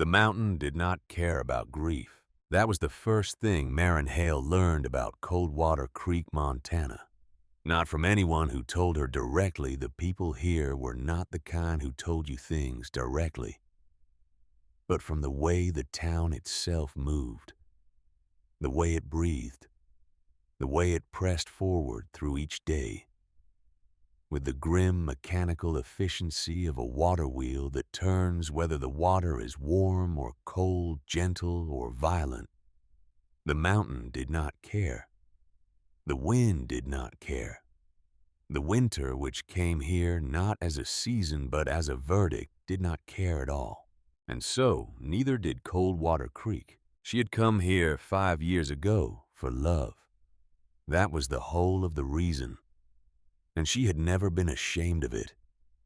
The mountain did not care about grief. That was the first thing Maren Hale learned about Coldwater Creek, Montana. Not from anyone who told her directly. The people here were not the kind who told you things directly, but from the way the town itself moved, the way it breathed, the way it pressed forward through each day, with the grim mechanical efficiency of a water wheel that turns whether the water is warm or cold, gentle or violent. The mountain did not care. The wind did not care. The winter, which came here not as a season but as a verdict, did not care at all. And so, neither did Coldwater Creek. She had come here 5 years ago for love. That was the whole of the reason. And she had never been ashamed of it.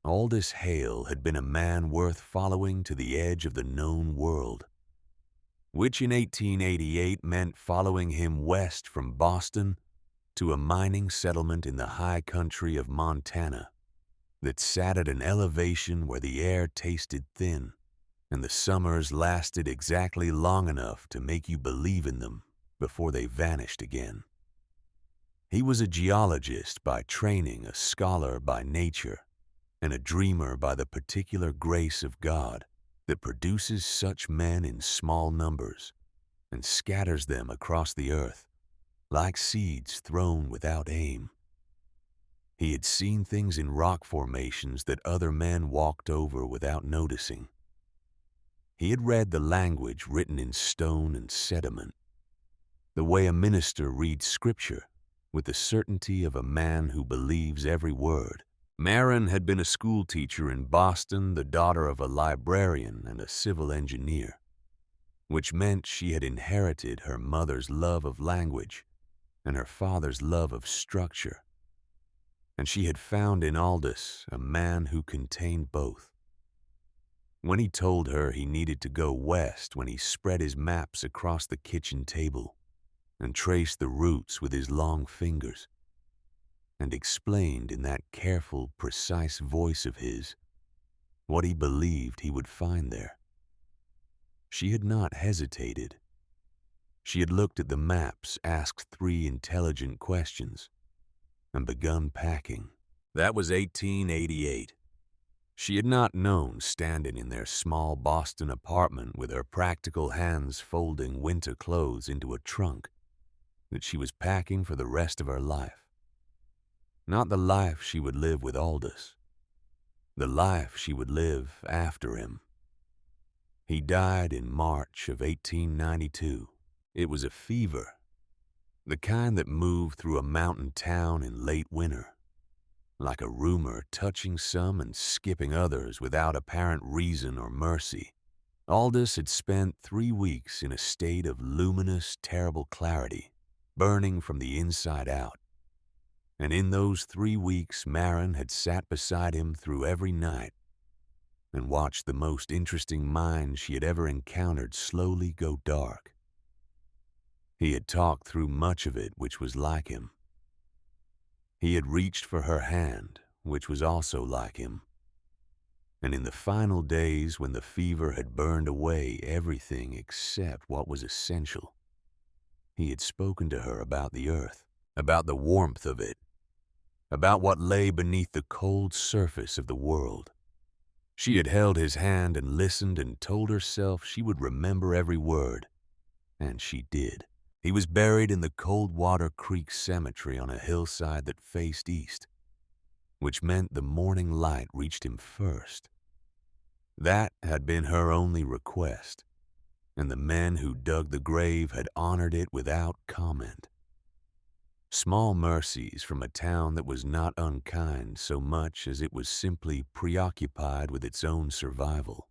Aldous Hale had been a man worth following to the edge of the known world, which in 1888 meant following him west from Boston to a mining settlement in the high country of Montana that sat at an elevation where the air tasted thin and the summers lasted exactly long enough to make you believe in them before they vanished again. He was a geologist by training, a scholar by nature, and a dreamer by the particular grace of God that produces such men in small numbers and scatters them across the earth like seeds thrown without aim. He had seen things in rock formations that other men walked over without noticing. He had read the language written in stone and sediment, the way a minister reads scripture with the certainty of a man who believes every word. Maren had been a school teacher in Boston, the daughter of a librarian and a civil engineer, which meant she had inherited her mother's love of language and her father's love of structure. And she had found in Aldous a man who contained both. When he told her he needed to go west, when he spread his maps across the kitchen table and traced the routes with his long fingers, and explained in that careful, precise voice of his what he believed he would find there, she had not hesitated. She had looked at the maps, asked 3 intelligent questions, and begun packing. That was 1888. She had not known, standing in their small Boston apartment with her practical hands folding winter clothes into a trunk, that she was packing for the rest of her life. Not the life she would live with Aldous, the life she would live after him. He died in March of 1892. It was a fever, the kind that moved through a mountain town in late winter, like a rumor touching some and skipping others without apparent reason or mercy. Aldous had spent 3 weeks in a state of luminous, terrible clarity, burning from the inside out. And in those 3 weeks, Maren had sat beside him through every night and watched the most interesting mind she had ever encountered slowly go dark. He had talked through much of it which was like him. He had reached for her hand, which was also like him. And in the final days, when the fever had burned away everything except what was essential, he had spoken to her about the earth, about the warmth of it, about what lay beneath the cold surface of the world. She had held his hand and listened and told herself she would remember every word, and she did. He was buried in the Coldwater Creek Cemetery on a hillside that faced east, which meant the morning light reached him first. That had been her only request, and the men who dug the grave had honored it without comment. Small mercies from a town that was not unkind so much as it was simply preoccupied with its own survival.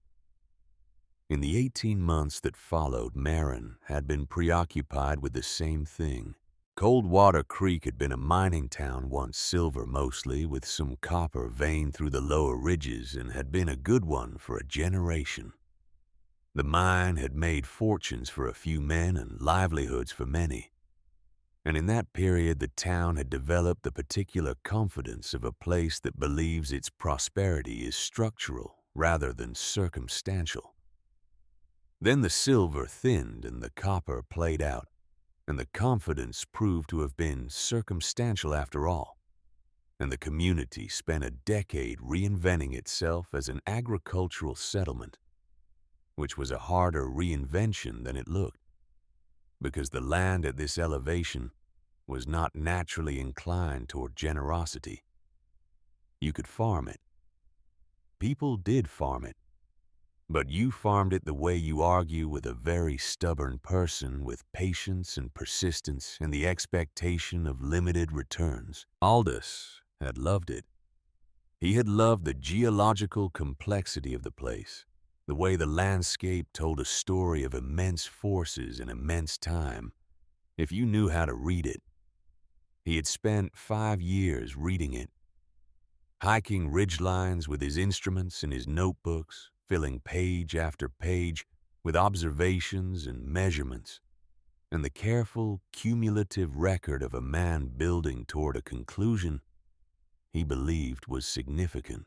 In the 18 months that followed, Maren had been preoccupied with the same thing. Coldwater Creek had been a mining town, once silver mostly, with some copper veined through the lower ridges, and had been a good one for a generation. The mine had made fortunes for a few men and livelihoods for many. And in that period, the town had developed the particular confidence of a place that believes its prosperity is structural rather than circumstantial. Then the silver thinned and the copper played out, and the confidence proved to have been circumstantial after all, and the community spent a decade reinventing itself as an agricultural settlement, which was a harder reinvention than it looked, because the land at this elevation was not naturally inclined toward generosity. You could farm it. People did farm it. But you farmed it the way you argue with a very stubborn person with patience and persistence and the expectation of limited returns. Aldous had loved it. He had loved the geological complexity of the place, the way the landscape told a story of immense forces and immense time, if you knew how to read it. He had spent 5 years reading it, hiking ridgelines with his instruments and his notebooks, filling page after page with observations and measurements, and the careful, cumulative record of a man building toward a conclusion he believed was significant.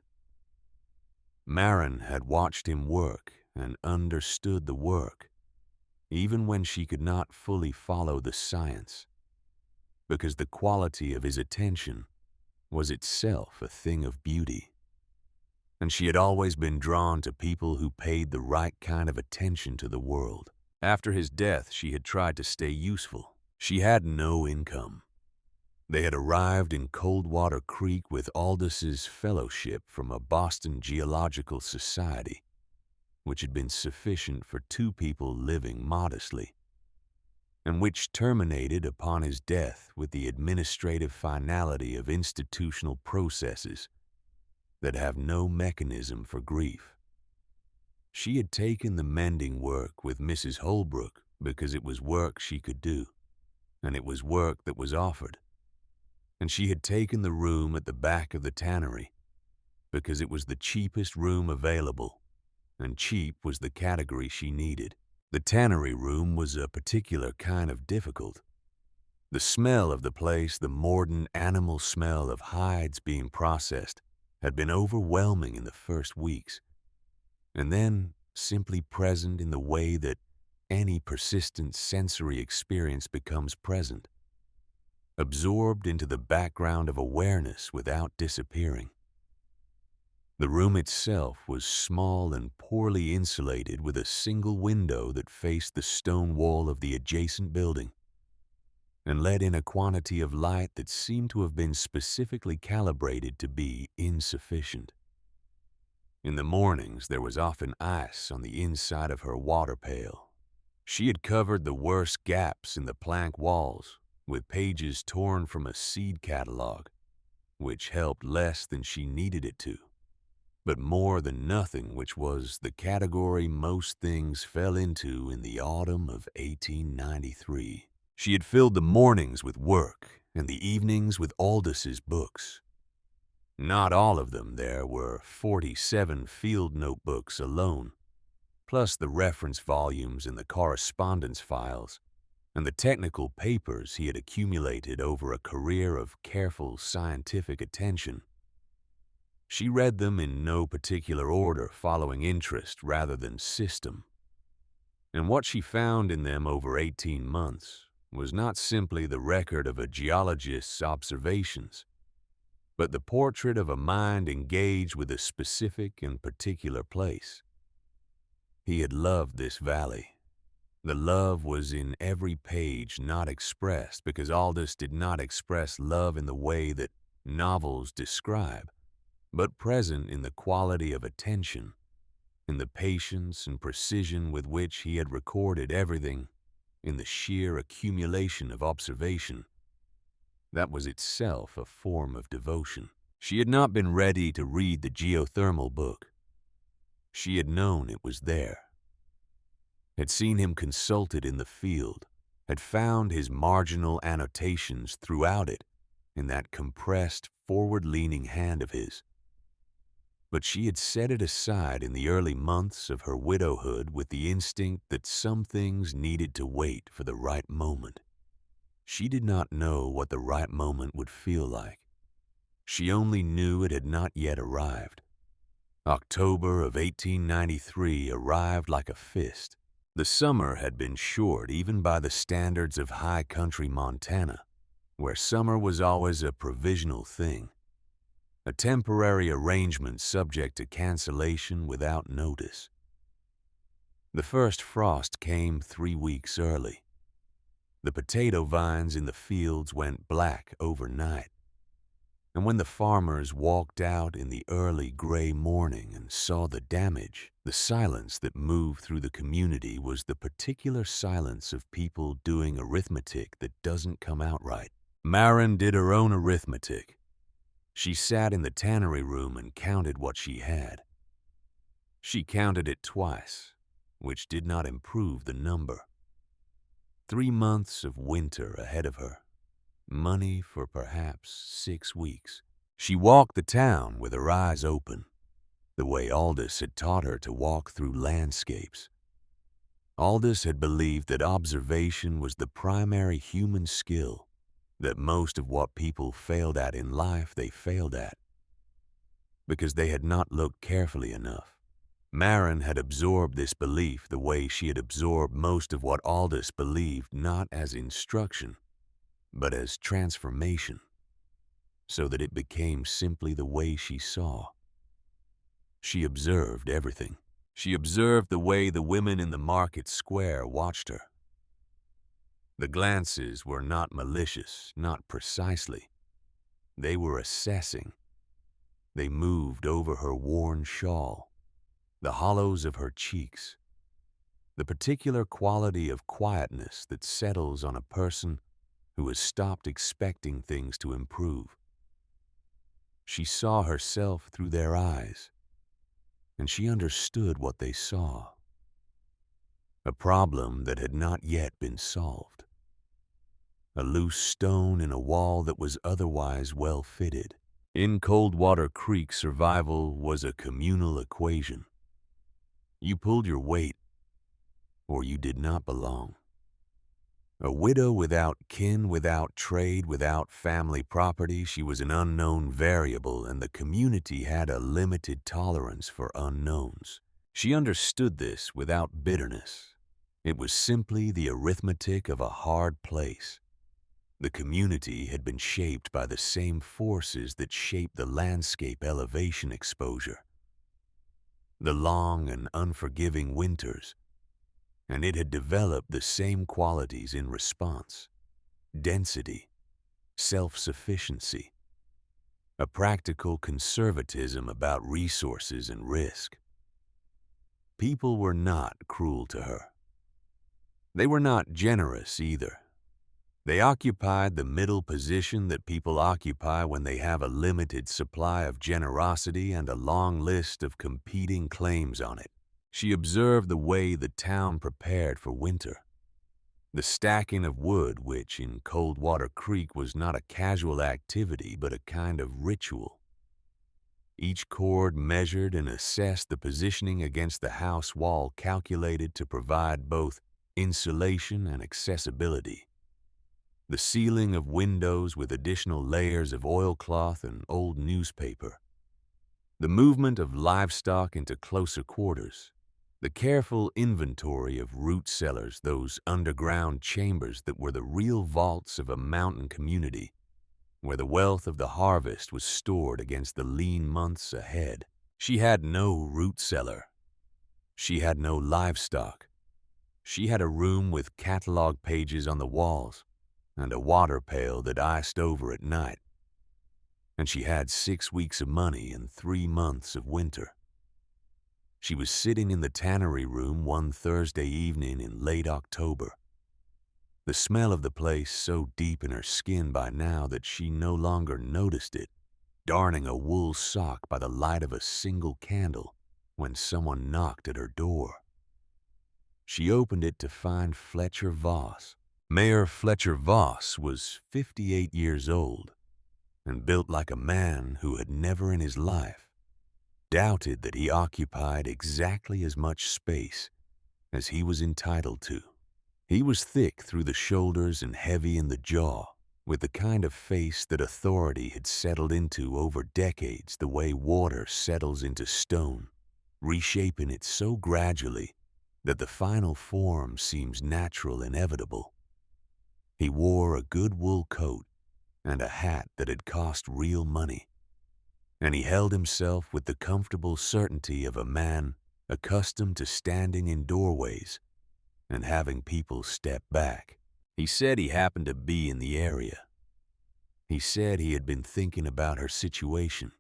Maren had watched him work and understood the work, even when she could not fully follow the science, because the quality of his attention was itself a thing of beauty. And she had always been drawn to people who paid the right kind of attention to the world. After his death, she had tried to stay useful. She had no income. They had arrived in Coldwater Creek with Aldous' fellowship from a Boston Geological Society, which had been sufficient for 2 people living modestly, and which terminated upon his death with the administrative finality of institutional processes that have no mechanism for grief. She had taken the mending work with Mrs. Holbrook because it was work she could do, and it was work that was offered. And she had taken the room at the back of the tannery because it was the cheapest room available, and cheap was the category she needed. The tannery room was a particular kind of difficult. The smell of the place, the mordant animal smell of hides being processed, had been overwhelming in the first weeks, and then simply present in the way that any persistent sensory experience becomes present, absorbed into the background of awareness without disappearing. The room itself was small and poorly insulated with a single window that faced the stone wall of the adjacent building and let in a quantity of light that seemed to have been specifically calibrated to be insufficient. In the mornings, there was often ice on the inside of her water pail. She had covered the worst gaps in the plank walls with pages torn from a seed catalog, which helped less than she needed it to, but more than nothing, which was the category most things fell into in the autumn of 1893. She had filled the mornings with work and the evenings with Aldous' books. Not all of them. There were 47 field notebooks alone, plus the reference volumes and the correspondence files, and the technical papers he had accumulated over a career of careful scientific attention. She read them in no particular order, following interest rather than system. And what she found in them over 18 months was not simply the record of a geologist's observations, but the portrait of a mind engaged with a specific and particular place. He had loved this valley. The love was in every page, not expressed, because Aldous did not express love in the way that novels describe, but present in the quality of attention, in the patience and precision with which he had recorded everything, in the sheer accumulation of observation. That was itself a form of devotion. She had not been ready to read the geothermal book. She had known it was there, had seen him consulted in the field, had found his marginal annotations throughout it in that compressed, forward-leaning hand of his. But she had set it aside in the early months of her widowhood with the instinct that some things needed to wait for the right moment. She did not know what the right moment would feel like. She only knew it had not yet arrived. October of 1893 arrived like a fist. The summer had been short even by the standards of high country Montana, where summer was always a provisional thing, a temporary arrangement subject to cancellation without notice. The first frost came 3 weeks early. The potato vines in the fields went black overnight. And when the farmers walked out in the early gray morning and saw the damage, the silence that moved through the community was the particular silence of people doing arithmetic that doesn't come out right. Maren did her own arithmetic. She sat in the tannery room and counted what she had. She counted it twice, which did not improve the number. 3 months of winter ahead of her. Money for perhaps 6 weeks. She walked the town with her eyes open, the way Aldous had taught her to walk through landscapes. Aldous had believed that observation was the primary human skill, that most of what people failed at in life they failed at, because they had not looked carefully enough. Maren had absorbed this belief the way she had absorbed most of what Aldous believed, not as instruction, but as transformation, so that it became simply the way she saw. She observed everything. She observed the way the women in the market square watched her. The glances were not malicious, not precisely. They were assessing. They moved over her worn shawl, the hollows of her cheeks, the particular quality of quietness that settles on a person who has stopped expecting things to improve. She saw herself through their eyes, and she understood what they saw. A problem that had not yet been solved. A loose stone in a wall that was otherwise well fitted. In Coldwater Creek, survival was a communal equation. You pulled your weight, or you did not belong. A widow without kin, without trade, without family property, she was an unknown variable, and the community had a limited tolerance for unknowns. She understood this without bitterness. It was simply the arithmetic of a hard place. The community had been shaped by the same forces that shaped the landscape elevation exposure. The long and unforgiving winters, and it had developed the same qualities in response: density, self-sufficiency, a practical conservatism about resources and risk. People were not cruel to her. They were not generous either. They occupied the middle position that people occupy when they have a limited supply of generosity and a long list of competing claims on it. She observed the way the town prepared for winter. The stacking of wood, which in Coldwater Creek was not a casual activity but a kind of ritual. Each cord measured and assessed the positioning against the house wall, calculated to provide both insulation and accessibility. The sealing of windows with additional layers of oilcloth and old newspaper. The movement of livestock into closer quarters. The careful inventory of root cellars, those underground chambers that were the real vaults of a mountain community, where the wealth of the harvest was stored against the lean months ahead. She had no root cellar. She had no livestock. She had a room with catalog pages on the walls, and a water pail that iced over at night. And she had 6 weeks of money and 3 months of winter. She was sitting in the tannery room one Thursday evening in late October. The smell of the place so deep in her skin by now that she no longer noticed it, darning a wool sock by the light of a single candle when someone knocked at her door. She opened it to find Fletcher Voss. Mayor Fletcher Voss was 58 years old and built like a man who had never in his life doubted that he occupied exactly as much space as he was entitled to. He was thick through the shoulders and heavy in the jaw, with the kind of face that authority had settled into over decades the way water settles into stone, reshaping it so gradually that the final form seems natural, inevitable. He wore a good wool coat and a hat that had cost real money, and he held himself with the comfortable certainty of a man accustomed to standing in doorways and having people step back. He said he happened to be in the area. He said he had been thinking about her situation.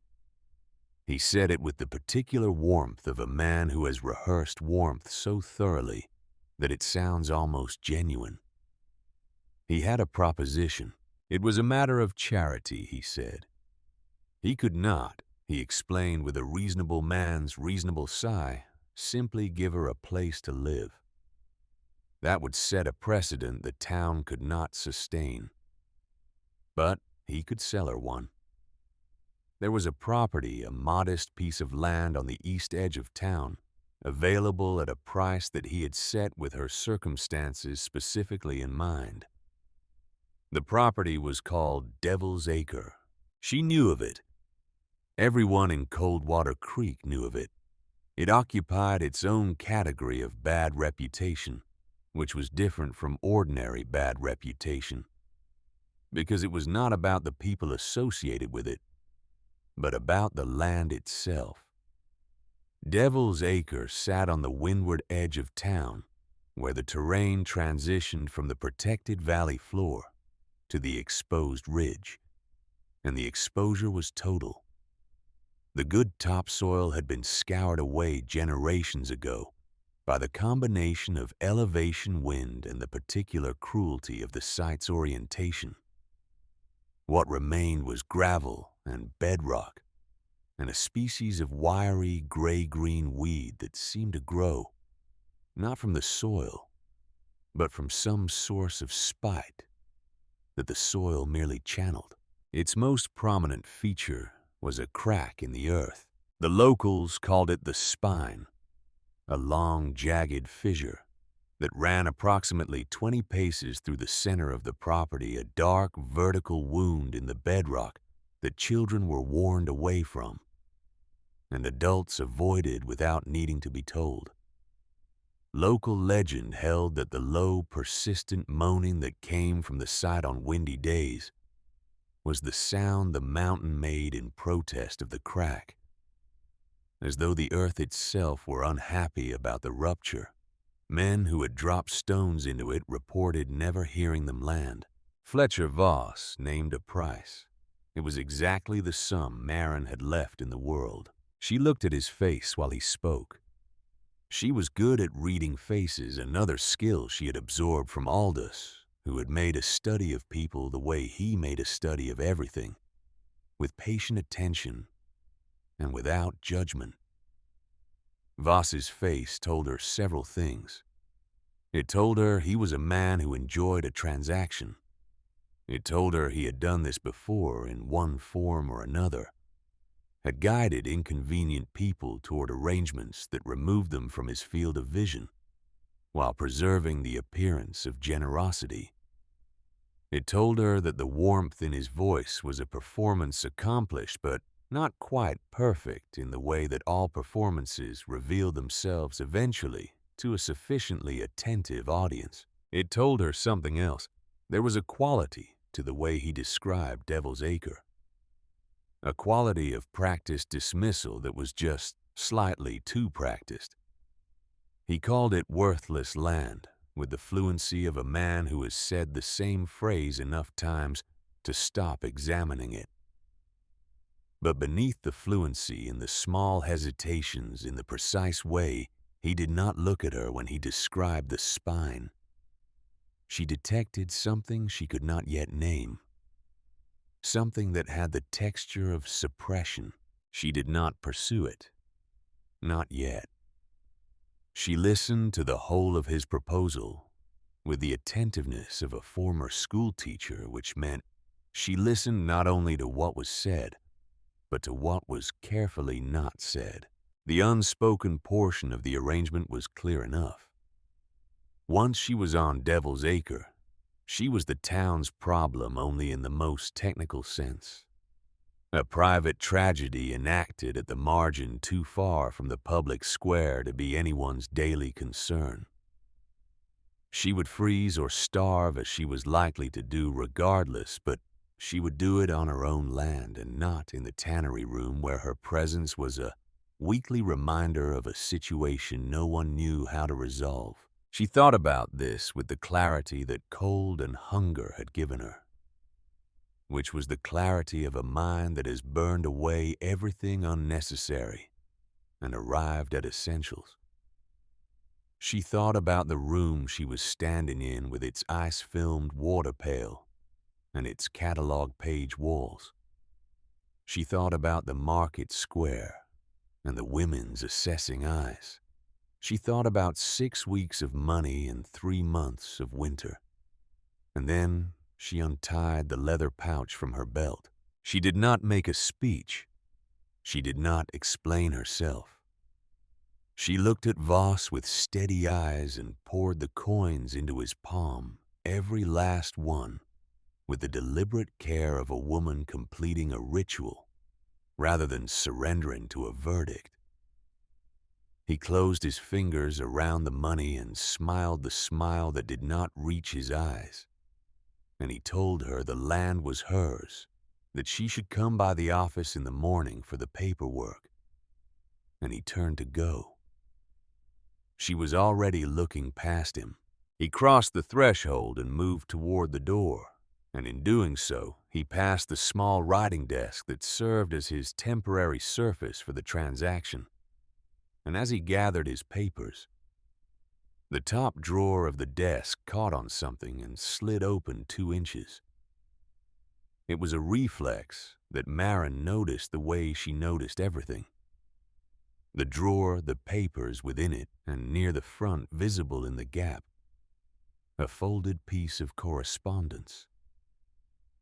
He said it with the particular warmth of a man who has rehearsed warmth so thoroughly that it sounds almost genuine. He had a proposition. It was a matter of charity, he said. He could not, he explained with a reasonable man's reasonable sigh, simply give her a place to live. That would set a precedent the town could not sustain. But he could sell her one. There was a property, a modest piece of land on the east edge of town, available at a price that he had set with her circumstances specifically in mind. The property was called Devil's Acre. She knew of it. Everyone in Coldwater Creek knew of it. It occupied its own category of bad reputation, which was different from ordinary bad reputation, because it was not about the people associated with it, but about the land itself. Devil's Acre sat on the windward edge of town, where the terrain transitioned from the protected valley floor to the exposed ridge, and the exposure was total. The good topsoil had been scoured away generations ago by the combination of elevation, wind, and the particular cruelty of the site's orientation. What remained was gravel and bedrock, and a species of wiry gray-green weed that seemed to grow, not from the soil, but from some source of spite that the soil merely channeled. Its most prominent feature was a crack in the earth. The locals called it the spine, a long, jagged fissure that ran approximately 20 paces through the center of the property, a dark, vertical wound in the bedrock that children were warned away from, and adults avoided without needing to be told. Local legend held that the low, persistent moaning that came from the site on windy days was the sound the mountain made in protest of the crack, as though the earth itself were unhappy about the rupture. Men who had dropped stones into it reported never hearing them land. Fletcher Voss named a price. It was exactly the sum Maren had left in the world. She looked at his face while he spoke. She was good at reading faces, another skill she had absorbed from Aldous, who had made a study of people the way he made a study of everything, with patient attention and without judgment. Voss's face told her several things. It told her he was a man who enjoyed a transaction. It told her he had done this before in one form or another, had guided inconvenient people toward arrangements that removed them from his field of vision, while preserving the appearance of generosity. It told her that the warmth in his voice was a performance accomplished but not quite perfect in the way that all performances reveal themselves eventually to a sufficiently attentive audience. It told her something else. There was a quality to the way he described Devil's Acre, a quality of practiced dismissal that was just slightly too practiced. He called it worthless land, with the fluency of a man who has said the same phrase enough times to stop examining it. But beneath the fluency and the small hesitations in the precise way he did not look at her when he described the spine, she detected something she could not yet name, something that had the texture of suppression. She did not pursue it, not yet. She listened to the whole of his proposal with the attentiveness of a former schoolteacher, which meant she listened not only to what was said, but to what was carefully not said. The unspoken portion of the arrangement was clear enough. Once she was on Devil's Acre, she was the town's problem only in the most technical sense. a private tragedy enacted at the margin too far from the public square to be anyone's daily concern. She would freeze or starve as she was likely to do regardless, but she would do it on her own land and not in the tannery room where her presence was a weekly reminder of a situation no one knew how to resolve. She thought about this with the clarity that cold and hunger had given her, which was the clarity of a mind that has burned away everything unnecessary and arrived at essentials. She thought about the room she was standing in with its ice-filmed water pail and its catalog page walls. She thought about the market square and the women's assessing eyes. She thought about 6 weeks of money and 3 months of winter. And then she untied the leather pouch from her belt. She did not make a speech. She did not explain herself. She looked at Voss with steady eyes and poured the coins into his palm, every last one, with the deliberate care of a woman completing a ritual rather than surrendering to a verdict. He closed his fingers around the money and smiled the smile that did not reach his eyes. And he told her the land was hers, that she should come by the office in the morning for the paperwork. And he turned to go. She was already looking past him. He crossed the threshold and moved toward the door, and in doing so, he passed the small writing desk that served as his temporary surface for the transaction. And as he gathered his papers, the top drawer of the desk caught on something and slid open 2 inches. It was a reflex that Maren noticed the way she noticed everything. The drawer, the papers within it, and near the front visible in the gap, a folded piece of correspondence.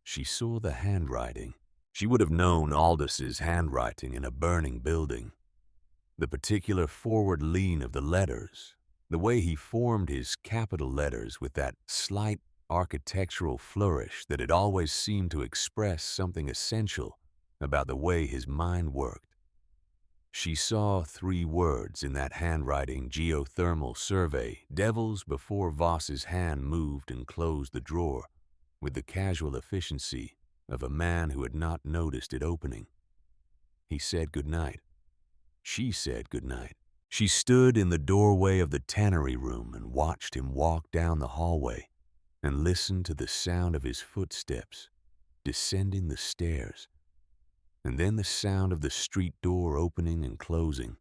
She saw the handwriting. She would have known Aldous' handwriting in a burning building. The particular forward lean of the letters, the way he formed his capital letters with that slight architectural flourish that had always seemed to express something essential about the way his mind worked. She saw 3 words in that handwriting geothermal survey, devils, before Voss's hand moved and closed the drawer with the casual efficiency of a man who had not noticed it opening. He said goodnight. She said goodnight. She stood in the doorway of the tannery room and watched him walk down the hallway and listened to the sound of his footsteps descending the stairs, and then the sound of the street door opening and closing.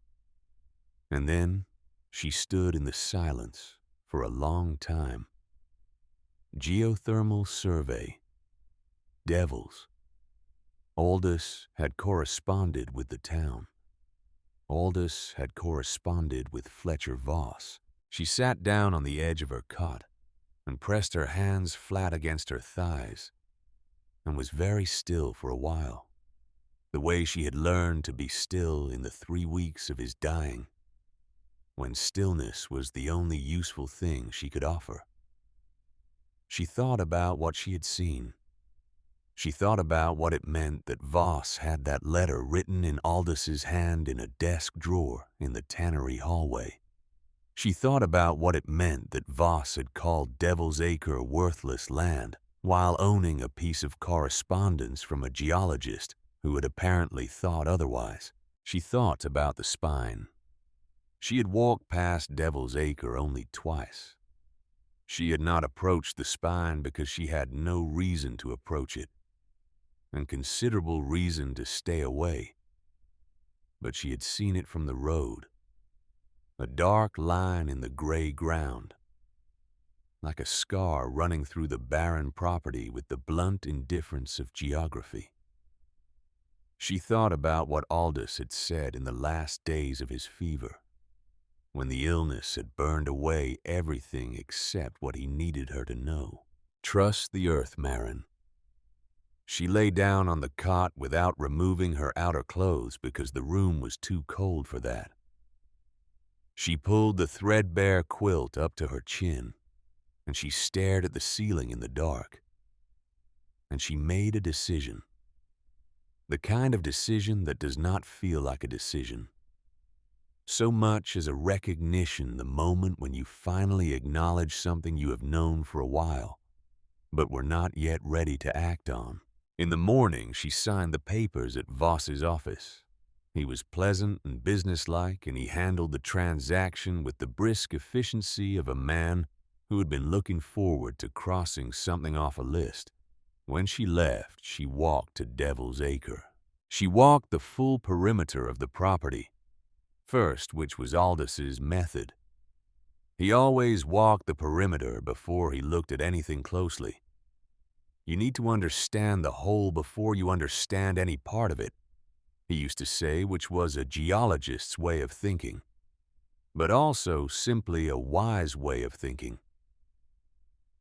And then she stood in the silence for a long time. Geothermal survey. Devils. Aldous had corresponded with the town. Aldous had corresponded with Fletcher Voss. She sat down on the edge of her cot and pressed her hands flat against her thighs and was very still for a while, the way she had learned to be still in the 3 weeks of his dying, when stillness was the only useful thing she could offer. She thought about what she had seen. She thought about what it meant that Voss had that letter written in Aldous' hand in a desk drawer in the tannery hallway. She thought about what it meant that Voss had called Devil's Acre worthless land while owning a piece of correspondence from a geologist who had apparently thought otherwise. She thought about the spine. She had walked past Devil's Acre only twice. She had not approached the spine because she had no reason to approach it, and considerable reason to stay away. But she had seen it from the road, a dark line in the gray ground, like a scar running through the barren property with the blunt indifference of geography. She thought about what Aldous had said in the last days of his fever, when the illness had burned away everything except what he needed her to know. Trust the earth, Maren. She lay down on the cot without removing her outer clothes because the room was too cold for that. She pulled the threadbare quilt up to her chin, and she stared at the ceiling in the dark. And she made a decision. The kind of decision that does not feel like a decision, so much as a recognition the moment when you finally acknowledge something you have known for a while, but were not yet ready to act on. In the morning, she signed the papers at Voss's office. He was pleasant and businesslike, and he handled the transaction with the brisk efficiency of a man who had been looking forward to crossing something off a list. When she left, she walked to Devil's Acre. She walked the full perimeter of the property, first, which was Aldous' method. He always walked the perimeter before he looked at anything closely. You need to understand the whole before you understand any part of it, he used to say, which was a geologist's way of thinking, but also simply a wise way of thinking.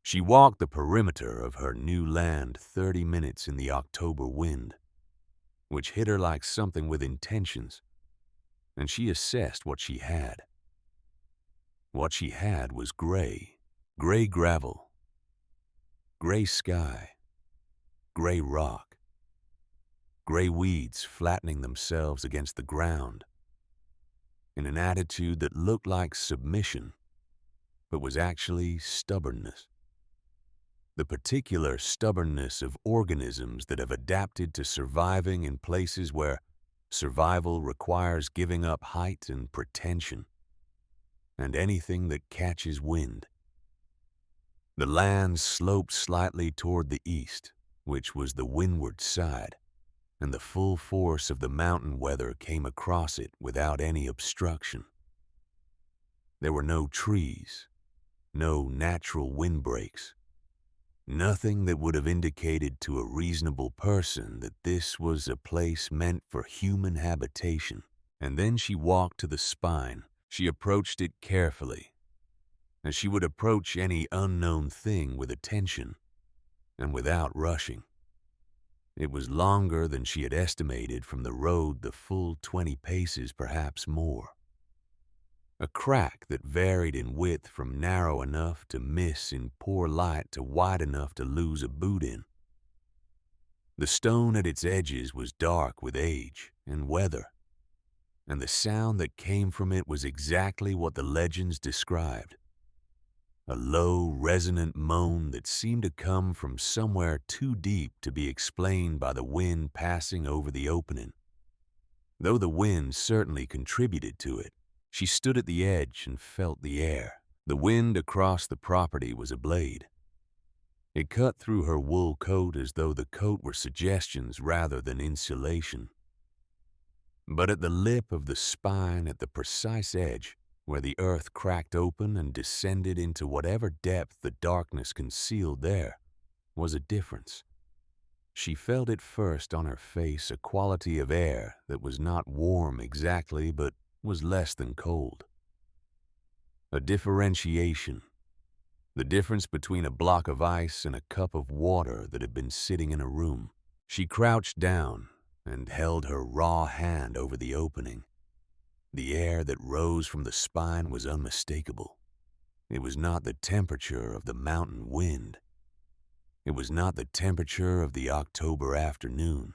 She walked the perimeter of her new land 30 minutes in the October wind, which hit her like something with intentions, and she assessed what she had. What she had was gray gravel, gray sky, gray rock, gray weeds flattening themselves against the ground in an attitude that looked like submission, but was actually stubbornness. The particular stubbornness of organisms that have adapted to surviving in places where survival requires giving up height and pretension, and anything that catches wind. The land sloped slightly toward the east, which was the windward side, and the full force of the mountain weather came across it without any obstruction. There were no trees, no natural windbreaks, nothing that would have indicated to a reasonable person that this was a place meant for human habitation. And then she walked to the spine. She approached it carefully, as she would approach any unknown thing with attention and without rushing. It was longer than she had estimated from the road, the full 20 paces, perhaps more. A crack that varied in width from narrow enough to miss in poor light to wide enough to lose a boot in. The stone at its edges was dark with age and weather, and the sound that came from it was exactly what the legends described. A low, resonant moan that seemed to come from somewhere too deep to be explained by the wind passing over the opening. Though the wind certainly contributed to it, she stood at the edge and felt the air. The wind across the property was a blade. It cut through her wool coat as though the coat were suggestions rather than insulation. But at the lip of the spine, at the precise edge, where the earth cracked open and descended into whatever depth the darkness concealed there, was a difference. She felt it first on her face, a quality of air that was not warm exactly, but was less than cold. A differentiation. The difference between a block of ice and a cup of water that had been sitting in a room. She crouched down and held her raw hand over the opening. The air that rose from the spine was unmistakable. It was not the temperature of the mountain wind. It was not the temperature of the October afternoon.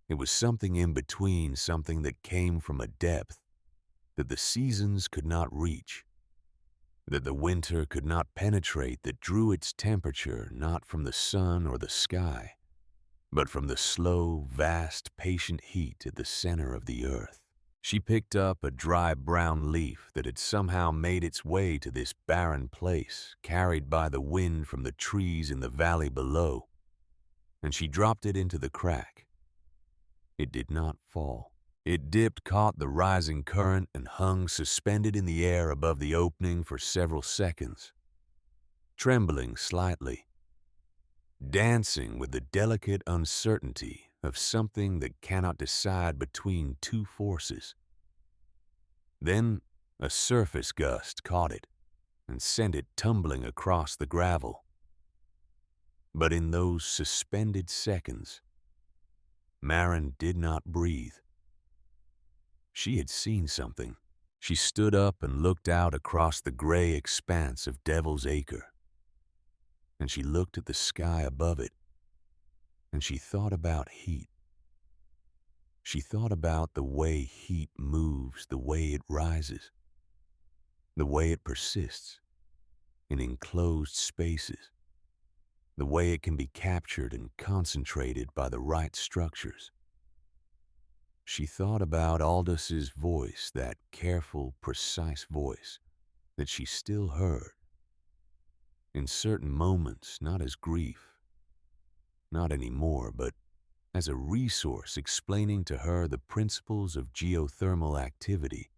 It was something in between, something that came from a depth that the seasons could not reach, that the winter could not penetrate, that drew its temperature not from the sun or the sky, but from the slow, vast, patient heat at the center of the earth. She picked up a dry brown leaf that had somehow made its way to this barren place, carried by the wind from the trees in the valley below, and she dropped it into the crack. It did not fall. It dipped, caught the rising current, and hung suspended in the air above the opening for several seconds, trembling slightly, dancing with the delicate uncertainty of something that cannot decide between two forces. Then a surface gust caught it and sent it tumbling across the gravel. But in those suspended seconds, Maren did not breathe. She had seen something. She stood up and looked out across the gray expanse of Devil's Acre. And she looked at the sky above it, and she thought about heat. She thought about the way heat moves, the way it rises, the way it persists in enclosed spaces, the way it can be captured and concentrated by the right structures. She thought about Aldous' voice, that careful, precise voice that she still heard in certain moments, not as grief, not anymore, but as a resource explaining to her the principles of geothermal activity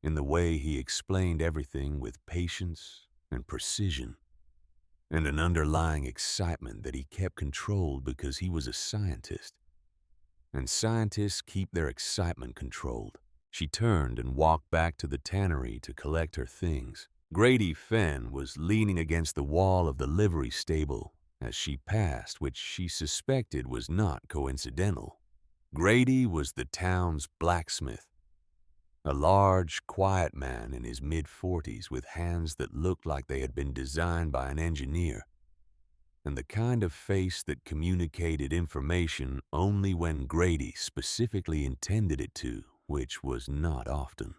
in the way he explained everything with patience and precision, and an underlying excitement that he kept controlled because he was a scientist, and scientists keep their excitement controlled. She turned and walked back to the tannery to collect her things. Grady Fenn was leaning against the wall of the livery stable as she passed, which she suspected was not coincidental. Grady was the town's blacksmith, a large, quiet man in his mid-40s with hands that looked like they had been designed by an engineer, and the kind of face that communicated information only when Grady specifically intended it to, which was not often.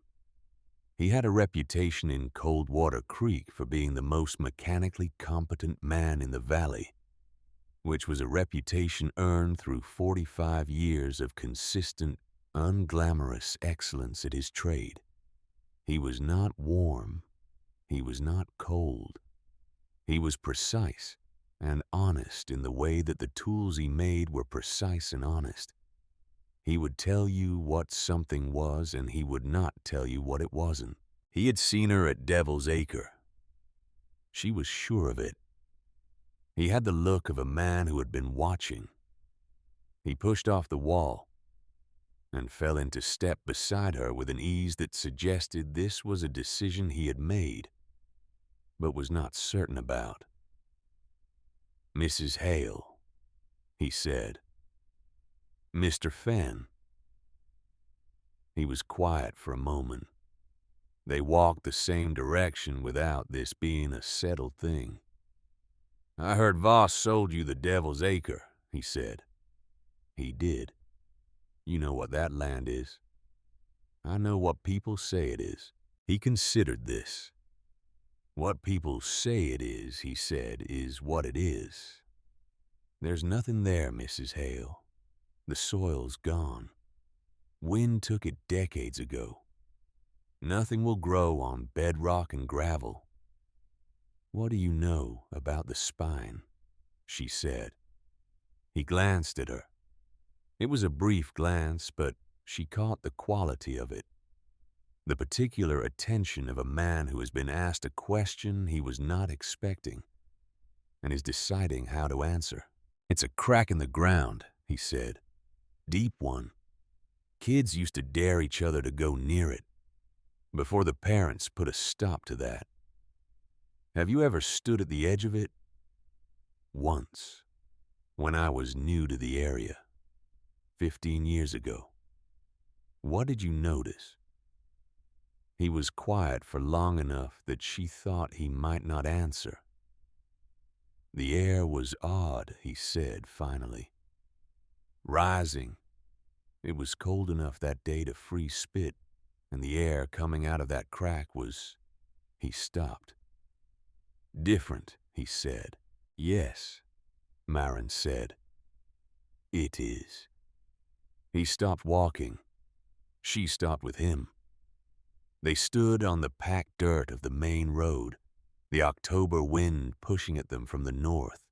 He had a reputation in Coldwater Creek for being the most mechanically competent man in the valley, which was a reputation earned through 45 years of consistent, unglamorous excellence at his trade. He was not warm. He was not cold. He was precise and honest in the way that the tools he made were precise and honest. He would tell you what something was, and he would not tell you what it wasn't. He had seen her at Devil's Acre. She was sure of it. He had the look of a man who had been watching. He pushed off the wall and fell into step beside her with an ease that suggested this was a decision he had made, but was not certain about. "Mrs. Hale," he said. "Mr. Fenn." He was quiet for a moment. They walked the same direction without this being a settled thing. "I heard Voss sold you the Devil's Acre," he said. "He did. You know what that land is." "I know what people say it is." He considered this. "What people say it is," he said, "is what it is. There's nothing there, Mrs. Hale. The soil's gone. Wind took it decades ago. Nothing will grow on bedrock and gravel. What do you know about the spine?" she said. He glanced at her. It was a brief glance, but she caught the quality of it. The particular attention of a man who has been asked a question he was not expecting and is deciding how to answer. "It's a crack in the ground," he said. "Deep one. Kids used to dare each other to go near it, before the parents put a stop to that. Have you ever stood at the edge of it?" "Once, when I was new to the area, 15 years ago." "What did you notice?" He was quiet for long enough that she thought he might not answer. "The air was odd," he said finally. "Rising. It was cold enough that day to freeze spit, and the air coming out of that crack was—" He stopped. "Different," he said. "Yes," Marin said. "It is." He stopped walking. She stopped with him. They stood on the packed dirt of the main road, the October wind pushing at them from the north,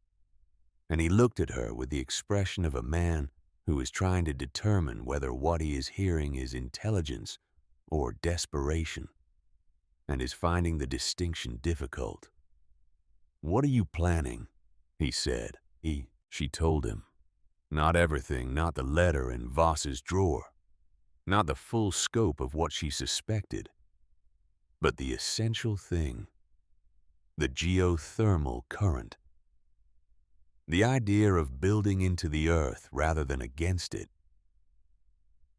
and he looked at her with the expression of a man who is trying to determine whether what he is hearing is intelligence or desperation, and is finding the distinction difficult. "What are you planning?" he said. She told him. Not everything, not the letter in Voss's drawer, not the full scope of what she suspected, but the essential thing, the geothermal current. The idea of building into the earth rather than against it.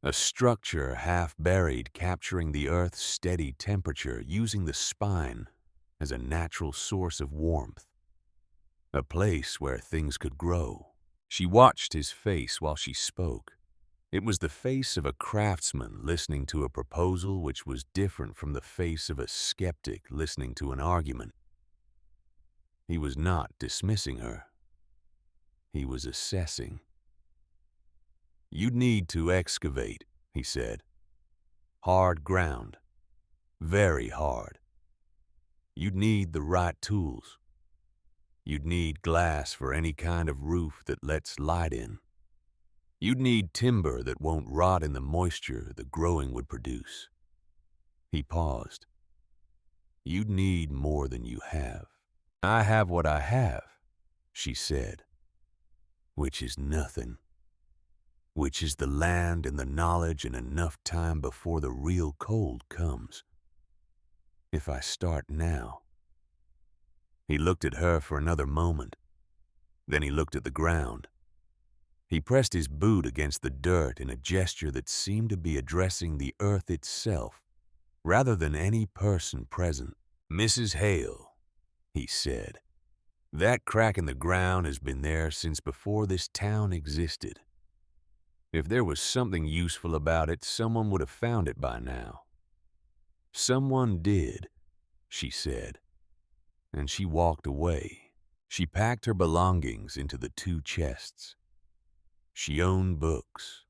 A structure half buried capturing the earth's steady temperature using the spine as a natural source of warmth. A place where things could grow. She watched his face while she spoke, It was the face of a craftsman listening to a proposal which was different from the face of a skeptic listening to an argument. He was not dismissing her. He was assessing. "You'd need to excavate," he said. "Hard ground. Very hard. You'd need the right tools. You'd need glass for any kind of roof that lets light in. You'd need timber that won't rot in the moisture the growing would produce." He paused. "You'd need more than you have." "I have what I have," she said, "which is nothing. Which is the land and the knowledge and enough time before the real cold comes. If I start now." He looked at her for another moment. Then he looked at the ground. He pressed his boot against the dirt in a gesture that seemed to be addressing the earth itself, rather than any person present. "Mrs. Hale," he said, "that crack in the ground has been there since before this town existed. If there was something useful about it, someone would have found it by now." "Someone did," she said, and she walked away. She packed her belongings into the 2 chests. She owned books,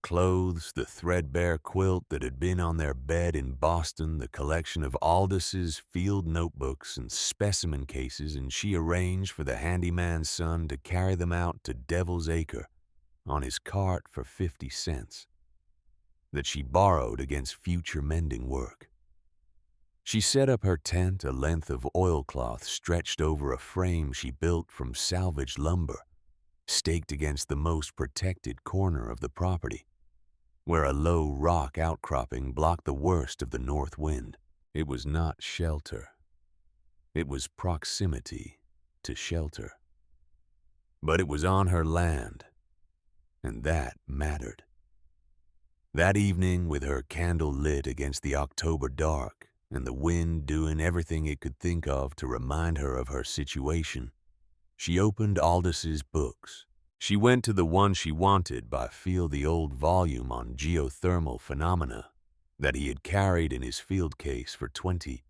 clothes, the threadbare quilt that had been on their bed in Boston, the collection of Aldous' field notebooks and specimen cases, and she arranged for the handyman's son to carry them out to Devil's Acre on his cart for 50 cents, that she borrowed against future mending work. She set up her tent, a length of oilcloth stretched over a frame she built from salvaged lumber, staked against the most protected corner of the property, where a low rock outcropping blocked the worst of the north wind. It was not shelter. It was proximity to shelter. But it was on her land, and that mattered. That evening, with her candle lit against the October dark, and the wind doing everything it could think of to remind her of her situation, she opened Aldous' books. She went to the one she wanted by feel the old volume on geothermal phenomena that he had carried in his field case for 20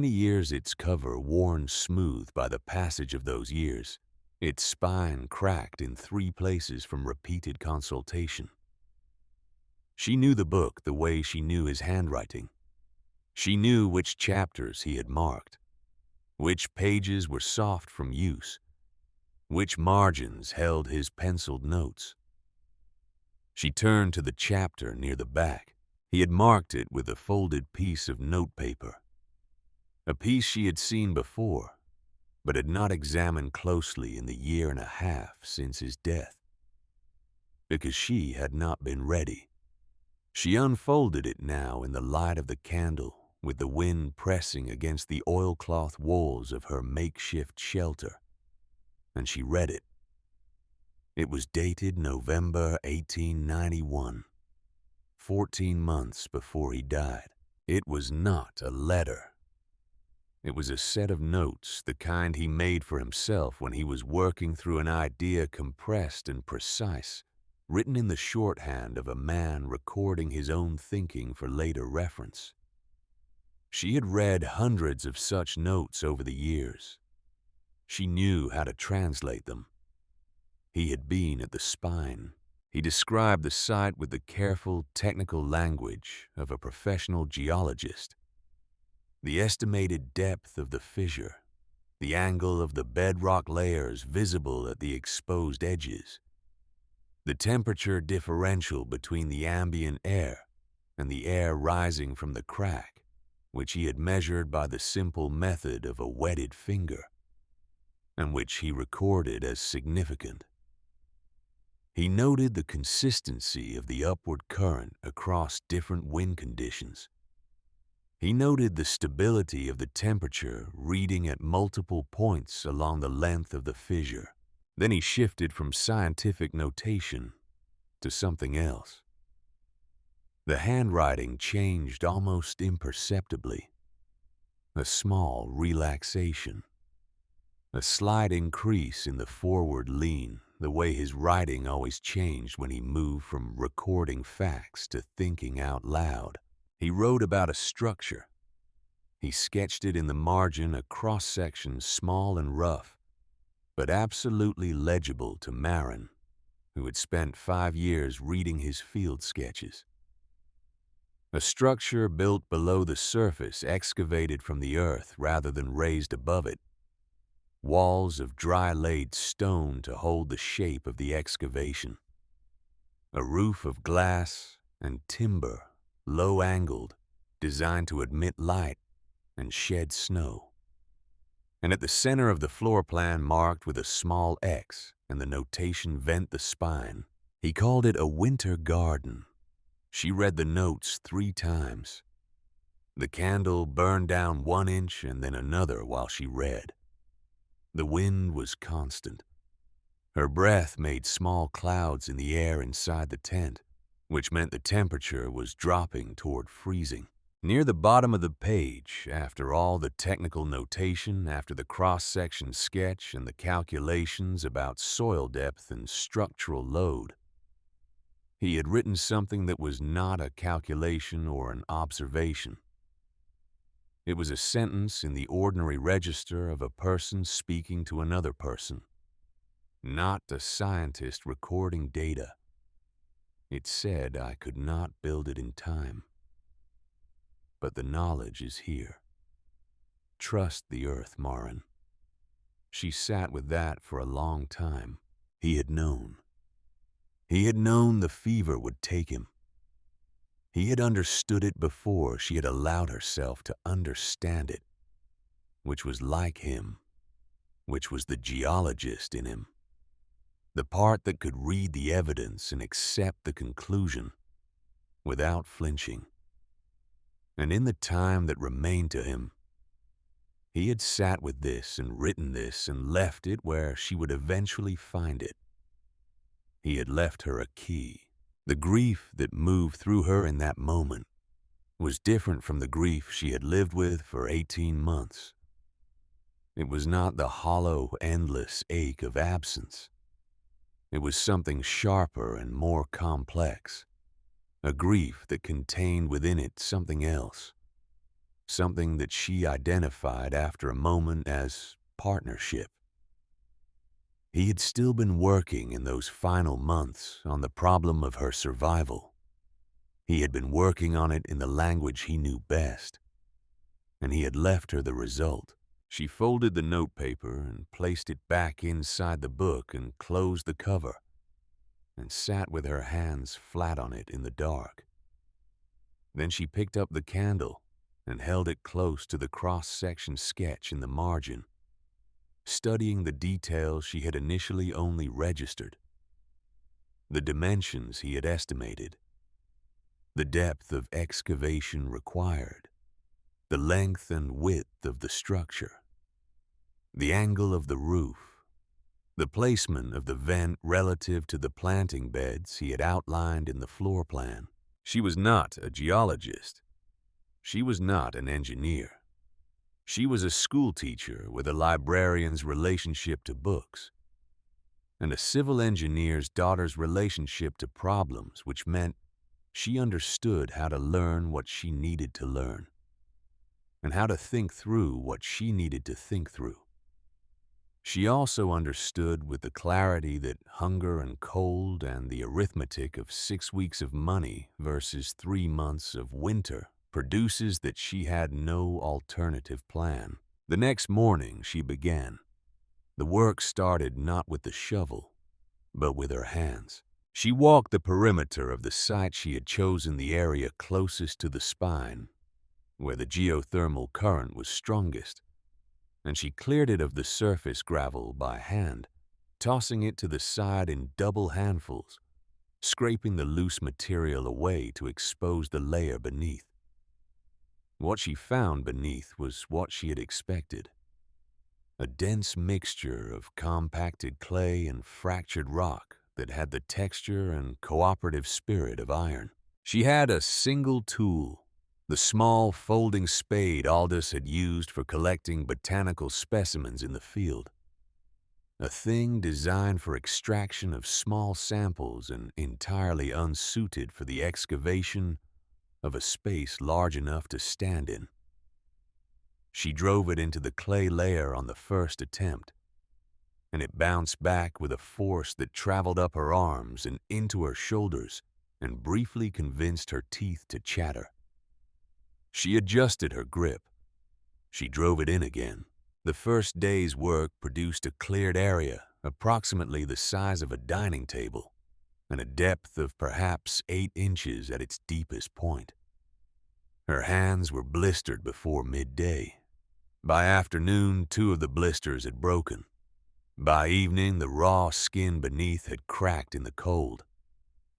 years, its cover worn smooth by the passage of those years, its spine cracked in 3 places from repeated consultation. She knew the book the way she knew his handwriting. She knew which chapters he had marked, which pages were soft from use, which margins held his penciled notes. She turned to the chapter near the back. He had marked it with a folded piece of notepaper, a piece she had seen before, but had not examined closely in the 1.5 years since his death, because she had not been ready. She unfolded it now in the light of the candle, with the wind pressing against the oilcloth walls of her makeshift shelter, and she read it. It was dated November 1891, 14 months before he died. It was not a letter. It was a set of notes, the kind he made for himself when he was working through an idea compressed and precise, written in the shorthand of a man recording his own thinking for later reference. She had read hundreds of such notes over the years. She knew how to translate them. He had been at the spine. He described the site with the careful, technical language of a professional geologist. The estimated depth of the fissure, the angle of the bedrock layers visible at the exposed edges, the temperature differential between the ambient air and the air rising from the crack, which he had measured by the simple method of a wetted finger, and which he recorded as significant. He noted the consistency of the upward current across different wind conditions. He noted the stability of the temperature reading at multiple points along the length of the fissure. Then he shifted from scientific notation to something else. The handwriting changed almost imperceptibly. A small relaxation, a slight increase in the forward lean the way his writing always changed when he moved from recording facts to thinking out loud. He wrote about a structure. He sketched it in the margin, a cross-section small and rough, but absolutely legible to Marin, who had spent 5 years reading his field sketches. A structure built below the surface, excavated from the earth rather than raised above it. Walls of dry-laid stone to hold the shape of the excavation. A roof of glass and timber, low-angled, designed to admit light and shed snow. And at the center of the floor plan, marked with a small X and the notation "Vent the spine," he called it a winter garden. She read the notes 3 times. The candle burned down 1 inch and then another while she read. The wind was constant. Her breath made small clouds in the air inside the tent, which meant the temperature was dropping toward freezing. Near the bottom of the page, after all the technical notation, after the cross-section sketch and the calculations about soil depth and structural load, he had written something that was not a calculation or an observation. It was a sentence in the ordinary register of a person speaking to another person, not a scientist recording data. It said I could not build it in time. But the knowledge is here. Trust the earth, Marin. She sat with that for a long time. He had known. He had known the fever would take him. He had understood it before she had allowed herself to understand it, which was like him, which was the geologist in him, the part that could read the evidence and accept the conclusion without flinching. And in the time that remained to him, he had sat with this and written this and left it where she would eventually find it. He had left her a key. The grief that moved through her in that moment was different from the grief she had lived with for 18 months. It was not the hollow, endless ache of absence. It was something sharper and more complex, a grief that contained within it something else, something that she identified after a moment as partnership. He had still been working in those final months on the problem of her survival. He had been working on it in the language he knew best, and he had left her the result. She folded the notepaper and placed it back inside the book and closed the cover, and sat with her hands flat on it in the dark. Then she picked up the candle and held it close to the cross-section sketch in the margin, studying the details she had initially only registered, the dimensions he had estimated, the depth of excavation required, the length and width of the structure, the angle of the roof, the placement of the vent relative to the planting beds he had outlined in the floor plan. She was not a geologist. She was not an engineer. She was a school teacher with a librarian's relationship to books, and a civil engineer's daughter's relationship to problems, which meant she understood how to learn what she needed to learn, and how to think through what she needed to think through. She also understood with the clarity that hunger and cold and the arithmetic of 6 weeks of money versus 3 months of winter produces that she had no alternative plan. The next morning she began. The work started not with the shovel, but with her hands. She walked the perimeter of the site she had chosen, the area closest to the spine, where the geothermal current was strongest, and she cleared it of the surface gravel by hand, tossing it to the side in double handfuls, scraping the loose material away to expose the layer beneath. What she found beneath was what she had expected. A dense mixture of compacted clay and fractured rock that had the texture and cooperative spirit of iron. She had a single tool, the small folding spade Aldous had used for collecting botanical specimens in the field. a thing designed for extraction of small samples and entirely unsuited for the excavation of a space large enough to stand in. She drove it into the clay layer on the first attempt, and it bounced back with a force that traveled up her arms and into her shoulders and briefly convinced her teeth to chatter. She adjusted her grip. She drove it in again. The first day's work produced a cleared area approximately the size of a dining table and a depth of perhaps 8 inches at its deepest point. Her hands were blistered before midday. By afternoon, 2 of the blisters had broken. By evening, the raw skin beneath had cracked in the cold,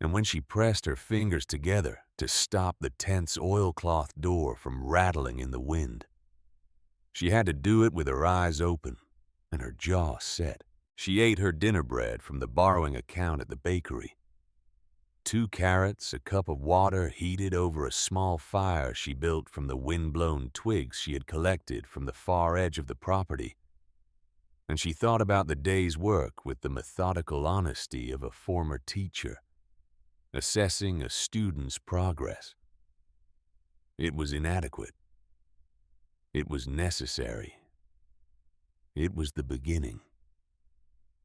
and when she pressed her fingers together to stop the tense oilcloth door from rattling in the wind, she had to do it with her eyes open and her jaw set. She ate her dinner bread from the borrowing account at the bakery. 2 carrots, a cup of water heated over a small fire she built from the wind-blown twigs she had collected from the far edge of the property, and she thought about the day's work with the methodical honesty of a former teacher, assessing a student's progress. It was inadequate. It was necessary. It was the beginning.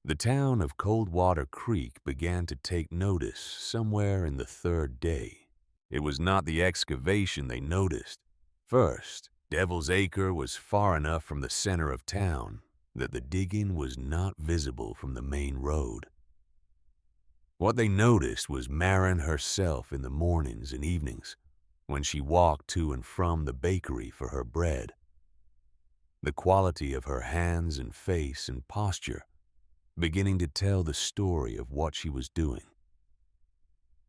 The town of Coldwater Creek began to take notice somewhere in the 3rd day. It was not the excavation they noticed. First, Devil's Acre was far enough from the center of town that the digging was not visible from the main road. What they noticed was Marin herself in the mornings and evenings when she walked to and from the bakery for her bread. The quality of her hands and face and posture beginning to tell the story of what she was doing.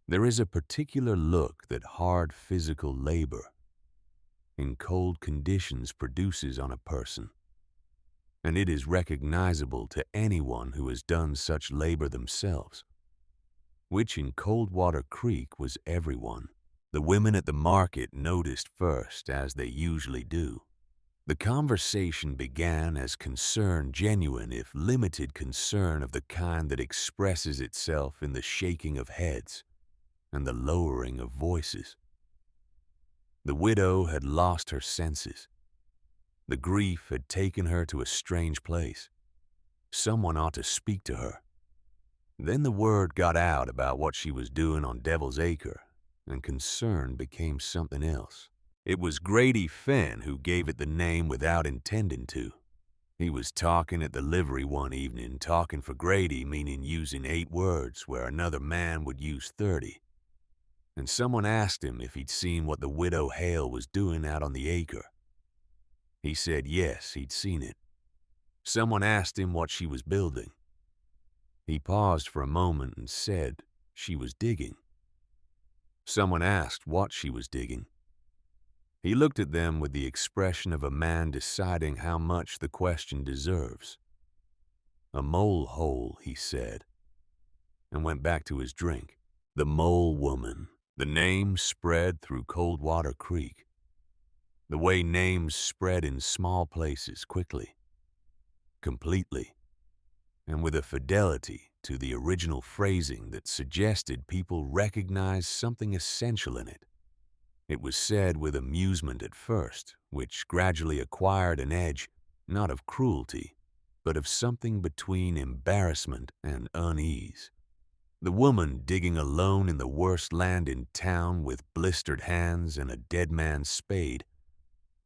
There is a particular look that hard physical labor in cold conditions produces on a person, and it is recognizable to anyone who has done such labor themselves, which in Coldwater Creek was everyone. The women at the market noticed first, as they usually do. The conversation began as concern, genuine if limited concern of the kind that expresses itself in the shaking of heads and the lowering of voices. The widow had lost her senses. The grief had taken her to a strange place. Someone ought to speak to her. Then the word got out about what she was doing on Devil's Acre, and concern became something else. It was Grady Fenn who gave it the name without intending to. He was talking at the livery one evening, talking for Grady, meaning using 8 words where another man would use 30. And someone asked him if he'd seen what the widow Hale was doing out on the acre. He said yes, he'd seen it. Someone asked him what she was building. He paused for a moment and said she was digging. Someone asked what she was digging. He looked at them with the expression of a man deciding how much the question deserves. A mole hole, he said, and went back to his drink. The Mole Woman. The name spread through Coldwater Creek, the way names spread in small places quickly, completely, and with a fidelity to the original phrasing that suggested people recognized something essential in it. It was said with amusement at first, which gradually acquired an edge, not of cruelty, but of something between embarrassment and unease. The woman digging alone in the worst land in town with blistered hands and a dead man's spade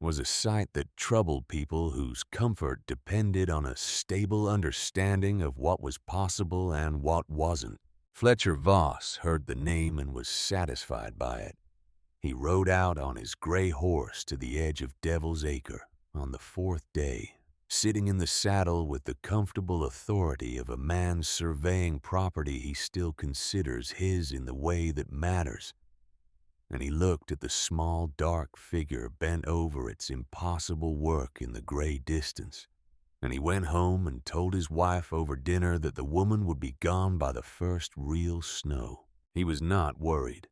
was a sight that troubled people whose comfort depended on a stable understanding of what was possible and what wasn't. Fletcher Voss heard the name and was satisfied by it. He rode out on his gray horse to the edge of Devil's Acre on the 4th day, sitting in the saddle with the comfortable authority of a man surveying property he still considers his in the way that matters. And he looked at the small, dark figure bent over its impossible work in the gray distance. And he went home and told his wife over dinner that the woman would be gone by the first real snow. He was not worried.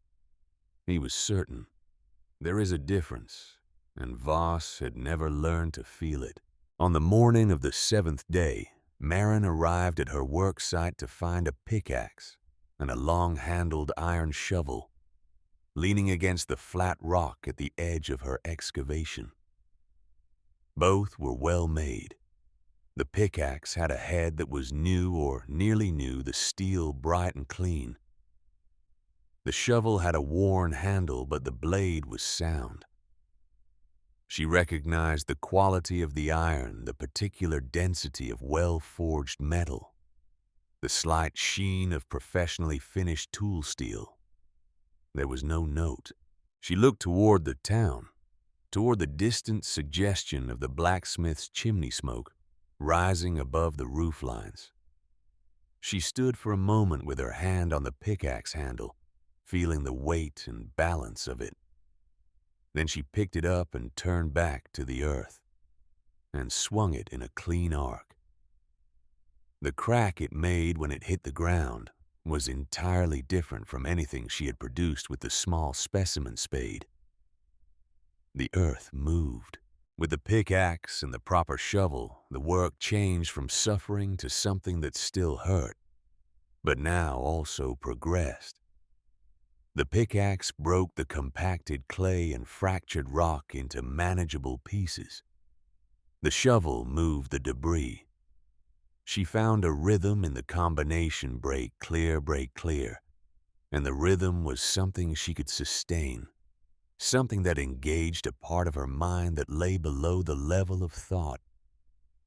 He was certain. There is a difference, and Voss had never learned to feel it. On the morning of the 7th day, Marin arrived at her work site to find a pickaxe and a long-handled iron shovel leaning against the flat rock at the edge of her excavation. Both were well made. The pickaxe had a head that was new or nearly new, the steel bright and clean. The shovel had a worn handle, but the blade was sound. She recognized the quality of the iron, the particular density of well-forged metal, the slight sheen of professionally finished tool steel. There was no note. She looked toward the town, toward the distant suggestion of the blacksmith's chimney smoke rising above the roof lines. She stood for a moment with her hand on the pickaxe handle, feeling the weight and balance of it. Then she picked it up and turned back to the earth and swung it in a clean arc. The crack it made when it hit the ground was entirely different from anything she had produced with the small specimen spade. The earth moved. With the pickaxe and the proper shovel, the work changed from suffering to something that still hurt, but now also progressed. The pickaxe broke the compacted clay and fractured rock into manageable pieces. The shovel moved the debris. She found a rhythm in the combination break clear, and the rhythm was something she could sustain, something that engaged a part of her mind that lay below the level of thought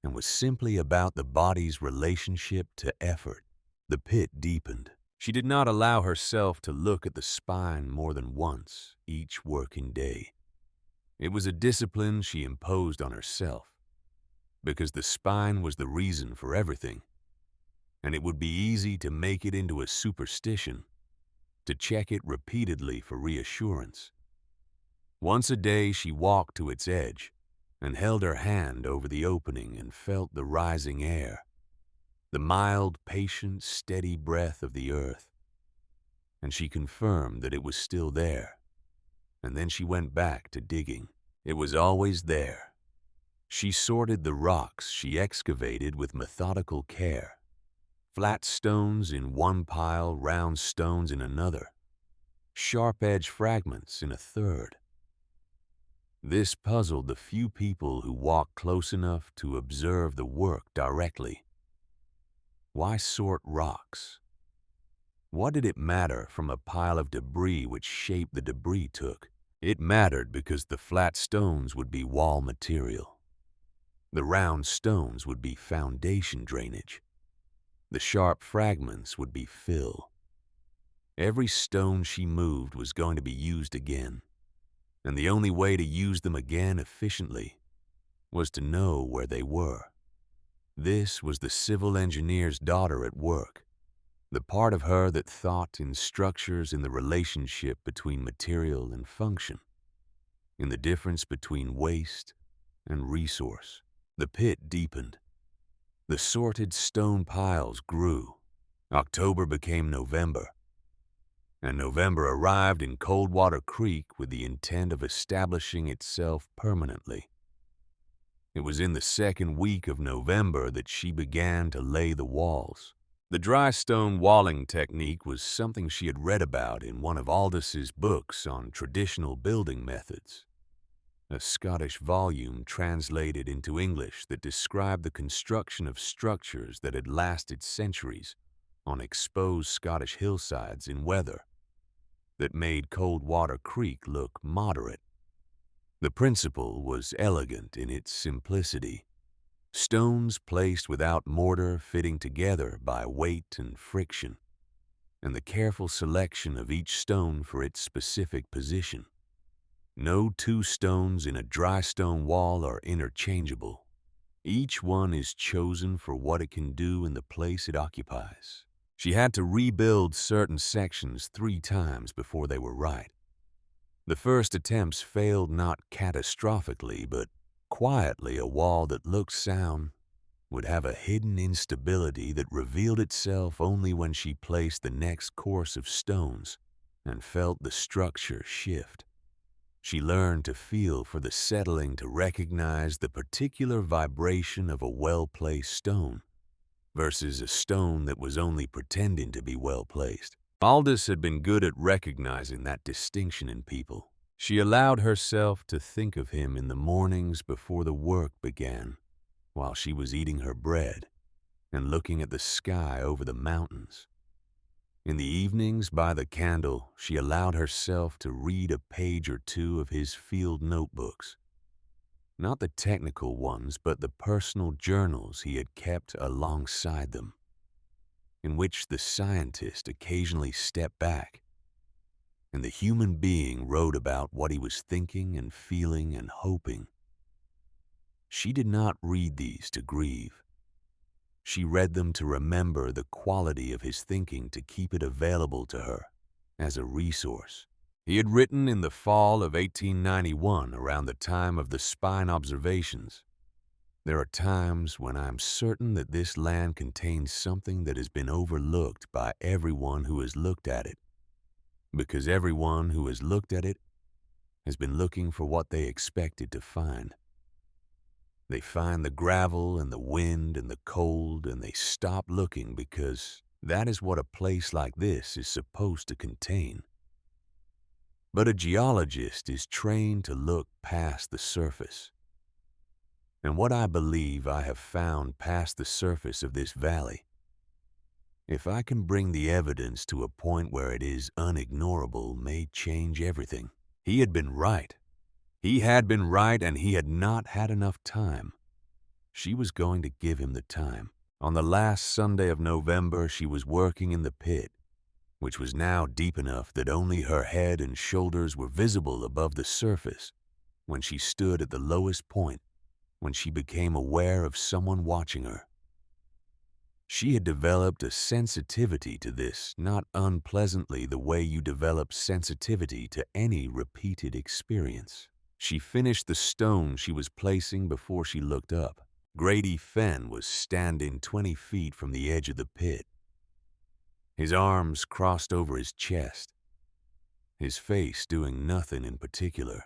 and was simply about the body's relationship to effort. The pit deepened. She did not allow herself to look at the spine more than once each working day. It was a discipline she imposed on herself, because the spine was the reason for everything, and it would be easy to make it into a superstition, to check it repeatedly for reassurance. Once a day she walked to its edge and held her hand over the opening and felt the rising air, the mild, patient, steady breath of the earth, and she confirmed that it was still there, and then she went back to digging. It was always there. She sorted the rocks she excavated with methodical care. Flat stones in one pile, round stones in another, sharp-edged fragments in a third. This puzzled the few people who walked close enough to observe the work directly. Why sort rocks? What did it matter from a pile of debris which shape the debris took? It mattered because the flat stones would be wall material. The round stones would be foundation drainage. The sharp fragments would be fill. Every stone she moved was going to be used again, and the only way to use them again efficiently was to know where they were. This was the civil engineer's daughter at work, the part of her that thought in structures, in the relationship between material and function, in the difference between waste and resource. The pit deepened. The sorted stone piles grew. October became November, and November arrived in Coldwater Creek with the intent of establishing itself permanently. It was in the second week of November that she began to lay the walls. The dry stone walling technique was something she had read about in one of Aldous' books on traditional building methods, a Scottish volume translated into English that described the construction of structures that had lasted centuries on exposed Scottish hillsides in weather that made Coldwater Creek look moderate. The principle was elegant in its simplicity. Stones placed without mortar fitting together by weight and friction, and the careful selection of each stone for its specific position. No two stones in a dry stone wall are interchangeable. Each one is chosen for what it can do in the place it occupies. She had to rebuild certain sections 3 times before they were right. The first attempts failed not catastrophically, but quietly. A wall that looked sound would have a hidden instability that revealed itself only when she placed the next course of stones and felt the structure shift. She learned to feel for the settling, to recognize the particular vibration of a well-placed stone, versus a stone that was only pretending to be well placed. Aldous had been good at recognizing that distinction in people. She allowed herself to think of him in the mornings before the work began, while she was eating her bread and looking at the sky over the mountains. In the evenings by the candle, she allowed herself to read a page or two of his field notebooks. Not the technical ones, but the personal journals he had kept alongside them, in which the scientist occasionally stepped back and the human being wrote about what he was thinking and feeling and hoping. She did not read these to grieve. She read them to remember the quality of his thinking, to keep it available to her as a resource. He had written in the fall of 1891, around the time of the spine observations. There are times when I am certain that this land contains something that has been overlooked by everyone who has looked at it, because everyone who has looked at it has been looking for what they expected to find. They find the gravel and the wind and the cold, and they stop looking because that is what a place like this is supposed to contain. But a geologist is trained to look past the surface. And what I believe I have found past the surface of this valley, if I can bring the evidence to a point where it is unignorable, may change everything. He had been right. He had been right, and he had not had enough time. She was going to give him the time. On the last Sunday of November, she was working in the pit, which was now deep enough that only her head and shoulders were visible above the surface, when she stood at the lowest point, when she became aware of someone watching her. She had developed a sensitivity to this, not unpleasantly the way you develop sensitivity to any repeated experience. She finished the stone she was placing before she looked up. Grady Fenn was standing 20 feet from the edge of the pit. His arms crossed over his chest, his face doing nothing in particular.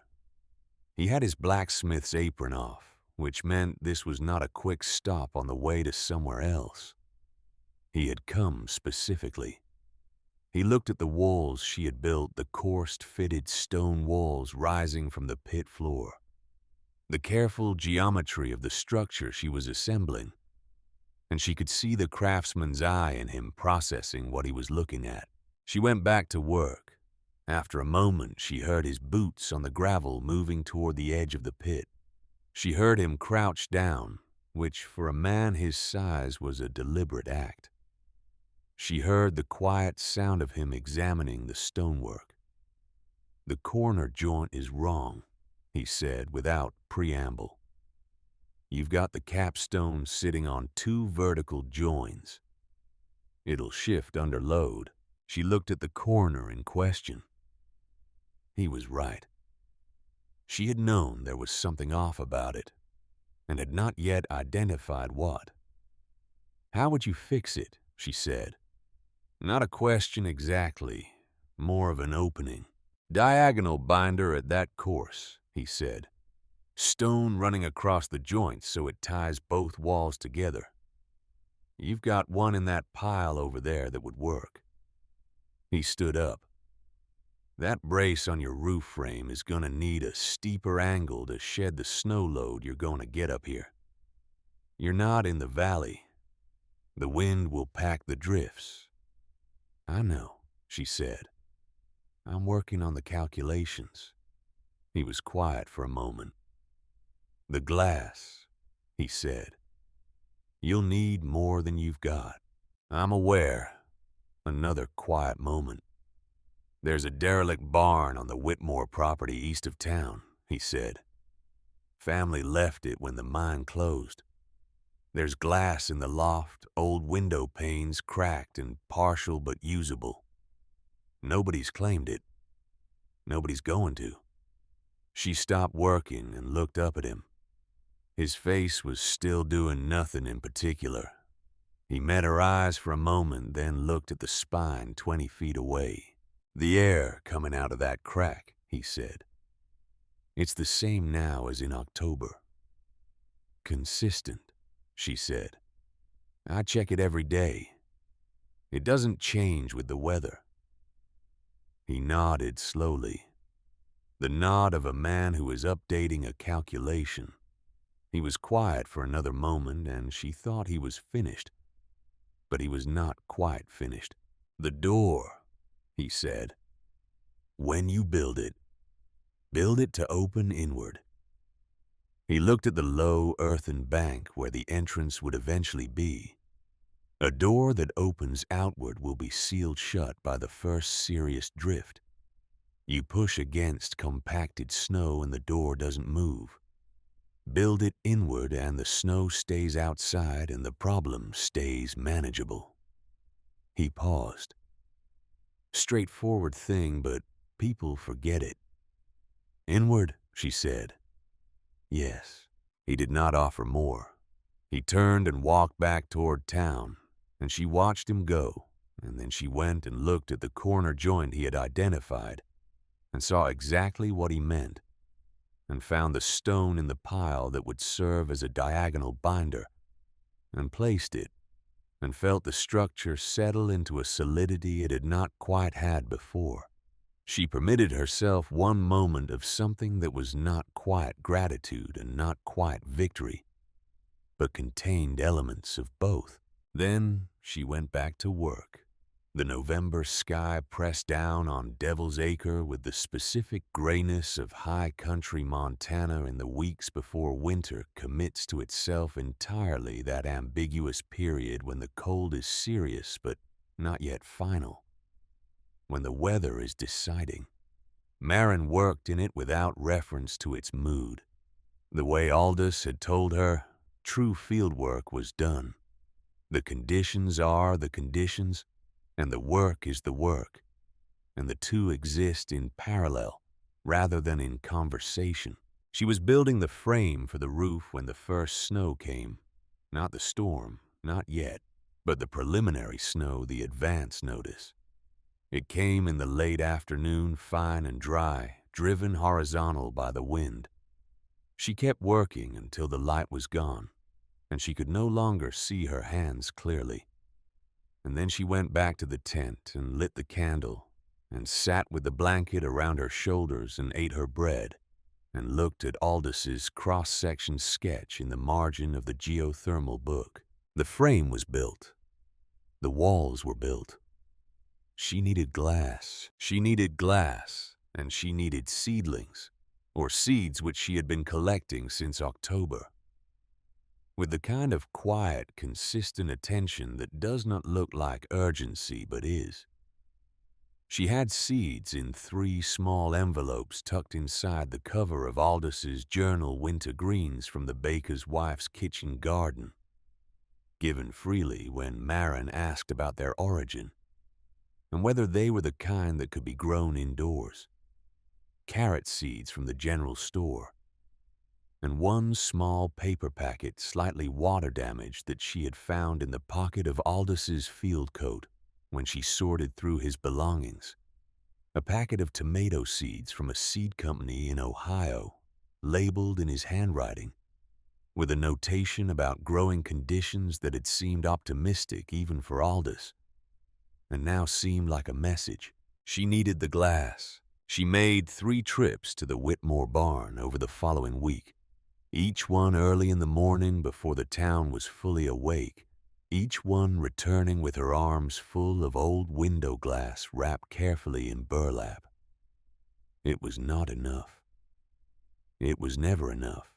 He had his blacksmith's apron off, which meant this was not a quick stop on the way to somewhere else. He had come specifically. He looked at the walls she had built, the coarse-fitted stone walls rising from the pit floor, the careful geometry of the structure she was assembling, and she could see the craftsman's eye in him processing what he was looking at. She went back to work. After a moment, she heard his boots on the gravel moving toward the edge of the pit. She heard him crouch down, which for a man his size was a deliberate act. She heard the quiet sound of him examining the stonework. "The corner joint is wrong," he said without preamble. "You've got the capstone sitting on 2 vertical joins. It'll shift under load." She looked at the corner in question. He was right. She had known there was something off about it, and had not yet identified what. "How would you fix it?" she said. "Not a question exactly, more of an opening. Diagonal binder at that course," he said. "Stone running across the joints so it ties both walls together. You've got one in that pile over there that would work." He stood up. "That brace on your roof frame is going to need a steeper angle to shed the snow load you're going to get up here. You're not in the valley. The wind will pack the drifts." "I know," she said. "I'm working on the calculations." He was quiet for a moment. "The glass," he said. "You'll need more than you've got." "I'm aware." Another quiet moment. "There's a derelict barn on the Whitmore property east of town," he said. "Family left it when the mine closed. There's glass in the loft, old window panes cracked and partial but usable. Nobody's claimed it. Nobody's going to." She stopped working and looked up at him. His face was still doing nothing in particular. He met her eyes for a moment, then looked at the spine 20 feet away. "The air coming out of that crack," he said. "It's the same now as in October." "Consistent," she said. I check it every day. It doesn't change with the weather." He nodded slowly, the nod of a man who is updating a calculation. He was quiet for another moment, and she thought he was finished. But he was not quite finished. "The door," he said. "When you build it to open inward." He looked at the low earthen bank where the entrance would eventually be. "A door that opens outward will be sealed shut by the first serious drift. You push against compacted snow and the door doesn't move. Build it inward and the snow stays outside and the problem stays manageable." He paused. Straightforward thing, but people forget it. "Inward," she said. "Yes." He did not offer more. He turned and walked back toward town, and she watched him go, and then she went and looked at the corner joint he had identified and saw exactly what he meant, and found the stone in the pile that would serve as a diagonal binder, and placed it, and felt the structure settle into a solidity it had not quite had before. She permitted herself one moment of something that was not quite gratitude and not quite victory, but contained elements of both. Then she went back to work. The November sky pressed down on Devil's Acre with the specific grayness of high country Montana in the weeks before winter commits to itself entirely that ambiguous period when the cold is serious but not yet final, when the weather is deciding. Maren worked in it without reference to its mood. The way Aldous had told her, true fieldwork was done. The conditions are the conditions, and the work is the work, and the two exist in parallel rather than in conversation. She was building the frame for the roof when the first snow came. Not the storm, not yet, but the preliminary snow, the advance notice. It came in the late afternoon, fine and dry, driven horizontal by the wind. She kept working until the light was gone, and she could no longer see her hands clearly. And then she went back to the tent and lit the candle, and sat with the blanket around her shoulders and ate her bread, and looked at Aldous' cross-section sketch in the margin of the geothermal book. The frame was built. The walls were built. She needed glass. She needed glass, and she needed seedlings, or seeds which she had been collecting since October. With the kind of quiet, consistent attention that does not look like urgency but is. She had seeds in 3 small envelopes tucked inside the cover of Aldous' journal Winter Greens from the baker's wife's kitchen garden, given freely when Maren asked about their origin, and whether they were the kind that could be grown indoors. Carrot seeds from the general store, and 1 small paper packet slightly water-damaged that she had found in the pocket of Aldous' field coat when she sorted through his belongings. A packet of tomato seeds from a seed company in Ohio, labeled in his handwriting, with a notation about growing conditions that had seemed optimistic even for Aldous, and now seemed like a message. She needed the glass. She made 3 trips to the Whitmore barn over the following week, each one early in the morning before the town was fully awake, each one returning with her arms full of old window glass wrapped carefully in burlap. It was not enough. It was never enough.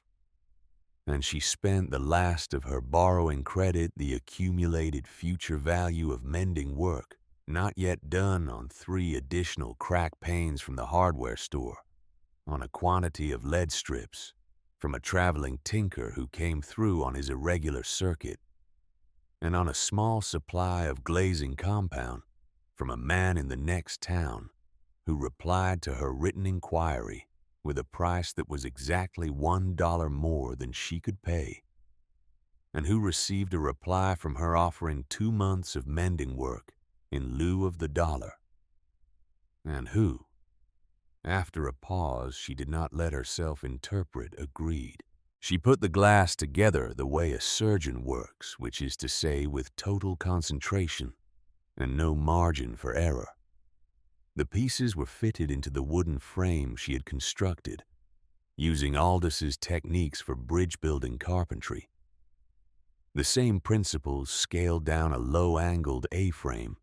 And she spent the last of her borrowing credit, the accumulated future value of mending work, not yet done, on 3 additional crack panes from the hardware store, on a quantity of lead strips from a traveling tinker who came through on his irregular circuit, and on a small supply of glazing compound from a man in the next town who replied to her written inquiry with a price that was exactly $1 more than she could pay, and who received a reply from her offering 2 months of mending work in lieu of the $1, and who, after a pause she did not let herself interpret, agreed. She put the glass together the way a surgeon works, which is to say with total concentration and no margin for error. The pieces were fitted into the wooden frame she had constructed, using Aldous' techniques for bridge-building carpentry. The same principles scaled down a low-angled A-frame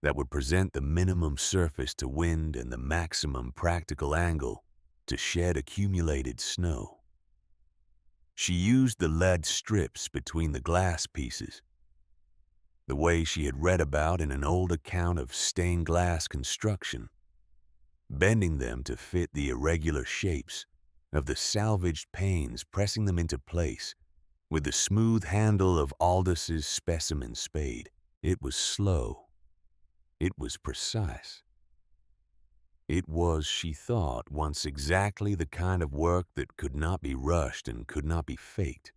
that would present the minimum surface to wind and the maximum practical angle to shed accumulated snow. She used the lead strips between the glass pieces, the way she had read about in an old account of stained glass construction, bending them to fit the irregular shapes of the salvaged panes, pressing them into place with the smooth handle of Aldous' specimen spade. It was slow. It was precise. It was, she thought, once exactly the kind of work that could not be rushed and could not be faked.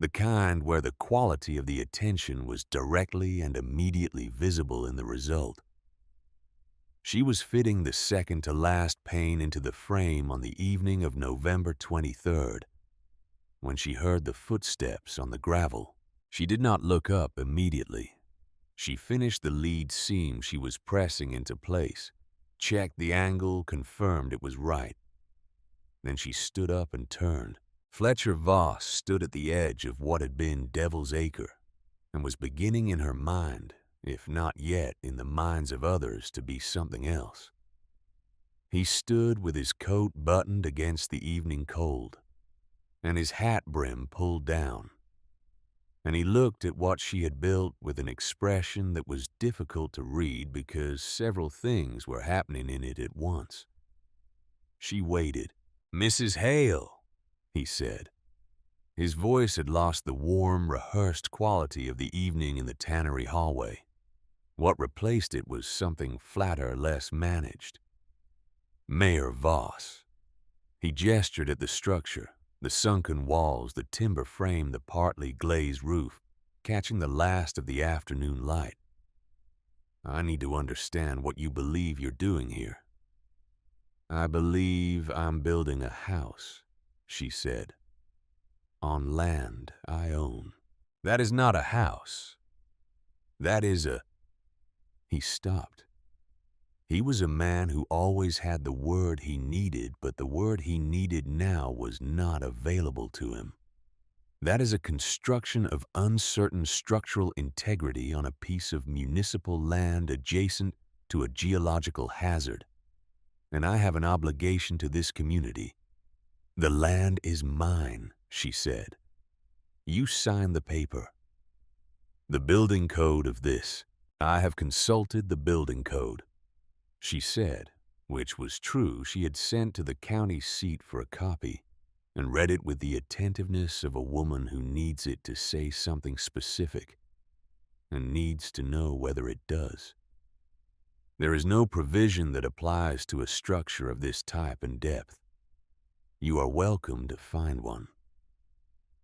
The kind where the quality of the attention was directly and immediately visible in the result. She was fitting the second-to-last pane into the frame on the evening of November 23rd, when she heard the footsteps on the gravel. She did not look up immediately. She finished the lead seam she was pressing into place, checked the angle, confirmed it was right. Then she stood up and turned. Fletcher Voss stood at the edge of what had been Devil's Acre and was beginning in her mind, if not yet in the minds of others, to be something else. He stood with his coat buttoned against the evening cold and his hat brim pulled down, and he looked at what she had built with an expression that was difficult to read because several things were happening in it at once. She waited. "Mrs. Hale," he said. His voice had lost the warm, rehearsed quality of the evening in the tannery hallway. What replaced it was something flatter, less managed. "Mayor Voss." He gestured at the structure, the sunken walls, the timber frame, the partly glazed roof, catching the last of the afternoon light. "I need to understand what you believe you're doing here." "I believe I'm building a house," she said, "on land I own." "That is not a house. That is a—" He stopped. He was a man who always had the word he needed, but the word he needed now was not available to him. "That is a construction of uncertain structural integrity on a piece of municipal land adjacent to a geological hazard, and I have an obligation to this community. The land is mine," she said. "You sign the paper. The building code of this. I have consulted the building code," she said, which was true. She had sent to the county seat for a copy and read it with the attentiveness of a woman who needs it to say something specific and needs to know whether it does. "There is no provision that applies to a structure of this type and depth. You are welcome to find one."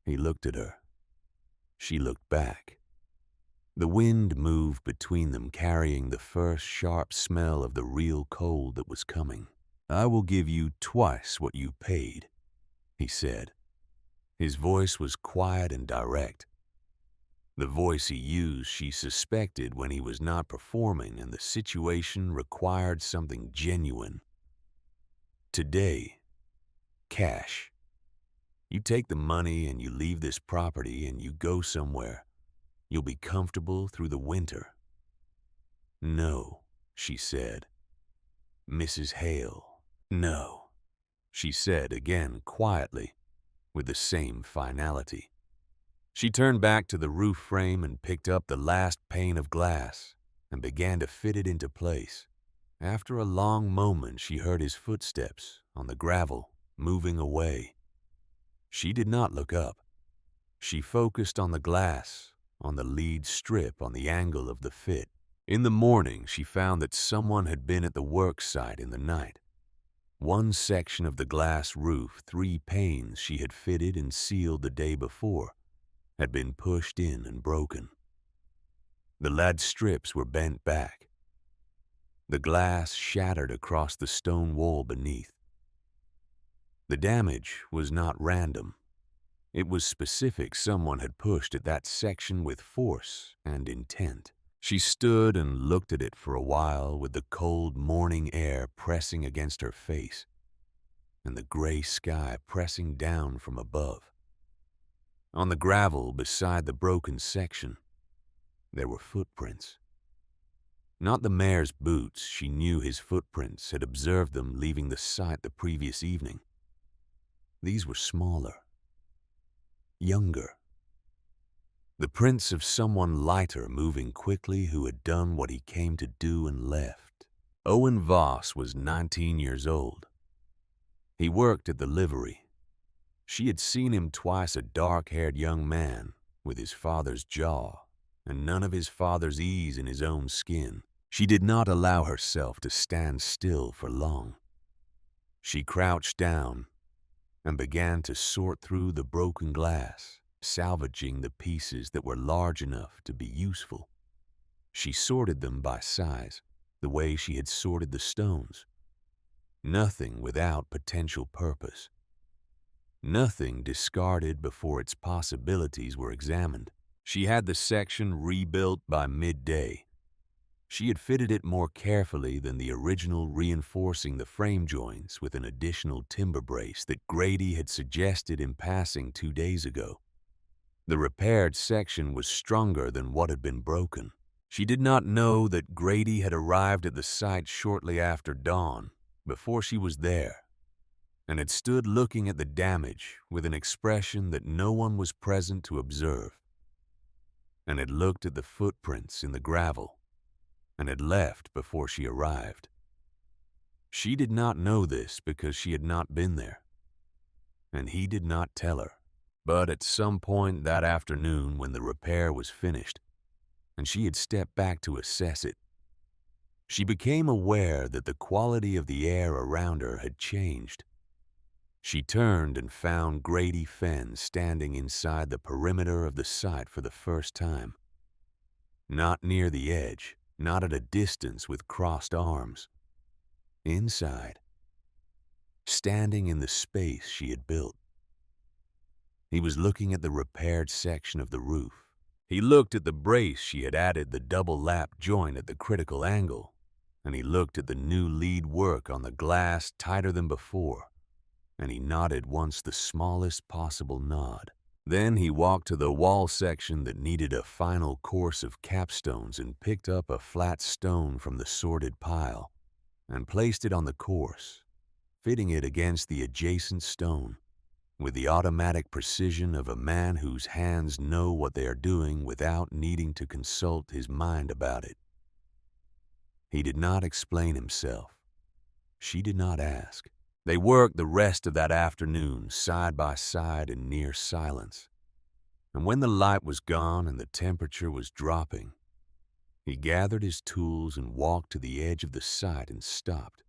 He looked at her. She looked back. The wind moved between them, carrying the first sharp smell of the real cold that was coming. "I will give you twice what you paid," he said. His voice was quiet and direct. The voice he used, she suspected, when he was not performing and the situation required something genuine. "Today, cash. You take the money and you leave this property and you go somewhere. You'll be comfortable through the winter." "No," she said. "Mrs. Hale." "No," she said again quietly, with the same finality. She turned back to the roof frame and picked up the last pane of glass and began to fit it into place. After a long moment, she heard his footsteps on the gravel moving away. She did not look up. She focused on the glass, on the lead strip, on the angle of the fit. In the morning, she found that someone had been at the work site in the night. One section of the glass roof, 3 panes she had fitted and sealed the day before, had been pushed in and broken. The lead strips were bent back. The glass shattered across the stone wall beneath. The damage was not random. It was specific. Someone had pushed at that section with force and intent. She stood and looked at it for a while with the cold morning air pressing against her face and the gray sky pressing down from above. On the gravel beside the broken section, there were footprints. Not the mayor's boots. She knew his footprints, had observed them leaving the site the previous evening. These were smaller, younger. The prints of someone lighter moving quickly who had done what he came to do and left. Owen Voss was 19 years old. He worked at the livery. She had seen him twice, a dark-haired young man with his father's jaw and none of his father's ease in his own skin. She did not allow herself to stand still for long. She crouched down and began to sort through the broken glass, salvaging the pieces that were large enough to be useful. She sorted them by size, the way she had sorted the stones. Nothing without potential purpose. Nothing discarded before its possibilities were examined. She had the section rebuilt by midday. She had fitted it more carefully than the original, reinforcing the frame joints with an additional timber brace that Grady had suggested in passing 2 days ago. The repaired section was stronger than what had been broken. She did not know that Grady had arrived at the site shortly after dawn, before she was there, and had stood looking at the damage with an expression that no one was present to observe, and had looked at the footprints in the gravel, and had left before she arrived. She did not know this because she had not been there, and he did not tell her. But at some point that afternoon, when the repair was finished, and she had stepped back to assess it, she became aware that the quality of the air around her had changed. She turned and found Grady Fenn standing inside the perimeter of the site for the first time. Not near the edge, not at a distance with crossed arms. Inside, standing in the space she had built. He was looking at the repaired section of the roof. He looked at the brace she had added, the double lap joint at the critical angle, and he looked at the new lead work on the glass tighter than before, and he nodded once, the smallest possible nod. Then he walked to the wall section that needed a final course of capstones and picked up a flat stone from the sorted pile and placed it on the course, fitting it against the adjacent stone with the automatic precision of a man whose hands know what they are doing without needing to consult his mind about it. He did not explain himself. She did not ask. They worked the rest of that afternoon side by side in near silence. And when the light was gone and the temperature was dropping, he gathered his tools and walked to the edge of the site and stopped.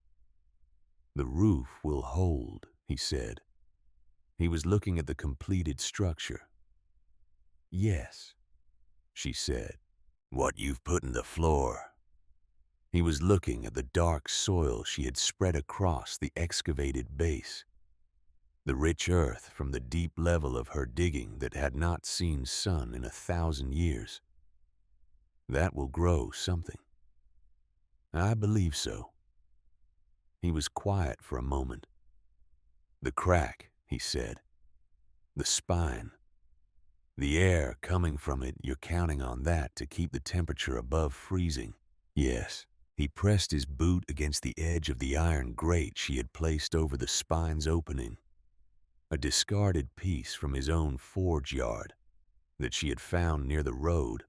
"The roof will hold," he said. He was looking at the completed structure. "Yes," she said. "What you've put in the floor." He was looking at the dark soil she had spread across the excavated base, the rich earth from the deep level of her digging that had not seen sun in 1,000 years. "That will grow something." "I believe so." He was quiet for a moment. "The crack," he said. "The spine. The air coming from it, you're counting on that to keep the temperature above freezing." "Yes." He pressed his boot against the edge of the iron grate she had placed over the spine's opening, a discarded piece from his own forge yard that she had found near the road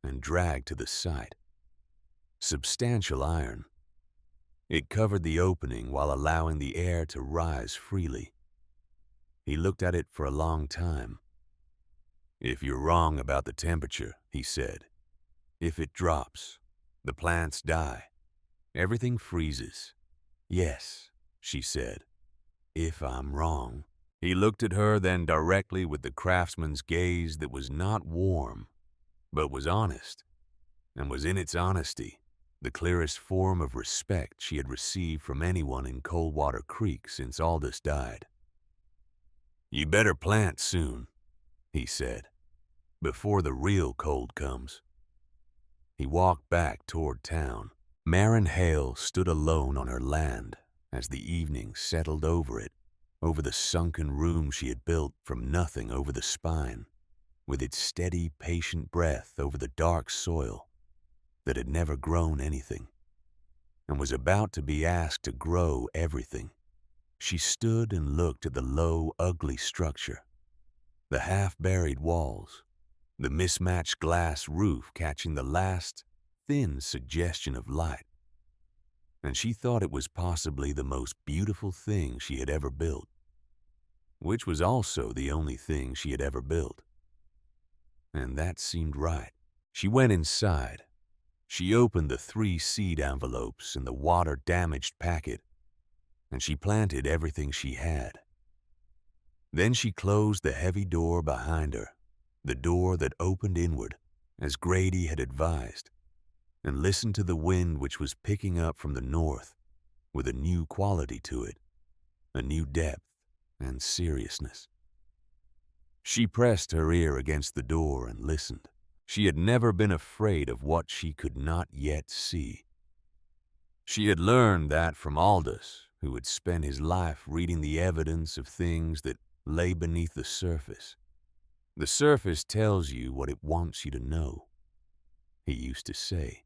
and dragged to the site. Substantial iron. It covered the opening while allowing the air to rise freely. He looked at it for a long time. "If you're wrong about the temperature," he said, "if it drops, the plants die. Everything freezes." "Yes," she said, "if I'm wrong." He looked at her then directly with the craftsman's gaze that was not warm, but was honest, and was in its honesty the clearest form of respect she had received from anyone in Coldwater Creek since Aldous died. "You better plant soon," he said, "before the real cold comes." He walked back toward town. Maren Hale stood alone on her land as the evening settled over it, over the sunken room she had built from nothing over the spine, with its steady, patient breath over the dark soil that had never grown anything, and was about to be asked to grow everything. She stood and looked at the low, ugly structure, the half-buried walls, the mismatched glass roof catching the last, thin suggestion of light, and she thought it was possibly the most beautiful thing she had ever built, which was also the only thing she had ever built. And that seemed right. She went inside. She opened the 3 seed envelopes in the water-damaged packet, and she planted everything she had. Then she closed the heavy door behind her, the door that opened inward, as Grady had advised, and listened to the wind which was picking up from the north with a new quality to it, a new depth and seriousness. She pressed her ear against the door and listened. She had never been afraid of what she could not yet see. She had learned that from Aldous, who had spent his life reading the evidence of things that lay beneath the surface. The surface tells you what it wants you to know, he used to say.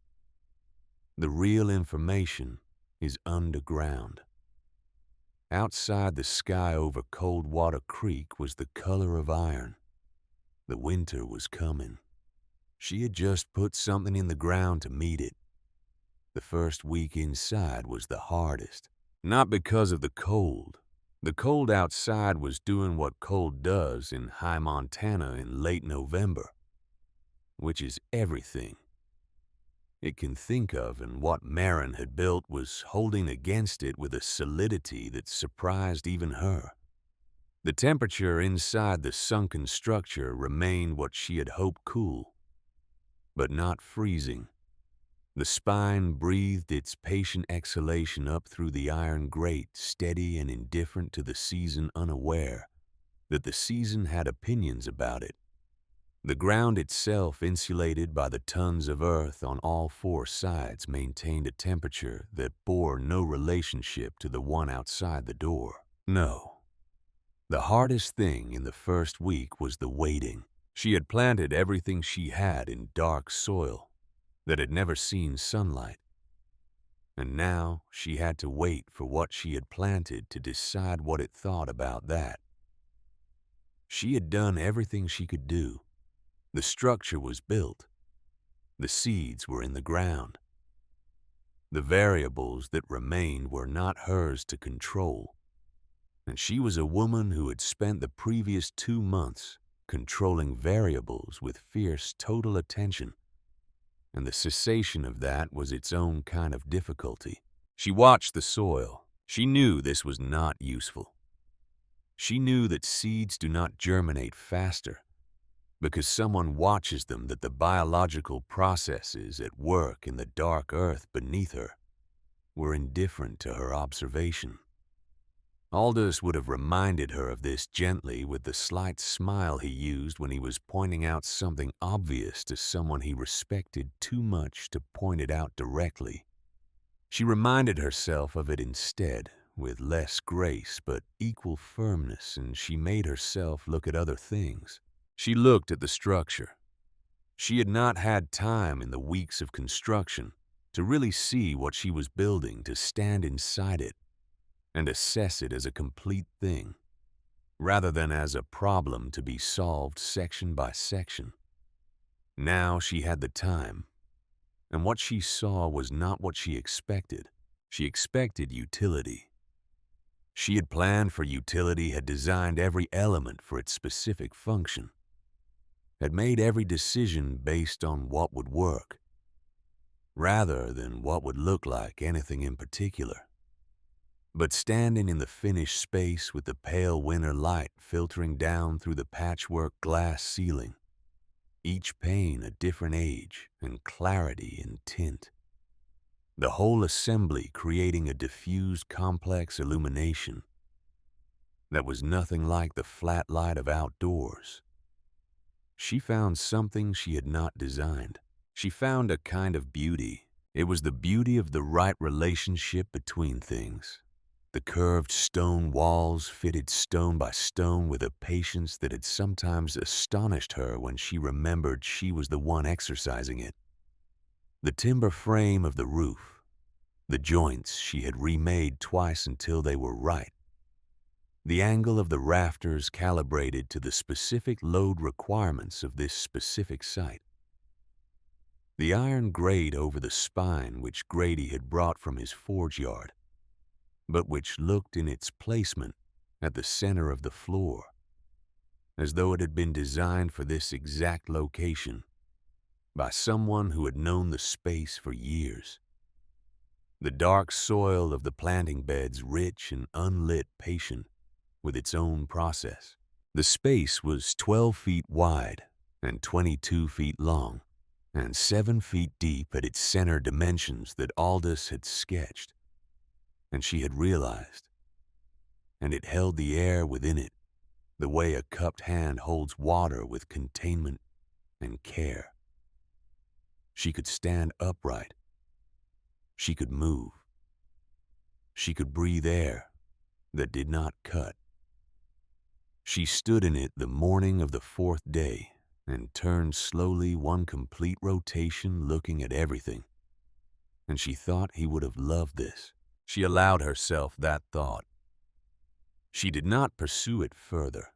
The real information is underground. Outside the sky over Coldwater Creek was the color of iron. The winter was coming. She had just put something in the ground to meet it. The first week inside was the hardest, not because of the cold. The cold outside was doing what cold does in high Montana in late November, which is everything it can think of, and what Maren had built was holding against it with a solidity that surprised even her. The temperature inside the sunken structure remained what she had hoped, cool, but not freezing. The spine breathed its patient exhalation up through the iron grate, steady and indifferent to the season, unaware that the season had opinions about it. The ground itself, insulated by the tons of earth on all 4 sides, maintained a temperature that bore no relationship to the one outside the door. No. The hardest thing in the first week was the waiting. She had planted everything she had in dark soil that had never seen sunlight, and now she had to wait for what she had planted to decide what it thought about that. She had done everything she could do. The structure was built. The seeds were in the ground. The variables that remained were not hers to control, and she was a woman who had spent the previous 2 months controlling variables with fierce total attention, and the cessation of that was its own kind of difficulty. She watched the soil. She knew this was not useful. She knew that seeds do not germinate faster because someone watches them, that the biological processes at work in the dark earth beneath her were indifferent to her observation. Aldous would have reminded her of this gently, with the slight smile he used when he was pointing out something obvious to someone he respected too much to point it out directly. She reminded herself of it instead, with less grace but equal firmness, and she made herself look at other things. She looked at the structure. She had not had time in the weeks of construction to really see what she was building, to stand inside it and assess it as a complete thing, rather than as a problem to be solved section by section. Now she had the time, and what she saw was not what she expected. She expected utility. She had planned for utility, had designed every element for its specific function, had made every decision based on what would work, rather than what would look like anything in particular. But standing in the finished space with the pale winter light filtering down through the patchwork glass ceiling, each pane a different age and clarity and tint, the whole assembly creating a diffused, complex illumination, that was nothing like the flat light of outdoors. She found something she had not designed. She found a kind of beauty. It was the beauty of the right relationship between things. The curved stone walls fitted stone by stone with a patience that had sometimes astonished her when she remembered she was the one exercising it. The timber frame of the roof, the joints she had remade twice until they were right. The angle of the rafters calibrated to the specific load requirements of this specific site. The iron grate over the spine which Grady had brought from his forge yard, but which looked in its placement at the center of the floor, as though it had been designed for this exact location by someone who had known the space for years. The dark soil of the planting beds, rich and unlit, patient with its own process. The space was 12 feet wide and 22 feet long, and 7 feet deep at its center dimensions that Aldous had sketched, and she had realized. And it held the air within it, the way a cupped hand holds water with containment and care. She could stand upright. She could move. She could breathe air that did not cut. She stood in it the morning of the 4th day and turned slowly one complete rotation looking at everything. And she thought he would have loved this. She allowed herself that thought. She did not pursue it further.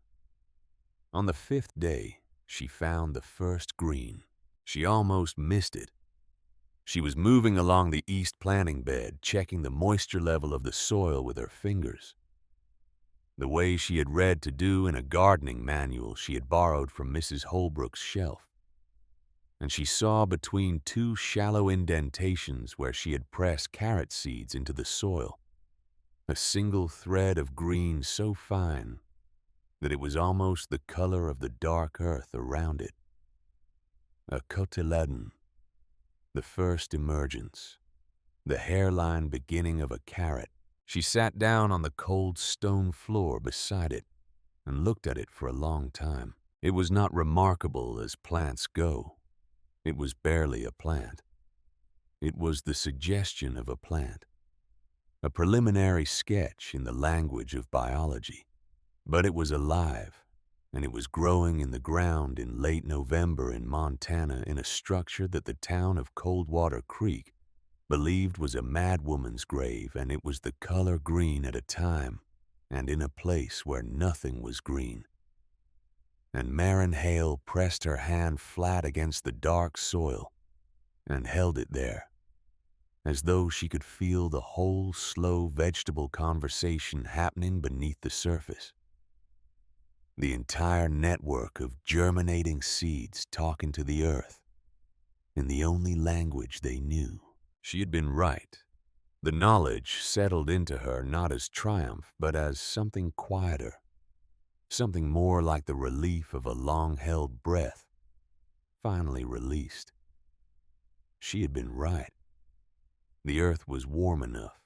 On the 5th day, she found the first green. She almost missed it. She was moving along the east planting bed, checking the moisture level of the soil with her fingers, the way she had read to do in a gardening manual she had borrowed from Mrs. Holbrook's shelf. And she saw between 2 shallow indentations where she had pressed carrot seeds into the soil a single thread of green so fine that it was almost the color of the dark earth around it. A cotyledon, the first emergence, the hairline beginning of a carrot. She sat down on the cold stone floor beside it and looked at it for a long time. It was not remarkable as plants go. It was barely a plant. It was the suggestion of a plant, a preliminary sketch in the language of biology. But it was alive, and it was growing in the ground in late November in Montana in a structure that the town of Coldwater Creek believed was a madwoman's grave, and it was the color green at a time and in a place where nothing was green. And Maren Hale pressed her hand flat against the dark soil and held it there, as though she could feel the whole slow vegetable conversation happening beneath the surface. The entire network of germinating seeds talking to the earth in the only language they knew. She had been right. The knowledge settled into her not as triumph, but as something quieter, something more like the relief of a long-held breath, finally released. She had been right. The earth was warm enough.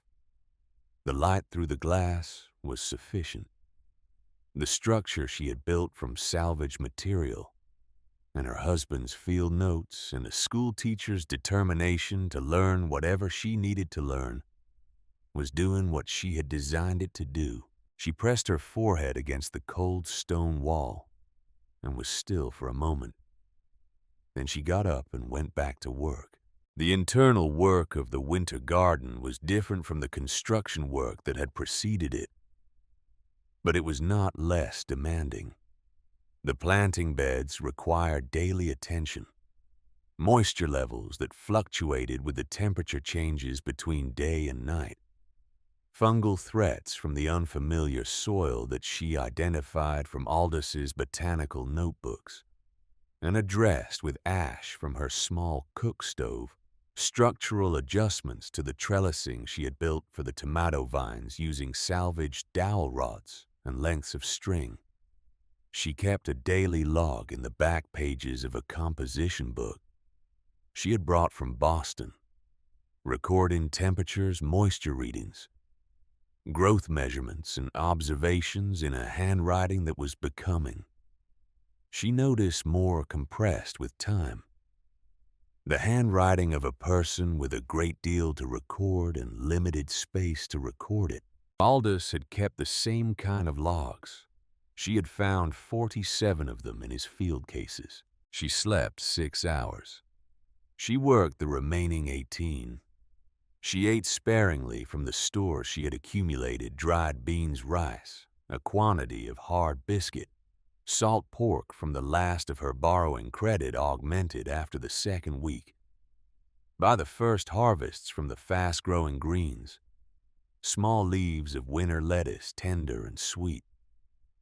The light through the glass was sufficient. The structure she had built from salvaged material, and her husband's field notes, and the school teacher's determination to learn whatever she needed to learn, was doing what she had designed it to do. She pressed her forehead against the cold stone wall and was still for a moment. Then she got up and went back to work. The internal work of the winter garden was different from the construction work that had preceded it, but it was not less demanding. The planting beds required daily attention, moisture levels that fluctuated with the temperature changes between day and night, fungal threats from the unfamiliar soil that she identified from Aldous' botanical notebooks, and addressed with ash from her small cook stove, structural adjustments to the trellising she had built for the tomato vines using salvaged dowel rods and lengths of string. She kept a daily log in the back pages of a composition book she had brought from Boston, recording temperatures, moisture readings, growth measurements and observations in a handwriting that was becoming. She noticed more compressed with time. The handwriting of a person with a great deal to record and limited space to record it. Aldous had kept the same kind of logs. She had found 47 of them in his field cases. She slept 6 hours. She worked the remaining 18. She ate sparingly from the store she had accumulated dried beans rice, a quantity of hard biscuit, salt pork from the last of her borrowing credit augmented after the second week. By the first harvests from the fast-growing greens, small leaves of winter lettuce tender and sweet,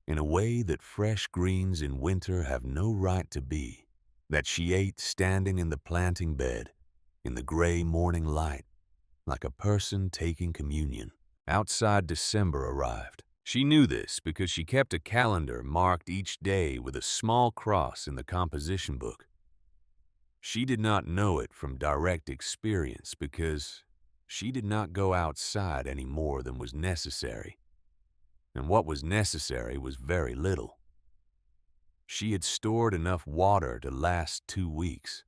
in a way that fresh greens in winter have no right to be, that she ate standing in the planting bed, in the gray morning light, like a person taking communion. Outside December arrived. She knew this because she kept a calendar marked each day with a small cross in the composition book. She did not know it from direct experience because she did not go outside any more than was necessary, and what was necessary was very little. She had stored enough water to last 2 weeks.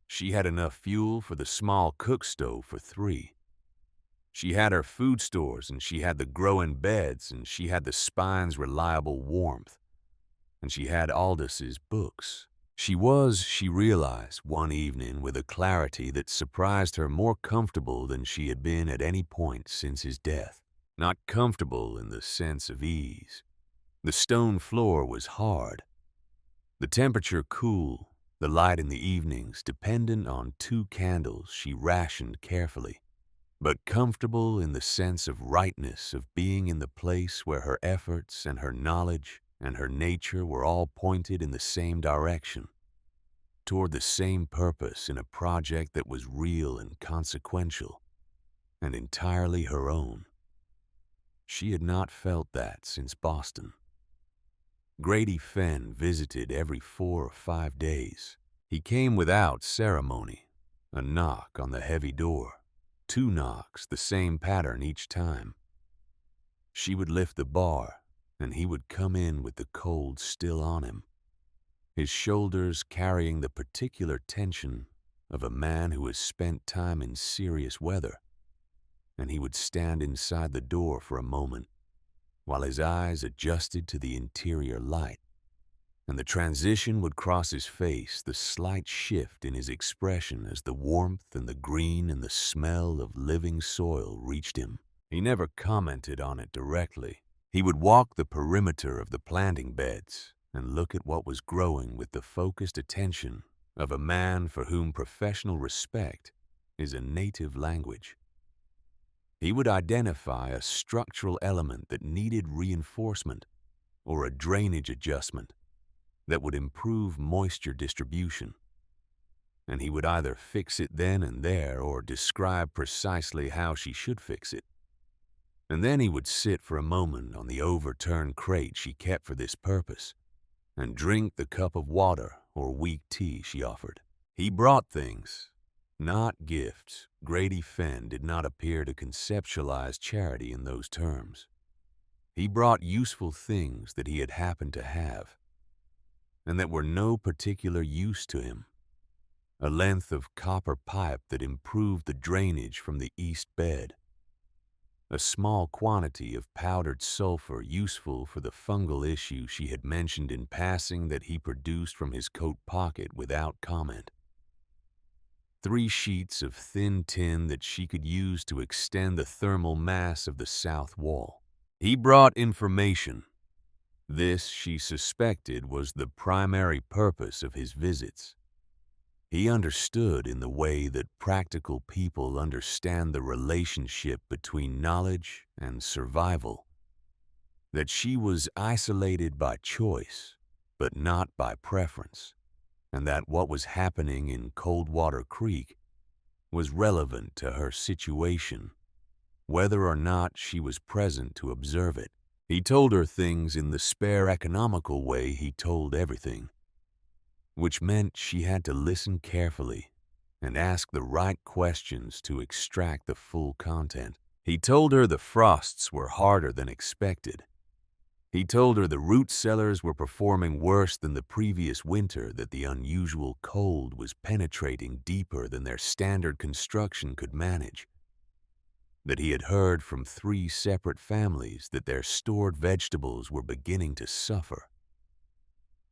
She had enough fuel for the small cook stove for 3. She had her food stores, and she had the growing beds, and she had the spine's reliable warmth, and she had Aldous' books. She realized one evening with a clarity that surprised her, more comfortable than she had been at any point since his death. Not comfortable in the sense of ease. The stone floor was hard, the temperature cool, the light in the evenings dependent on 2 candles she rationed carefully, but comfortable in the sense of rightness of being in the place where her efforts and her knowledge and her nature were all pointed in the same direction, toward the same purpose in a project that was real and consequential, and entirely her own. She had not felt that since Boston. Grady Fenn visited every 4 or 5 days. He came without ceremony, a knock on the heavy door, 2 knocks, the same pattern each time. She would lift the bar, and he would come in with the cold still on him, his shoulders carrying the particular tension of a man who has spent time in serious weather, and he would stand inside the door for a moment while his eyes adjusted to the interior light, and the transition would cross his face, the slight shift in his expression as the warmth and the green and the smell of living soil reached him. He never commented on it directly. He would walk the perimeter of the planting beds and look at what was growing with the focused attention of a man for whom professional respect is a native language. He would identify a structural element that needed reinforcement or a drainage adjustment that would improve moisture distribution, and he would either fix it then and there or describe precisely how she should fix it. And then he would sit for a moment on the overturned crate she kept for this purpose and drink the cup of water or weak tea she offered. He brought things, not gifts. Grady Fenn did not appear to conceptualize charity in those terms. He brought useful things that he had happened to have, and that were no particular use to him. A length of copper pipe that improved the drainage from the east bed. A small quantity of powdered sulfur useful for the fungal issue she had mentioned in passing that he produced from his coat pocket without comment. 3 sheets of thin tin that she could use to extend the thermal mass of the south wall. He brought information. This, she suspected, was the primary purpose of his visits. He understood in the way that practical people understand the relationship between knowledge and survival, that she was isolated by choice, but not by preference, and that what was happening in Coldwater Creek was relevant to her situation, whether or not she was present to observe it. He told her things in the spare economical way he told everything, which meant she had to listen carefully and ask the right questions to extract the full content. He told her the frosts were harder than expected. He told her the root cellars were performing worse than the previous winter, that the unusual cold was penetrating deeper than their standard construction could manage, that he had heard from 3 separate families that their stored vegetables were beginning to suffer.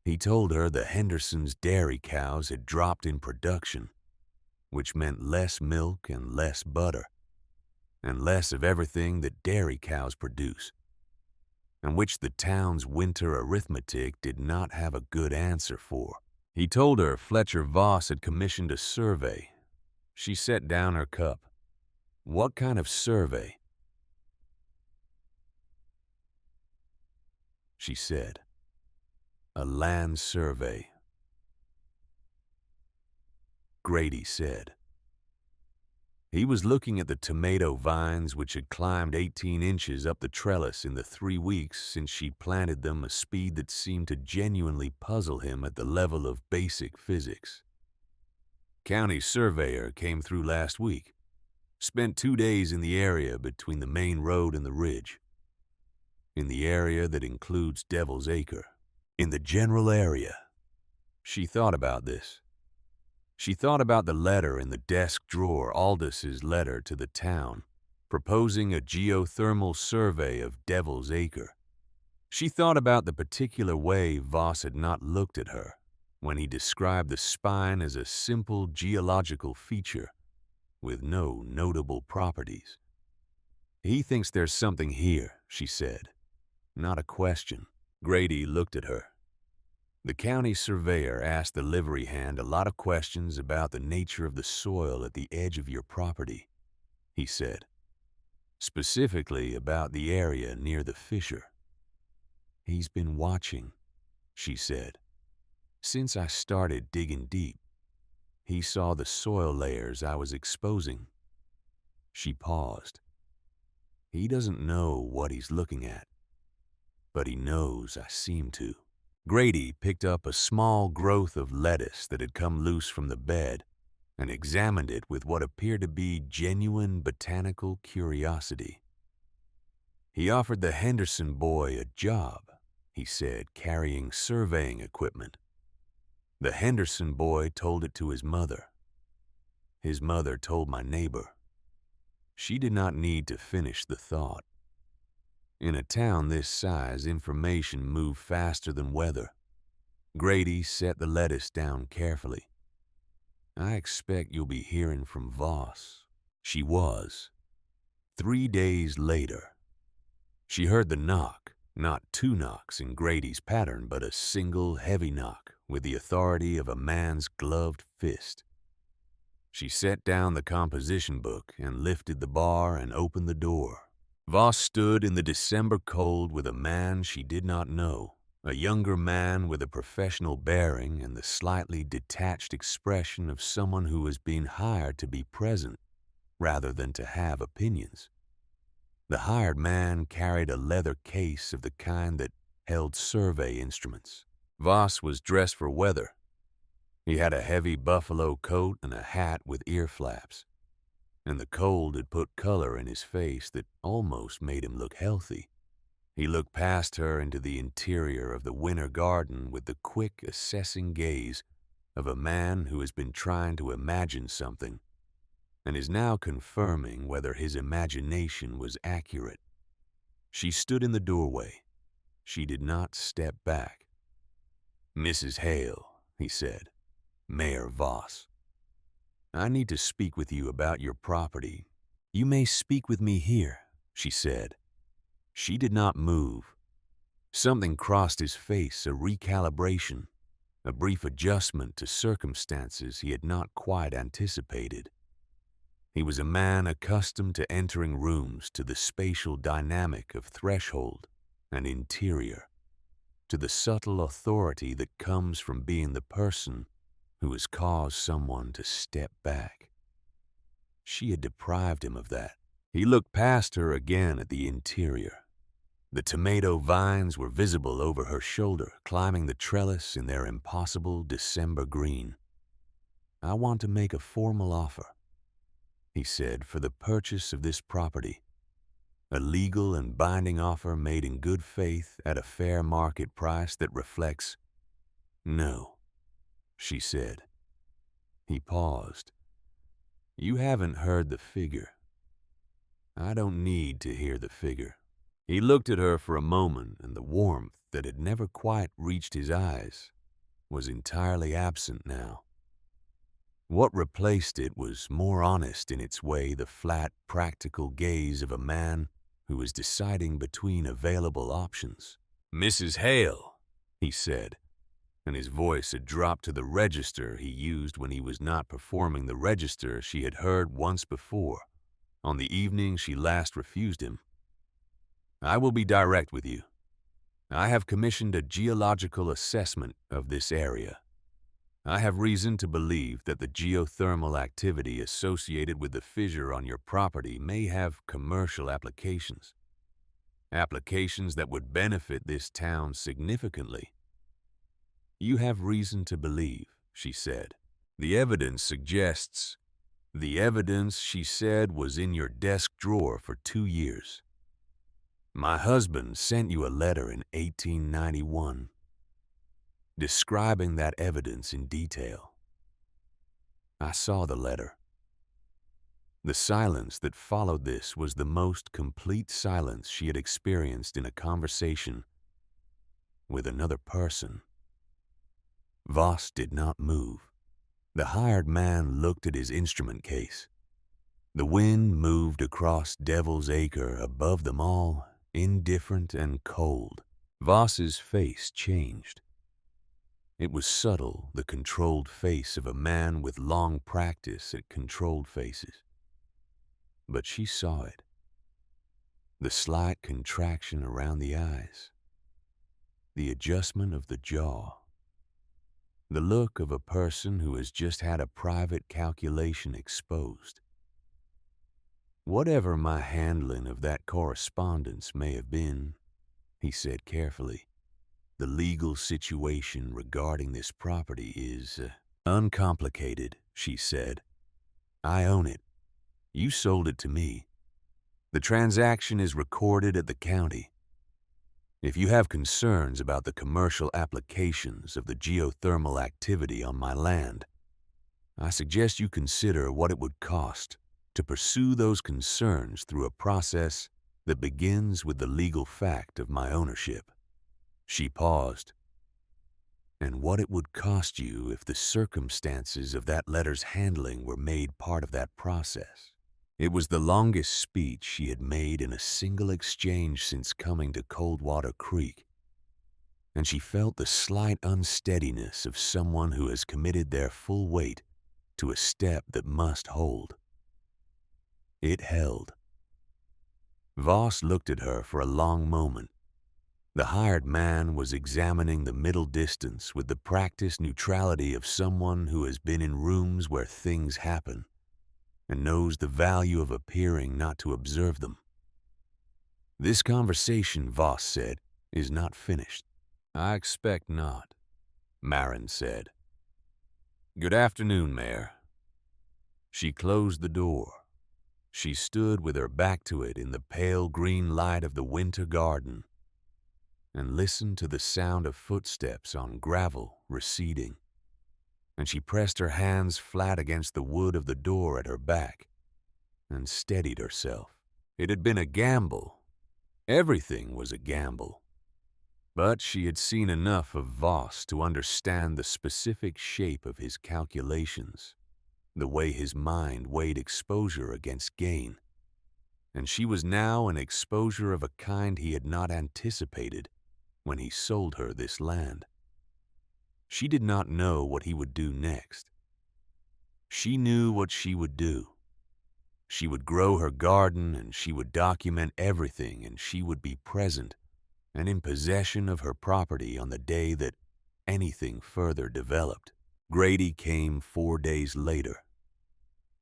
He told her the Hendersons' dairy cows had dropped in production, which meant less milk and less butter, and less of everything that dairy cows produce, and which the town's winter arithmetic did not have a good answer for. He told her Fletcher Voss had commissioned a survey. She set down her cup. What kind of survey? She said. A land survey. Grady said. He was looking at the tomato vines which had climbed 18 inches up the trellis in the 3 weeks since she planted them, a speed that seemed to genuinely puzzle him at the level of basic physics. County surveyor came through last week. Spent 2 days in the area between the main road and the ridge. In the area that includes Devil's Acre. In the general area. She thought about this. She thought about the letter in the desk drawer, Aldous' letter to the town, proposing a geothermal survey of Devil's Acre. She thought about the particular way Voss had not looked at her when he described the spine as a simple geological feature with no notable properties. He thinks there's something here, she said. Not a question. Grady looked at her. The county surveyor asked the livery hand a lot of questions about the nature of the soil at the edge of your property, he said. Specifically about the area near the fissure. He's been watching, she said. Since I started digging deep, he saw the soil layers I was exposing. She paused. He doesn't know what he's looking at, but he knows I seem to. Grady picked up a small growth of lettuce that had come loose from the bed and examined it with what appeared to be genuine botanical curiosity. He offered the Henderson boy a job, he said, carrying surveying equipment. The Henderson boy told it to his mother. His mother told my neighbor. She did not need to finish the thought. In a town this size, information moved faster than weather. Grady set the lettuce down carefully. I expect you'll be hearing from Voss. She was. 3 days later. She heard the knock, not 2 knocks in Grady's pattern, but a single heavy knock with the authority of a man's gloved fist. She set down the composition book and lifted the bar and opened the door. Voss stood in the December cold with a man she did not know, a younger man with a professional bearing and the slightly detached expression of someone who has been hired to be present rather than to have opinions. The hired man carried a leather case of the kind that held survey instruments. Voss was dressed for weather. He had a heavy buffalo coat and a hat with ear flaps, and the cold had put color in his face that almost made him look healthy. He looked past her into the interior of the winter garden with the quick, assessing gaze of a man who has been trying to imagine something and is now confirming whether his imagination was accurate. She stood in the doorway. She did not step back. Mrs. Hale, he said, Mayor Voss. I need to speak with you about your property. You may speak with me here, she said. She did not move. Something crossed his face, a recalibration, a brief adjustment to circumstances he had not quite anticipated. He was a man accustomed to entering rooms, to the spatial dynamic of threshold and interior, to the subtle authority that comes from being the person who has caused someone to step back. She had deprived him of that. He looked past her again at the interior. The tomato vines were visible over her shoulder, climbing the trellis in their impossible December green. I want to make a formal offer, he said, for the purchase of this property. A legal and binding offer made in good faith at a fair market price that reflects— No, she said. He paused. You haven't heard the figure. I don't need to hear the figure. He looked at her for a moment, and the warmth that had never quite reached his eyes was entirely absent now. What replaced it was more honest in its way, the flat, practical gaze of a man who was deciding between available options. Mrs. Hale, he said, and his voice had dropped to the register he used when he was not performing the register she had heard once before, on the evening she last refused him. I will be direct with you. I have commissioned a geological assessment of this area. I have reason to believe that the geothermal activity associated with the fissure on your property may have commercial applications. Applications that would benefit this town significantly. You have reason to believe, she said. The evidence suggests— The evidence, she said, was in your desk drawer for 2 years. My husband sent you a letter in 1891 describing that evidence in detail. I saw the letter. The silence that followed this was the most complete silence she had experienced in a conversation with another person. Voss did not move. The hired man looked at his instrument case. The wind moved across Devil's Acre above them all, indifferent and cold. Voss's face changed. It was subtle, the controlled face of a man with long practice at controlled faces. But she saw it. The slight contraction around the eyes. The adjustment of the jaw. The look of a person who has just had a private calculation exposed. Whatever my handling of that correspondence may have been, he said carefully, the legal situation regarding this property is uncomplicated, she said. I own it. You sold it to me. The transaction is recorded at the county. If you have concerns about the commercial applications of the geothermal activity on my land, I suggest you consider what it would cost to pursue those concerns through a process that begins with the legal fact of my ownership. She paused. And what it would cost you if the circumstances of that letter's handling were made part of that process. It was the longest speech she had made in a single exchange since coming to Coldwater Creek, and she felt the slight unsteadiness of someone who has committed their full weight to a step that must hold. It held. Voss looked at her for a long moment. The hired man was examining the middle distance with the practiced neutrality of someone who has been in rooms where things happen and knows the value of appearing not to observe them. This conversation, Voss said, is not finished. I expect not, Marin said. Good afternoon, Mayor. She closed the door. She stood with her back to it in the pale green light of the winter garden and listened to the sound of footsteps on gravel receding, and she pressed her hands flat against the wood of the door at her back and steadied herself. It had been a gamble. Everything was a gamble. But she had seen enough of Voss to understand the specific shape of his calculations, the way his mind weighed exposure against gain, and she was now an exposure of a kind he had not anticipated when he sold her this land. She did not know what he would do next. She knew what she would do. She would grow her garden, and she would document everything, and she would be present and in possession of her property on the day that anything further developed. Grady came 4 days later.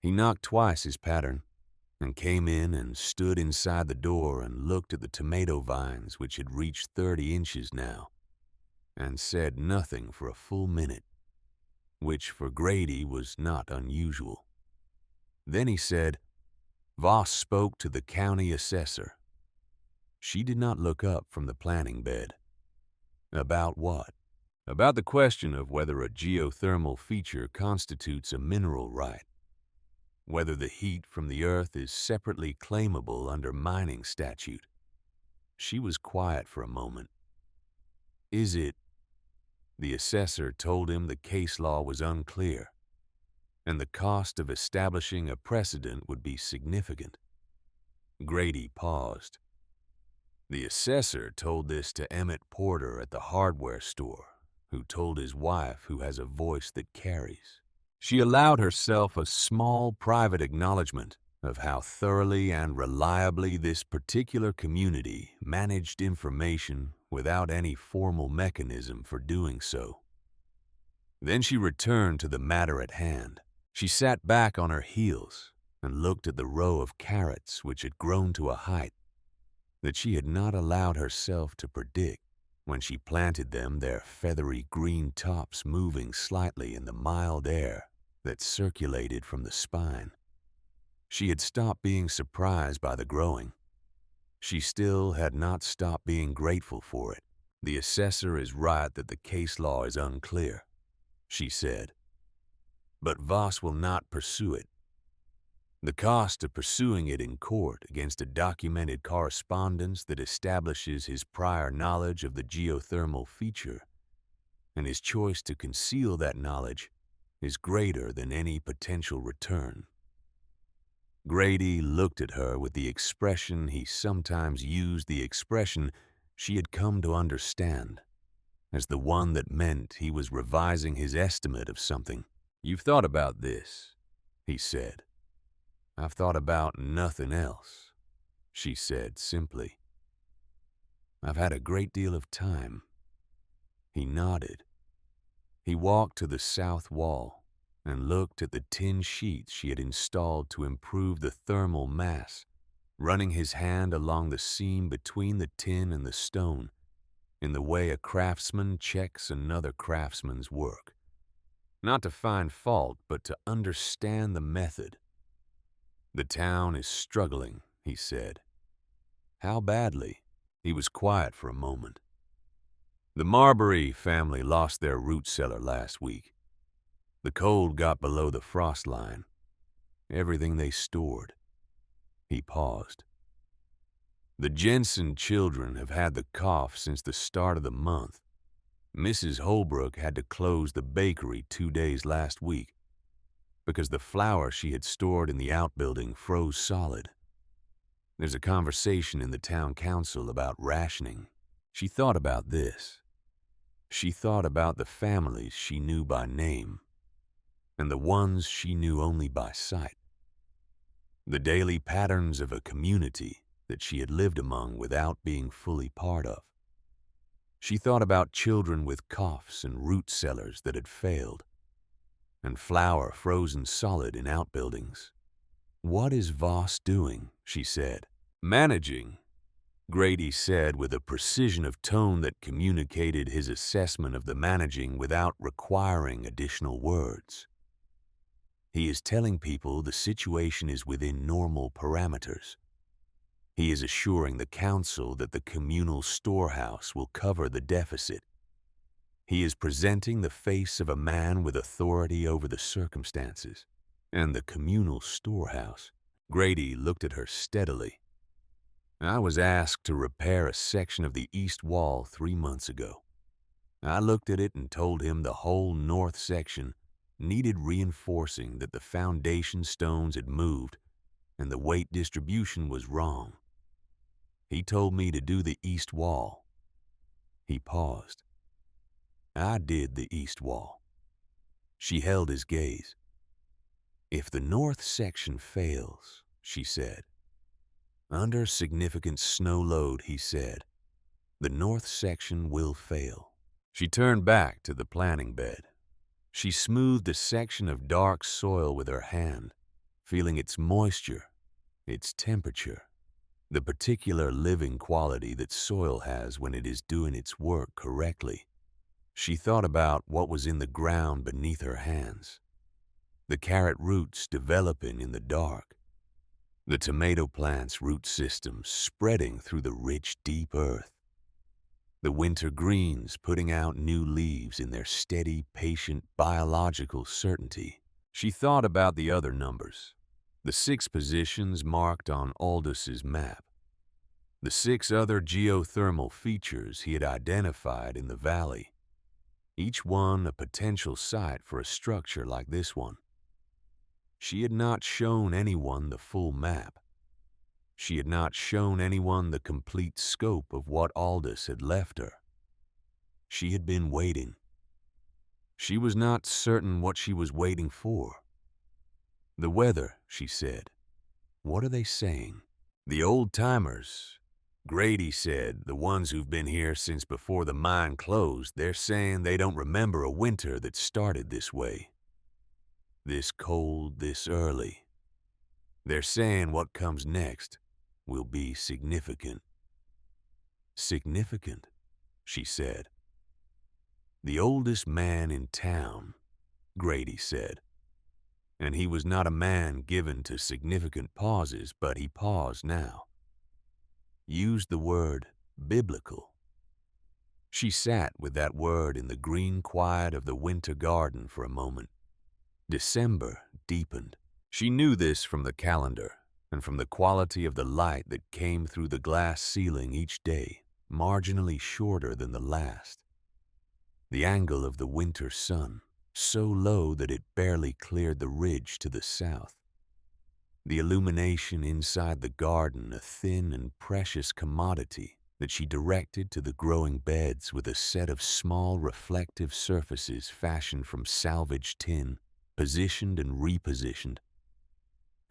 He knocked twice his pattern, and came in and stood inside the door and looked at the tomato vines, which had reached 30 inches now, and said nothing for a full minute, which for Grady was not unusual. Then he said, Voss spoke to the county assessor. She did not look up from the planting bed. About what? About the question of whether a geothermal feature constitutes a mineral right, whether the heat from the earth is separately claimable under mining statute. She was quiet for a moment. Is it? The assessor told him the case law was unclear, and the cost of establishing a precedent would be significant. Grady paused. The assessor told this to Emmett Porter at the hardware store, who told his wife, who has a voice that carries. She allowed herself a small private acknowledgement of how thoroughly and reliably this particular community managed information without any formal mechanism for doing so. Then she returned to the matter at hand. She sat back on her heels and looked at the row of carrots which had grown to a height that she had not allowed herself to predict when she planted them, their feathery green tops moving slightly in the mild air that circulated from the spine. She had stopped being surprised by the growing. She still had not stopped being grateful for it. The assessor is right that the case law is unclear, she said. But Voss will not pursue it. The cost of pursuing it in court against a documented correspondence that establishes his prior knowledge of the geothermal feature and his choice to conceal that knowledge is greater than any potential return. Grady looked at her with the expression he sometimes used, the expression she had come to understand, as the one that meant he was revising his estimate of something. "You've thought about this," he said. "I've thought about nothing else," she said simply. "I've had a great deal of time." He nodded. He walked to the south wall and looked at the tin sheets she had installed to improve the thermal mass, running his hand along the seam between the tin and the stone in the way a craftsman checks another craftsman's work. Not to find fault, but to understand the method. "The town is struggling," he said. "How badly?" He was quiet for a moment. "The Marbury family lost their root cellar last week. The cold got below the frost line. Everything they stored." He paused. "The Jensen children have had the cough since the start of the month. Mrs. Holbrook had to close the bakery 2 days last week because the flour she had stored in the outbuilding froze solid. There's a conversation in the town council about rationing." She thought about this. She thought about the families she knew by name and the ones she knew only by sight. The daily patterns of a community that she had lived among without being fully part of. She thought about children with coughs and root cellars that had failed, and flour frozen solid in outbuildings. "What is Voss doing?" she said. "Managing," Grady said with a precision of tone that communicated his assessment of the managing without requiring additional words. "He is telling people the situation is within normal parameters. He is assuring the council that the communal storehouse will cover the deficit. He is presenting the face of a man with authority over the circumstances. And the communal storehouse." Grady looked at her steadily. "I was asked to repair a section of the east wall 3 months ago. I looked at it and told him the whole north section needed reinforcing, that the foundation stones had moved and the weight distribution was wrong. He told me to do the east wall." He paused. "I did the east wall." She held his gaze. "If the north section fails," she said. "Under significant snow load," he said, "the north section will fail." She turned back to the planting bed. She smoothed a section of dark soil with her hand, feeling its moisture, its temperature, the particular living quality that soil has when it is doing its work correctly. She thought about what was in the ground beneath her hands, the carrot roots developing in the dark, the tomato plant's root system spreading through the rich, deep earth, the winter greens putting out new leaves in their steady, patient, biological certainty. She thought about the other numbers, the 6 positions marked on Aldous' map, the 6 other geothermal features he had identified in the valley, each one a potential site for a structure like this one. She had not shown anyone the full map. She had not shown anyone the complete scope of what Aldous had left her. She had been waiting. She was not certain what she was waiting for. The weather, she said. What are they saying? The old-timers. Grady said, the ones who've been here since before the mine closed, they're saying they don't remember a winter that started this way. This cold, this early. They're saying what comes next will be significant. Significant, she said. The oldest man in town, Grady said. And he was not a man given to significant pauses, but he paused now. Used the word biblical. She sat with that word in the green quiet of the winter garden for a moment. December deepened. She knew this from the calendar and from the quality of the light that came through the glass ceiling each day, marginally shorter than the last. The angle of the winter sun, so low that it barely cleared the ridge to the south. The illumination inside the garden, a thin and precious commodity that she directed to the growing beds with a set of small reflective surfaces fashioned from salvaged tin, positioned and repositioned.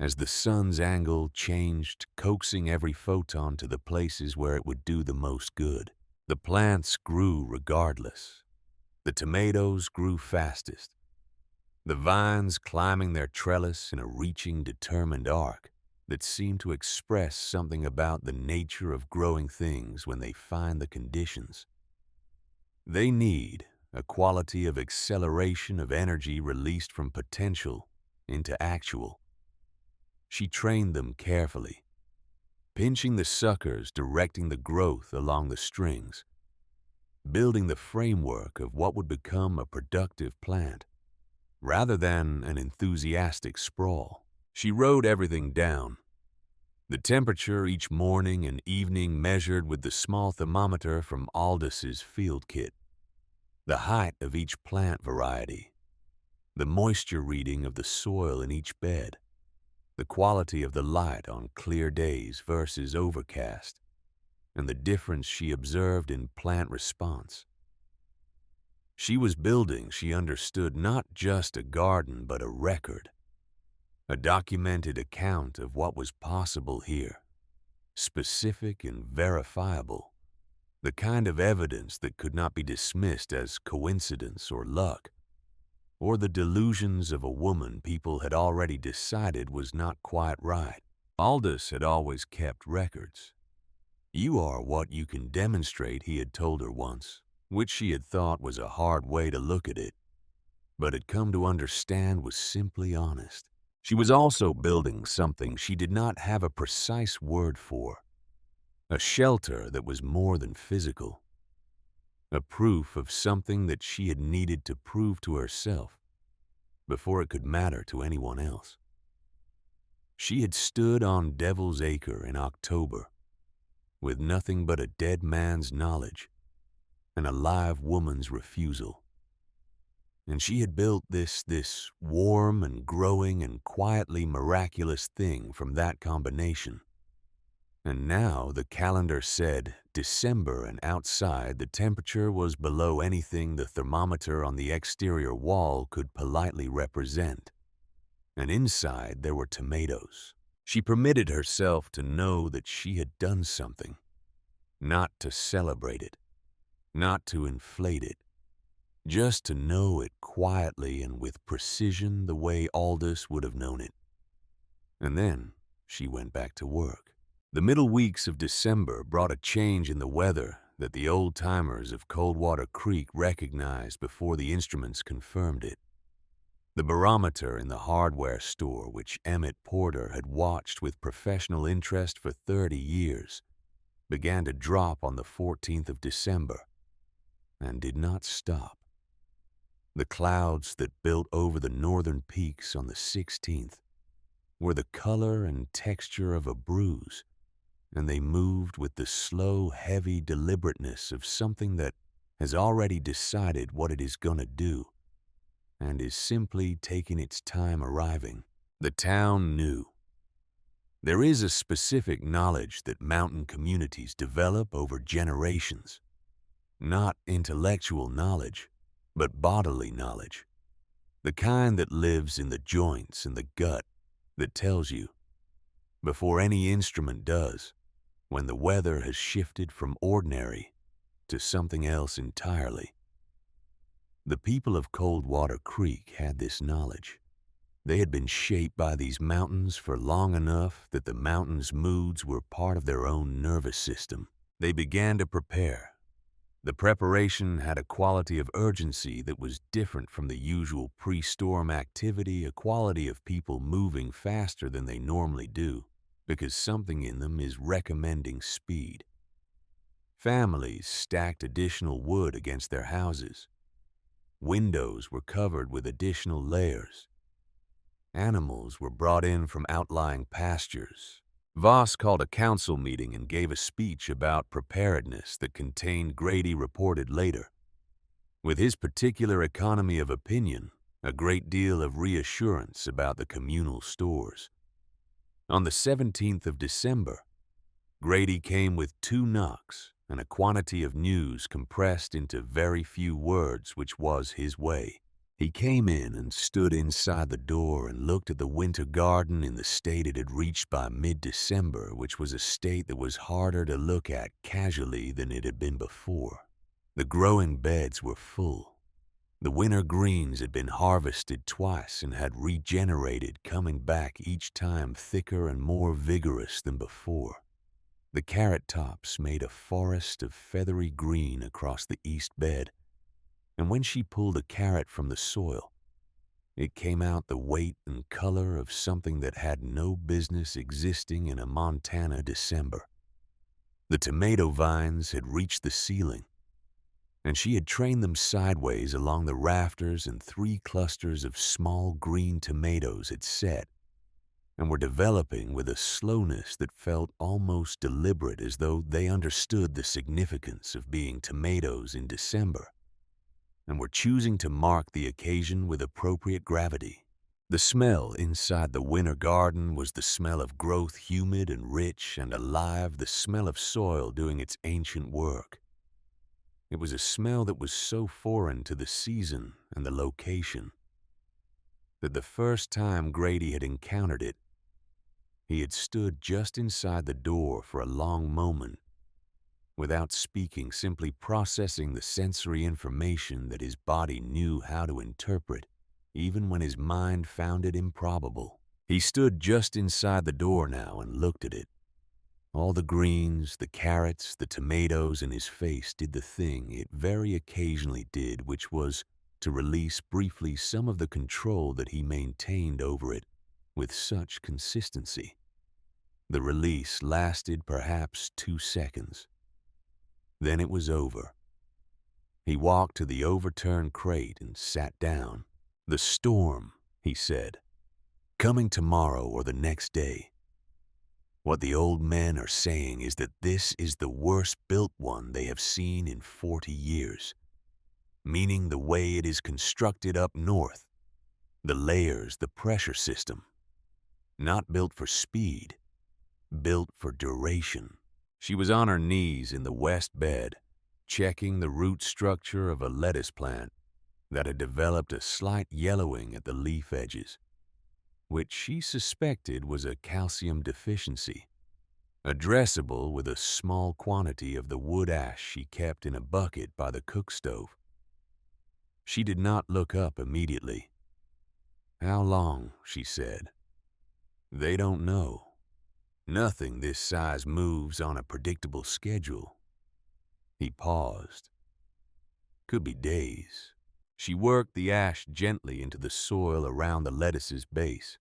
As the sun's angle changed, coaxing every photon to the places where it would do the most good, the plants grew regardless. The tomatoes grew fastest, the vines climbing their trellis in a reaching, determined arc that seemed to express something about the nature of growing things when they find the conditions. They need a quality of acceleration of energy released from potential into actual. She trained them carefully, pinching the suckers, directing the growth along the strings, building the framework of what would become a productive plant, rather than an enthusiastic sprawl. She wrote everything down. The temperature each morning and evening measured with the small thermometer from Aldous' field kit, the height of each plant variety, the moisture reading of the soil in each bed, the quality of the light on clear days versus overcast, and the difference she observed in plant response. She was building, she understood, not just a garden but a record, a documented account of what was possible here, specific and verifiable, the kind of evidence that could not be dismissed as coincidence or luck, or the delusions of a woman people had already decided was not quite right. Aldous had always kept records. You are what you can demonstrate, he had told her once, which she had thought was a hard way to look at it, but had come to understand was simply honest. She was also building something she did not have a precise word for, a shelter that was more than physical, a proof of something that she had needed to prove to herself before it could matter to anyone else. She had stood on Devil's Acre in October with nothing but a dead man's knowledge and a live woman's refusal. And she had built this warm and growing and quietly miraculous thing from that combination. And now the calendar said December, and outside the temperature was below anything the thermometer on the exterior wall could politely represent. And inside there were tomatoes. She permitted herself to know that she had done something, not to celebrate it, not to inflate it, just to know it quietly and with precision the way Aldous would have known it. And then she went back to work. The middle weeks of December brought a change in the weather that the old-timers of Coldwater Creek recognized before the instruments confirmed it. The barometer in the hardware store, which Emmett Porter had watched with professional interest for 30 years, began to drop on the 14th of December and did not stop. The clouds that built over the northern peaks on the 16th were the color and texture of a bruise, and they moved with the slow, heavy deliberateness of something that has already decided what it is going to do and is simply taking its time arriving. The town knew. There is a specific knowledge that mountain communities develop over generations. Not intellectual knowledge, but bodily knowledge. The kind that lives in the joints and the gut, that tells you, before any instrument does, when the weather has shifted from ordinary to something else entirely. The people of Coldwater Creek had this knowledge. They had been shaped by these mountains for long enough that the mountains' moods were part of their own nervous system. They began to prepare. The preparation had a quality of urgency that was different from the usual pre-storm activity, a quality of people moving faster than they normally do, because something in them is recommending speed. Families stacked additional wood against their houses. Windows were covered with additional layers. Animals were brought in from outlying pastures. Voss called a council meeting and gave a speech about preparedness that contained, Grady reported later, with his particular economy of opinion, a great deal of reassurance about the communal stores. On the 17th of December, Grady came with 2 knocks and a quantity of news compressed into very few words, which was his way. He came in and stood inside the door and looked at the winter garden in the state it had reached by mid-December, which was a state that was harder to look at casually than it had been before. The growing beds were full. The winter greens had been harvested twice and had regenerated, coming back each time thicker and more vigorous than before. The carrot tops made a forest of feathery green across the east bed, and when she pulled a carrot from the soil, it came out the weight and color of something that had no business existing in a Montana December. The tomato vines had reached the ceiling, and she had trained them sideways along the rafters, and 3 clusters of small green tomatoes had set and were developing with a slowness that felt almost deliberate, as though they understood the significance of being tomatoes in December and were choosing to mark the occasion with appropriate gravity. The smell inside the winter garden was the smell of growth, humid and rich and alive, the smell of soil doing its ancient work. It was a smell that was so foreign to the season and the location that the first time Grady had encountered it, he had stood just inside the door for a long moment, without speaking, simply processing the sensory information that his body knew how to interpret, even when his mind found it improbable. He stood just inside the door now and looked at it. All the greens, the carrots, the tomatoes in his face did the thing it very occasionally did, which was to release briefly some of the control that he maintained over it with such consistency. The release lasted perhaps 2 seconds. Then it was over. He walked to the overturned crate and sat down. "The storm," he said, "coming tomorrow or the next day. What the old men are saying is that this is the worst built one they have seen in 40 years, meaning the way it is constructed up north, the layers, the pressure system. Not built for speed, built for duration." She was on her knees in the west bed, checking the root structure of a lettuce plant that had developed a slight yellowing at the leaf edges, which she suspected was a calcium deficiency, addressable with a small quantity of the wood ash she kept in a bucket by the cook stove. She did not look up immediately. "How long?" she said. "They don't know. Nothing this size moves on a predictable schedule." He paused. "Could be days." She worked the ash gently into the soil around the lettuce's base.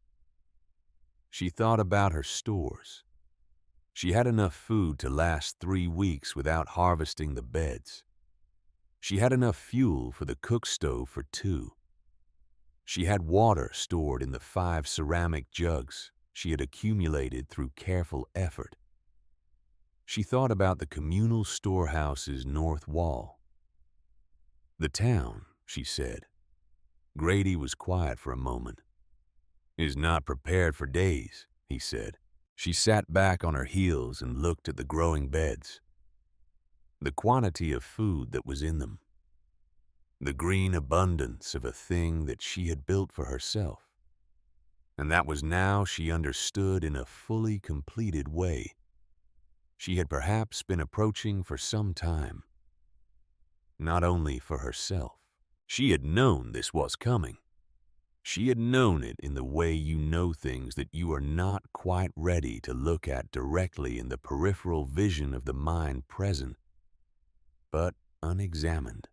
She thought about her stores. She had enough food to last 3 weeks without harvesting the beds. She had enough fuel for the cook stove for 2. She had water stored in the 5 ceramic jugs she had accumulated through careful effort. She thought about the communal storehouse's north wall. The town, she said. Grady was quiet for a moment. Is not prepared for days, he said. She sat back on her heels and looked at the growing beds. The quantity of food that was in them. The green abundance of a thing that she had built for herself. And that was now she understood in a fully completed way. She had perhaps been approaching for some time. Not only for herself. She had known this was coming. She had known it in the way you know things that you are not quite ready to look at directly in the peripheral vision of the mind present, but unexamined.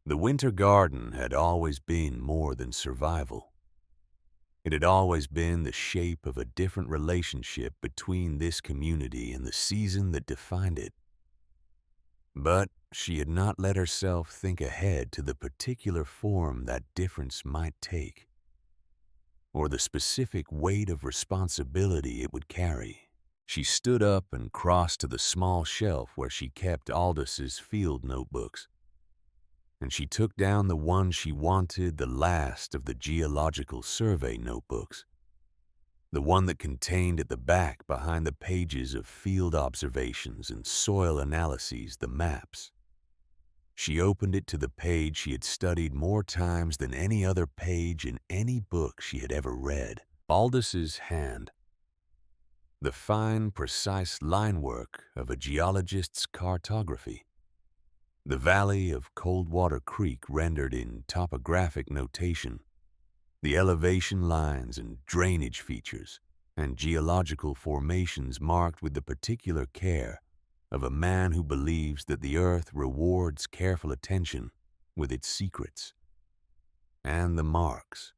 The winter garden had always been more than survival. It had always been the shape of a different relationship between this community and the season that defined it. But she had not let herself think ahead to the particular form that difference might take, or the specific weight of responsibility it would carry. She stood up and crossed to the small shelf where she kept Aldous' field notebooks, and she took down the one she wanted, the last of the geological survey notebooks, the one that contained at the back behind the pages of field observations and soil analyses the maps. She opened it to the page she had studied more times than any other page in any book she had ever read. Aldous' hand. The fine, precise line work of a geologist's cartography. The valley of Coldwater Creek rendered in topographic notation. The elevation lines and drainage features and geological formations marked with the particular care of a man who believes that the earth rewards careful attention with its secrets. And the marks.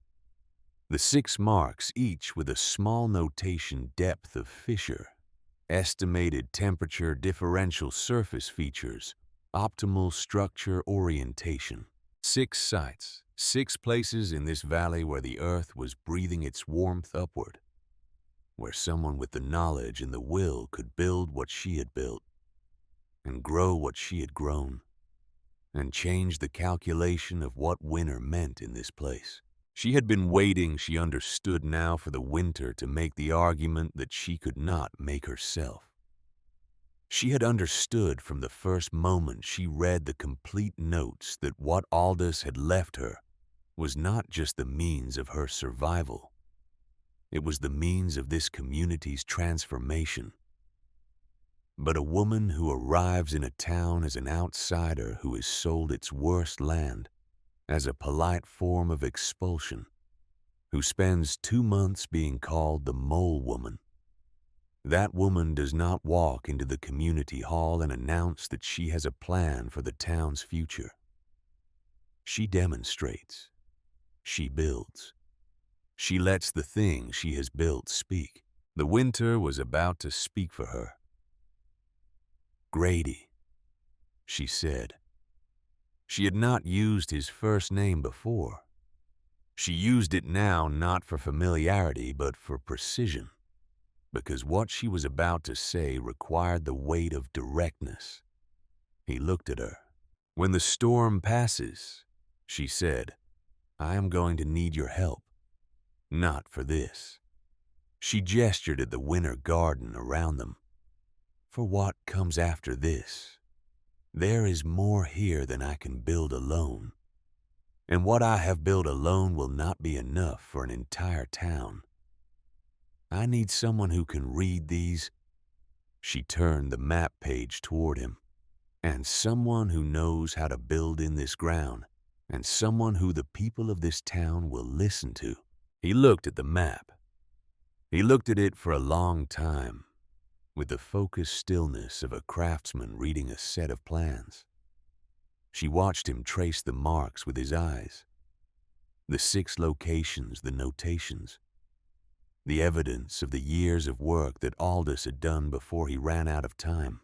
The 6 marks, each with a small notation depth of fissure, estimated temperature differential surface features, optimal structure orientation. 6 sites, 6 places in this valley where the earth was breathing its warmth upward, where someone with the knowledge and the will could build what she had built, and grow what she had grown, and change the calculation of what winter meant in this place. She had been waiting, she understood now, for the winter to make the argument that she could not make herself. She had understood from the first moment she read the complete notes that what Aldous had left her was not just the means of her survival. It was the means of this community's transformation. But a woman who arrives in a town as an outsider who is sold its worst land as a polite form of expulsion, who spends 2 months being called the mole woman, that woman does not walk into the community hall and announce that she has a plan for the town's future. She demonstrates. She builds. She lets the thing she has built speak. The winter was about to speak for her. Grady, she said. She had not used his first name before. She used it now not for familiarity but for precision, because what she was about to say required the weight of directness. He looked at her. When the storm passes, she said, I am going to need your help. Not for this. She gestured at the winter garden around them. For what comes after this? There is more here than I can build alone. And what I have built alone will not be enough for an entire town. I need someone who can read these. She turned the map page toward him. And someone who knows how to build in this ground, and someone who the people of this town will listen to. He looked at the map. He looked at it for a long time, with the focused stillness of a craftsman reading a set of plans. She watched him trace the marks with his eyes, the 6 locations, the notations, the evidence of the years of work that Aldous had done before he ran out of time.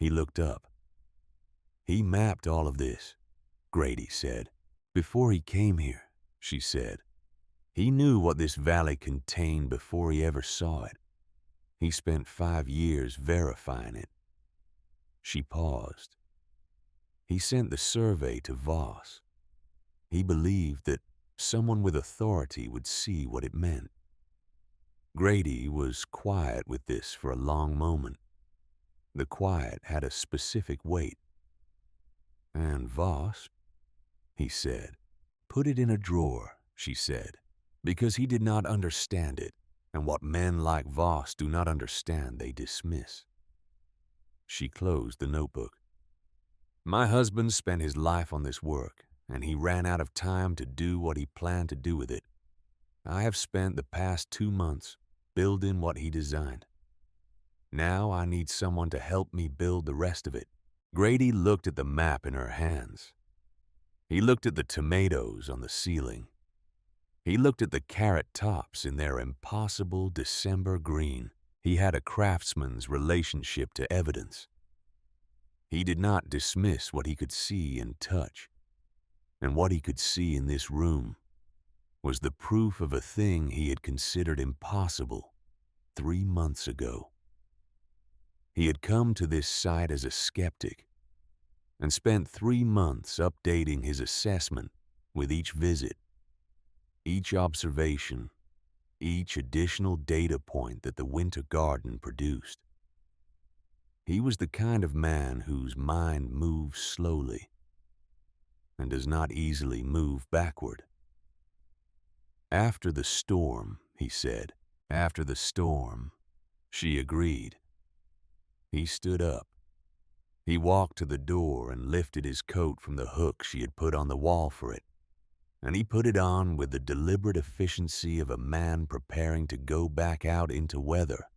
He looked up. "He mapped all of this," Grady said. "Before he came here," she said. "He knew what this valley contained before he ever saw it. He spent 5 years verifying it." She paused. "He sent the survey to Voss. He believed that someone with authority would see what it meant." Grady was quiet with this for a long moment. The quiet had a specific weight. "And Voss," he said. "Put it in a drawer," she said, "because he did not understand it, and what men like Voss do not understand they dismiss." She closed the notebook. "My husband spent his life on this work, and he ran out of time to do what he planned to do with it. I have spent the past 2 months building what he designed. Now I need someone to help me build the rest of it." Grady looked at the map in her hands. He looked at the tomatoes on the ceiling. He looked at the carrot tops in their impossible December green. He had a craftsman's relationship to evidence. He did not dismiss what he could see and touch. And what he could see in this room was the proof of a thing he had considered impossible 3 months ago. He had come to this site as a skeptic and spent 3 months updating his assessment with each visit, each observation, each additional data point that the winter garden produced. He was the kind of man whose mind moves slowly and does not easily move backward. "After the storm," he said. "After the storm," she agreed. He stood up. He walked to the door and lifted his coat from the hook she had put on the wall for it, and he put it on with the deliberate efficiency of a man preparing to go back out into weather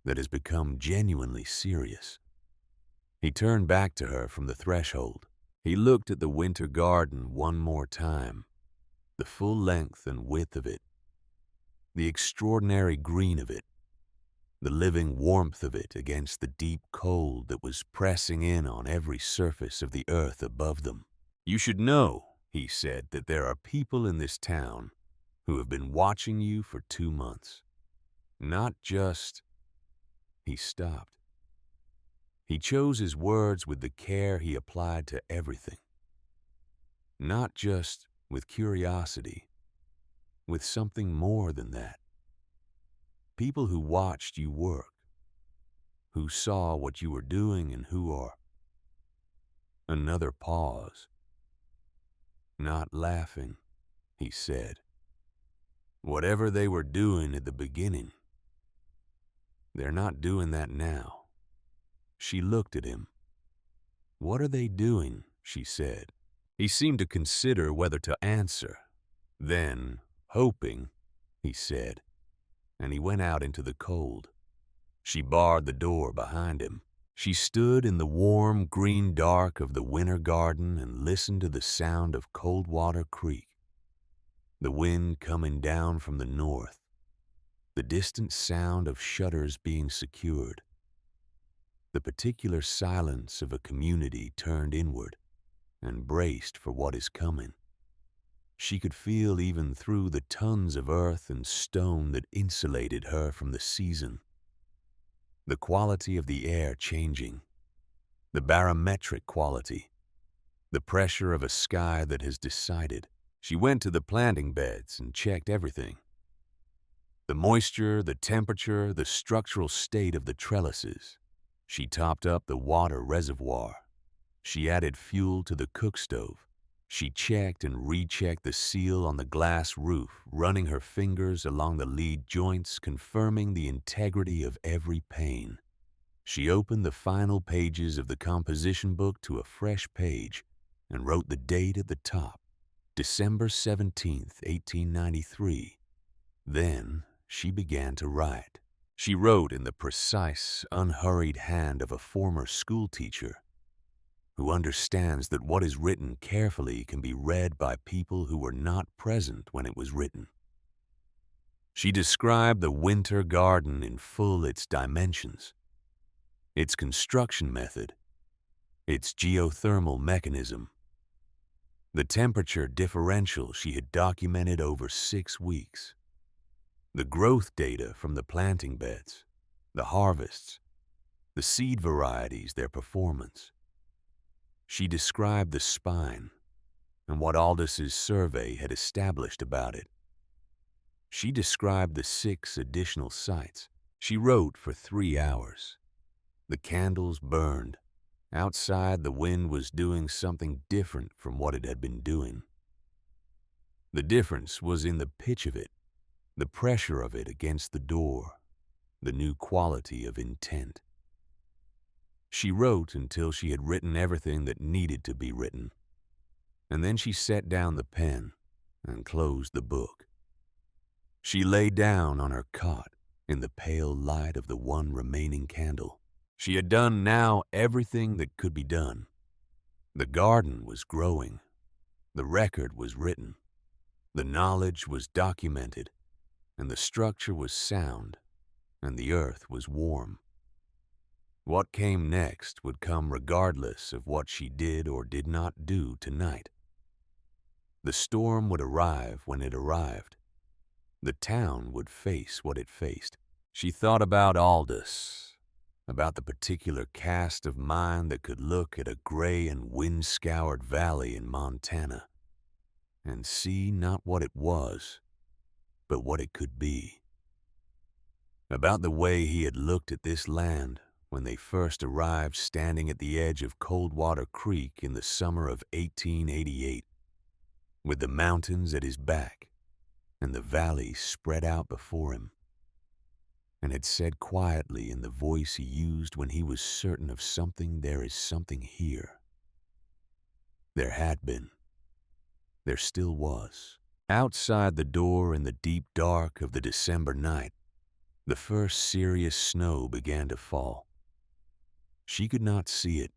that has become genuinely serious. He turned back to her from the threshold. He looked at the winter garden one more time, the full length and width of it, the extraordinary green of it, the living warmth of it against the deep cold that was pressing in on every surface of the earth above them. "You should know," he said, "that there are people in this town who have been watching you for 2 months. Not just—" He stopped. He chose his words with the care he applied to everything. "Not just with curiosity, with something more than that. People who watched you work, who saw what you were doing and who are—" Another pause. "Not laughing," he said. "Whatever they were doing at the beginning, they're not doing that now." She looked at him. "What are they doing?" she said. He seemed to consider whether to answer. Then, "Hoping," he said, and he went out into the cold. She barred the door behind him. She stood in the warm green dark of the winter garden and listened to the sound of Coldwater Creek, the wind coming down from the north, the distant sound of shutters being secured, the particular silence of a community turned inward and braced for what is coming. She could feel even through the tons of earth and stone that insulated her from the season, the quality of the air changing, the barometric quality, the pressure of a sky that has decided. She went to the planting beds and checked everything. The moisture, the temperature, the structural state of the trellises. She topped up the water reservoir. She added fuel to the cook stove. She checked and rechecked the seal on the glass roof, running her fingers along the lead joints, confirming the integrity of every pane. She opened the final pages of the composition book to a fresh page and wrote the date at the top, December 17th, 1893. Then she began to write. She wrote in the precise, unhurried hand of a former schoolteacher who understands that what is written carefully can be read by people who were not present when it was written. She described the winter garden in full its dimensions, its construction method, its geothermal mechanism, the temperature differential she had documented over 6 weeks, the growth data from the planting beds, the harvests, the seed varieties, their performance. She described the spine and what Aldous' survey had established about it. She described the 6 additional sites. She wrote for 3 hours. The candles burned. Outside, the wind was doing something different from what it had been doing. The difference was in the pitch of it, the pressure of it against the door, the new quality of intent. She wrote until she had written everything that needed to be written, and then she set down the pen and closed the book. She lay down on her cot in the pale light of the one remaining candle. She had done now everything that could be done. The garden was growing. The record was written. The knowledge was documented, and the structure was sound, and the earth was warm. What came next would come regardless of what she did or did not do tonight. The storm would arrive when it arrived. The town would face what it faced. She thought about Aldous, about the particular cast of mind that could look at a gray and wind-scoured valley in Montana and see not what it was, but what it could be. About the way he had looked at this land when they first arrived standing at the edge of Coldwater Creek in the summer of 1888, with the mountains at his back and the valley spread out before him, and had said quietly in the voice he used when he was certain of something, "There is something here." There had been. There still was. Outside the door in the deep dark of the December night, the first serious snow began to fall. She could not see it,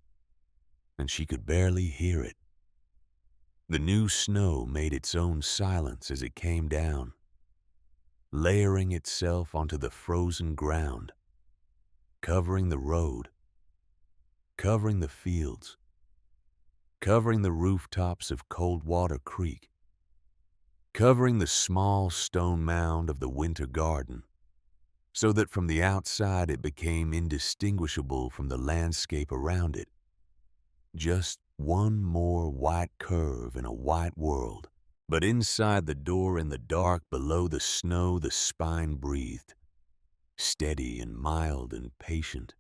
and she could barely hear it. The new snow made its own silence as it came down, layering itself onto the frozen ground, covering the road, covering the fields, covering the rooftops of Coldwater Creek, covering the small stone mound of the winter garden, so that from the outside it became indistinguishable from the landscape around it. Just one more white curve in a white world. But inside the door in the dark below the snow, the spine breathed, steady and mild and patient,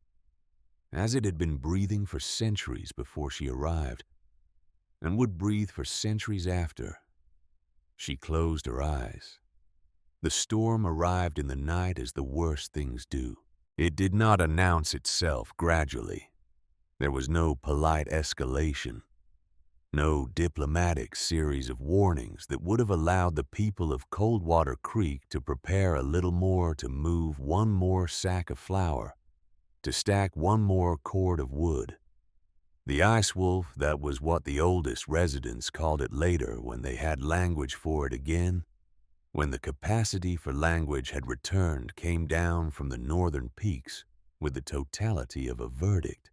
as it had been breathing for centuries before she arrived, and would breathe for centuries after. She closed her eyes. The storm arrived in the night as the worst things do. It did not announce itself gradually. There was no polite escalation, no diplomatic series of warnings that would have allowed the people of Coldwater Creek to prepare a little more, to move one more sack of flour, to stack one more cord of wood. The ice wolf, that was what the oldest residents called it later when they had language for it again, when the capacity for language had returned, came down from the northern peaks with the totality of a verdict.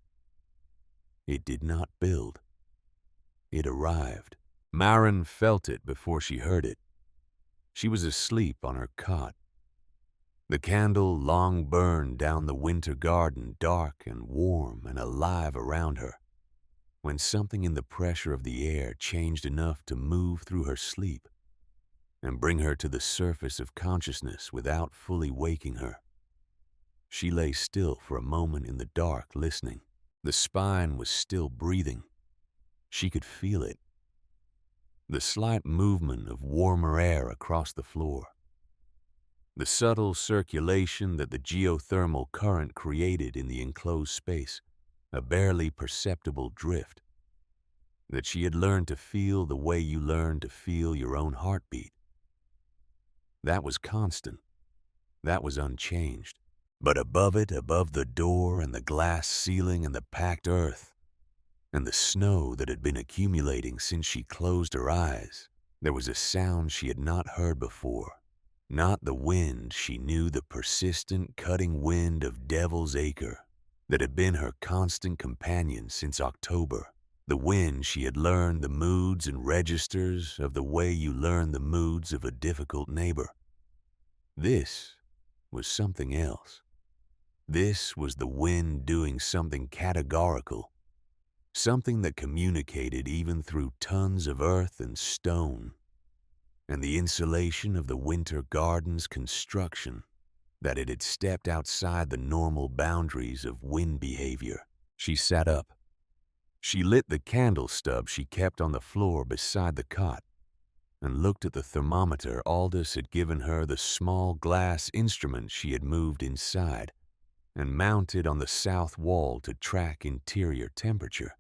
It did not build. It arrived. Maren felt it before she heard it. She was asleep on her cot. The candle long burned down the winter garden, dark and warm and alive around her, when something in the pressure of the air changed enough to move through her sleep and bring her to the surface of consciousness without fully waking her. She lay still for a moment in the dark, listening. The spine was still breathing. She could feel it. The slight movement of warmer air across the floor. The subtle circulation that the geothermal current created in the enclosed space, a barely perceptible drift. That she had learned to feel the way you learn to feel your own heartbeat. That was constant. That was unchanged. But above it, above the door and the glass ceiling and the packed earth, and the snow that had been accumulating since she closed her eyes. There was a sound she had not heard before. Not the wind she knew, the persistent, cutting wind of Devil's Acre that had been her constant companion since October. The wind she had learned the moods and registers of the way you learn the moods of a difficult neighbor. This was something else. This was the wind doing something categorical, something that communicated even through tons of earth and stone, and the insulation of the winter garden's construction, that it had stepped outside the normal boundaries of wind behavior. She sat up. She lit the candle stub she kept on the floor beside the cot and looked at the thermometer Aldous had given her, the small glass instrument she had moved inside and mounted on the south wall to track interior temperature.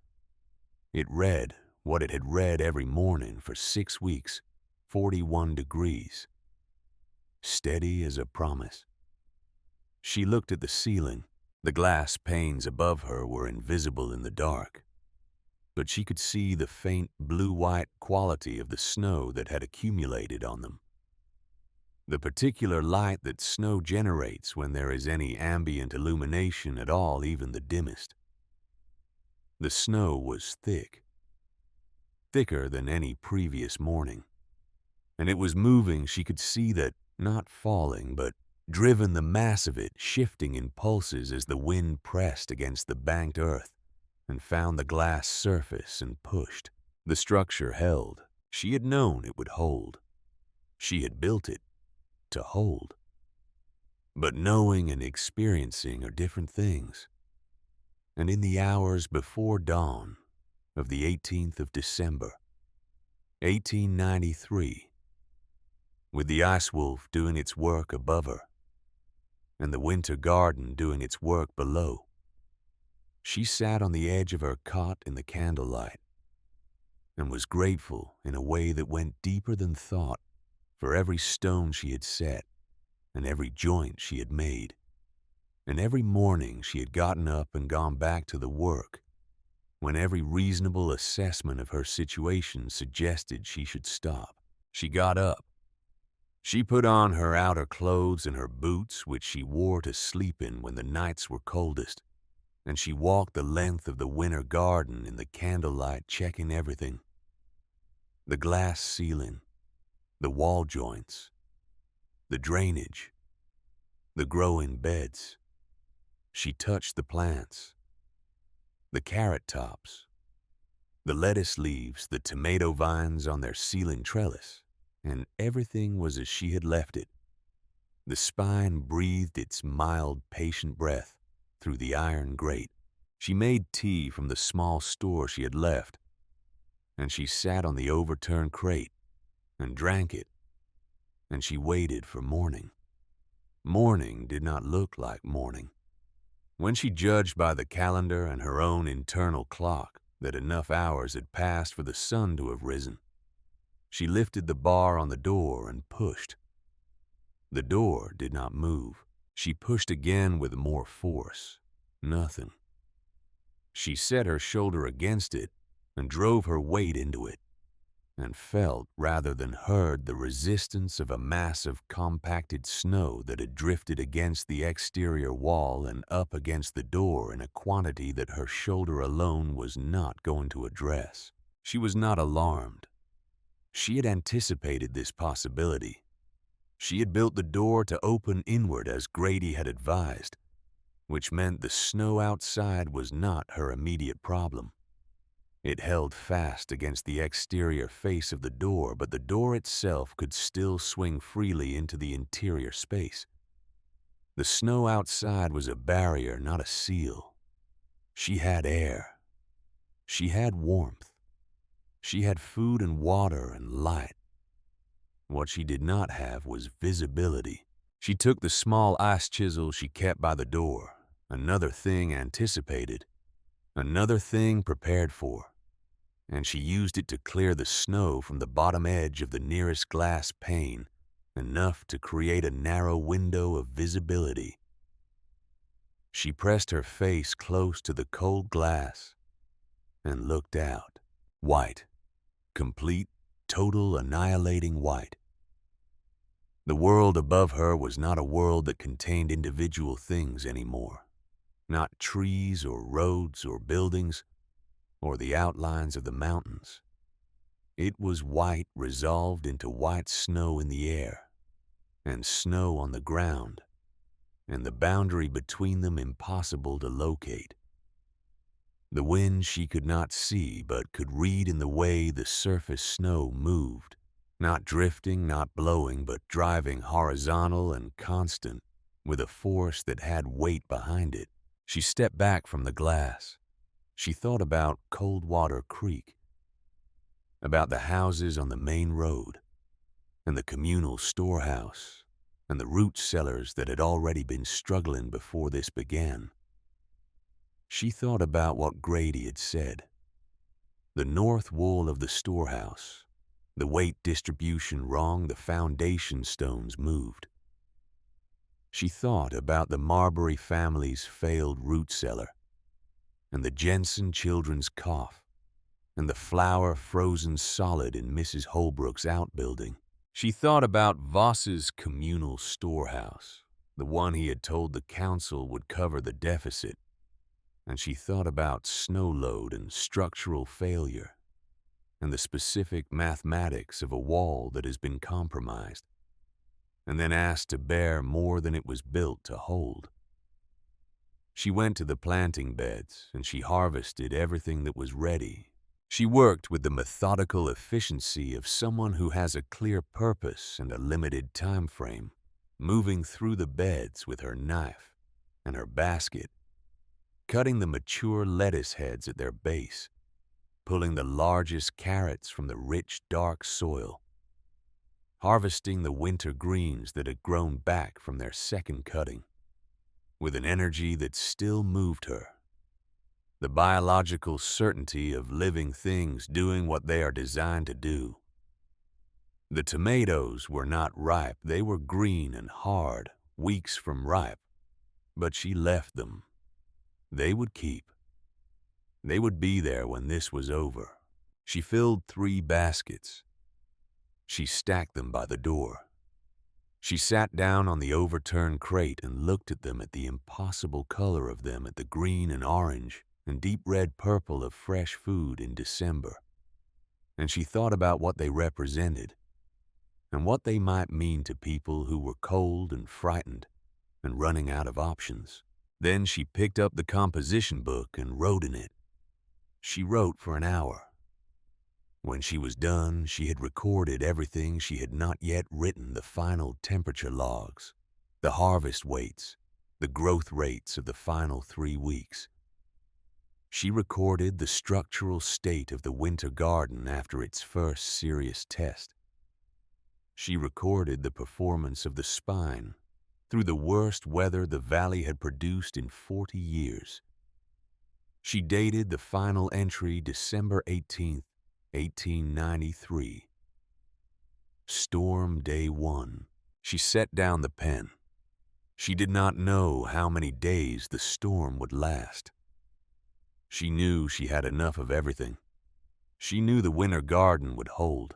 It read what it had read every morning for 6 weeks, 41 degrees. Steady as a promise. She looked at the ceiling. The glass panes above her were invisible in the dark, but she could see the faint blue-white quality of the snow that had accumulated on them. The particular light that snow generates when there is any ambient illumination at all, even the dimmest. The snow was thick, thicker than any previous morning, and it was moving. She could see that, not falling, but driven, the mass of it shifting in pulses as the wind pressed against the banked earth and found the glass surface and pushed. The structure held. She had known it would hold. She had built it to hold. But knowing and experiencing are different things. And in the hours before dawn of the 18th of December, 1893, with the ice wolf doing its work above her and the winter garden doing its work below, she sat on the edge of her cot in the candlelight and was grateful in a way that went deeper than thought for every stone she had set and every joint she had made, and every morning she had gotten up and gone back to the work when every reasonable assessment of her situation suggested she should stop. She got up. She put on her outer clothes and her boots, which she wore to sleep in when the nights were coldest, and she walked the length of the winter garden in the candlelight, checking everything. The glass ceiling, the wall joints, the drainage, the growing beds. She touched the plants, the carrot tops, the lettuce leaves, the tomato vines on their ceiling trellis, and everything was as she had left it. The spine breathed its mild, patient breath through the iron grate. She made tea from the small store she had left, and she sat on the overturned crate and drank it, and she waited for morning. Morning did not look like morning. When she judged by the calendar and her own internal clock that enough hours had passed for the sun to have risen, she lifted the bar on the door and pushed. The door did not move. She pushed again with more force. Nothing. She set her shoulder against it and drove her weight into it, and felt rather than heard the resistance of a mass of compacted snow that had drifted against the exterior wall and up against the door in a quantity that her shoulder alone was not going to address. She was not alarmed. She had anticipated this possibility. She had built the door to open inward as Grady had advised, which meant the snow outside was not her immediate problem. It held fast against the exterior face of the door, but the door itself could still swing freely into the interior space. The snow outside was a barrier, not a seal. She had air. She had warmth. She had food and water and light. What she did not have was visibility. She took the small ice chisel she kept by the door, another thing anticipated, another thing prepared for, and she used it to clear the snow from the bottom edge of the nearest glass pane, enough to create a narrow window of visibility. She pressed her face close to the cold glass and looked out. White. Complete, total, annihilating white. The world above her was not a world that contained individual things anymore. Not trees or roads or buildings or the outlines of the mountains. It was white resolved into white snow in the air, and snow on the ground, and the boundary between them impossible to locate. The wind she could not see, but could read in the way the surface snow moved, not drifting, not blowing, but driving horizontal and constant, with a force that had weight behind it. She stepped back from the glass. She thought about Coldwater Creek, about the houses on the main road, and the communal storehouse, and the root cellars that had already been struggling before this began. She thought about what Grady had said. The north wall of the storehouse, the weight distribution wrong, the foundation stones moved. She thought about the Marbury family's failed root cellar, and the Jensen children's cough, and the flour frozen solid in Mrs. Holbrook's outbuilding. She thought about Voss's communal storehouse, the one he had told the council would cover the deficit, and she thought about snow load and structural failure, and the specific mathematics of a wall that has been compromised, and then asked to bear more than it was built to hold. She went to the planting beds, and she harvested everything that was ready. She worked with the methodical efficiency of someone who has a clear purpose and a limited time frame, moving through the beds with her knife and her basket, cutting the mature lettuce heads at their base, pulling the largest carrots from the rich, dark soil, harvesting the winter greens that had grown back from their second cutting, with an energy that still moved her. The biological certainty of living things doing what they are designed to do. The tomatoes were not ripe. They were green and hard, weeks from ripe. But she left them. They would keep. They would be there when this was over. She filled 3 baskets. She stacked them by the door. She sat down on the overturned crate and looked at them, at the impossible color of them, at the green and orange and deep red purple of fresh food in December. And she thought about what they represented and what they might mean to people who were cold and frightened and running out of options. Then she picked up the composition book and wrote in it. She wrote for an hour. When she was done, she had recorded everything she had not yet written: the final temperature logs, the harvest weights, the growth rates of the final 3 weeks. She recorded the structural state of the winter garden after its first serious test. She recorded the performance of the spine through the worst weather the valley had produced in 40 years. She dated the final entry December 18th, 1893. Storm Day 1. She set down the pen. She did not know how many days the storm would last. She knew she had enough of everything. She knew the winter garden would hold.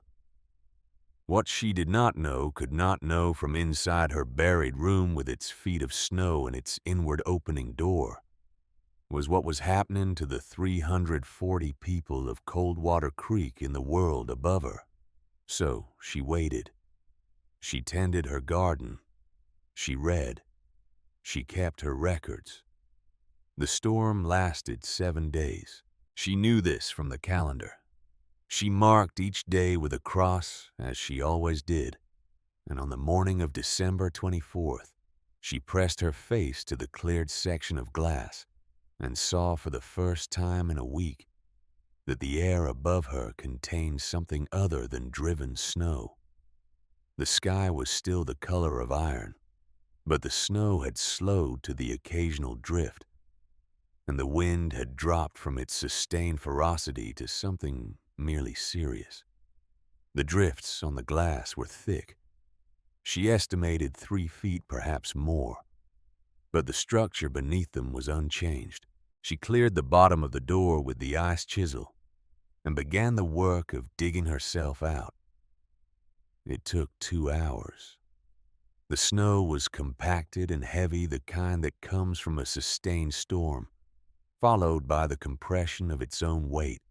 What she did not know, could not know from inside her buried room with its feet of snow and its inward opening door, was what was happening to the 340 people of Coldwater Creek in the world above her. So she waited. She tended her garden. She read. She kept her records. The storm lasted 7 days. She knew this from the calendar. She marked each day with a cross, as she always did, and on the morning of December 24th, she pressed her face to the cleared section of glass and saw for the first time in a week that the air above her contained something other than driven snow. The sky was still the color of iron, but the snow had slowed to the occasional drift, and the wind had dropped from its sustained ferocity to something merely serious. The drifts on the glass were thick. She estimated 3 feet, perhaps more, but the structure beneath them was unchanged. She cleared the bottom of the door with the ice chisel and began the work of digging herself out. It took 2 hours. The snow was compacted and heavy, the kind that comes from a sustained storm, followed by the compression of its own weight.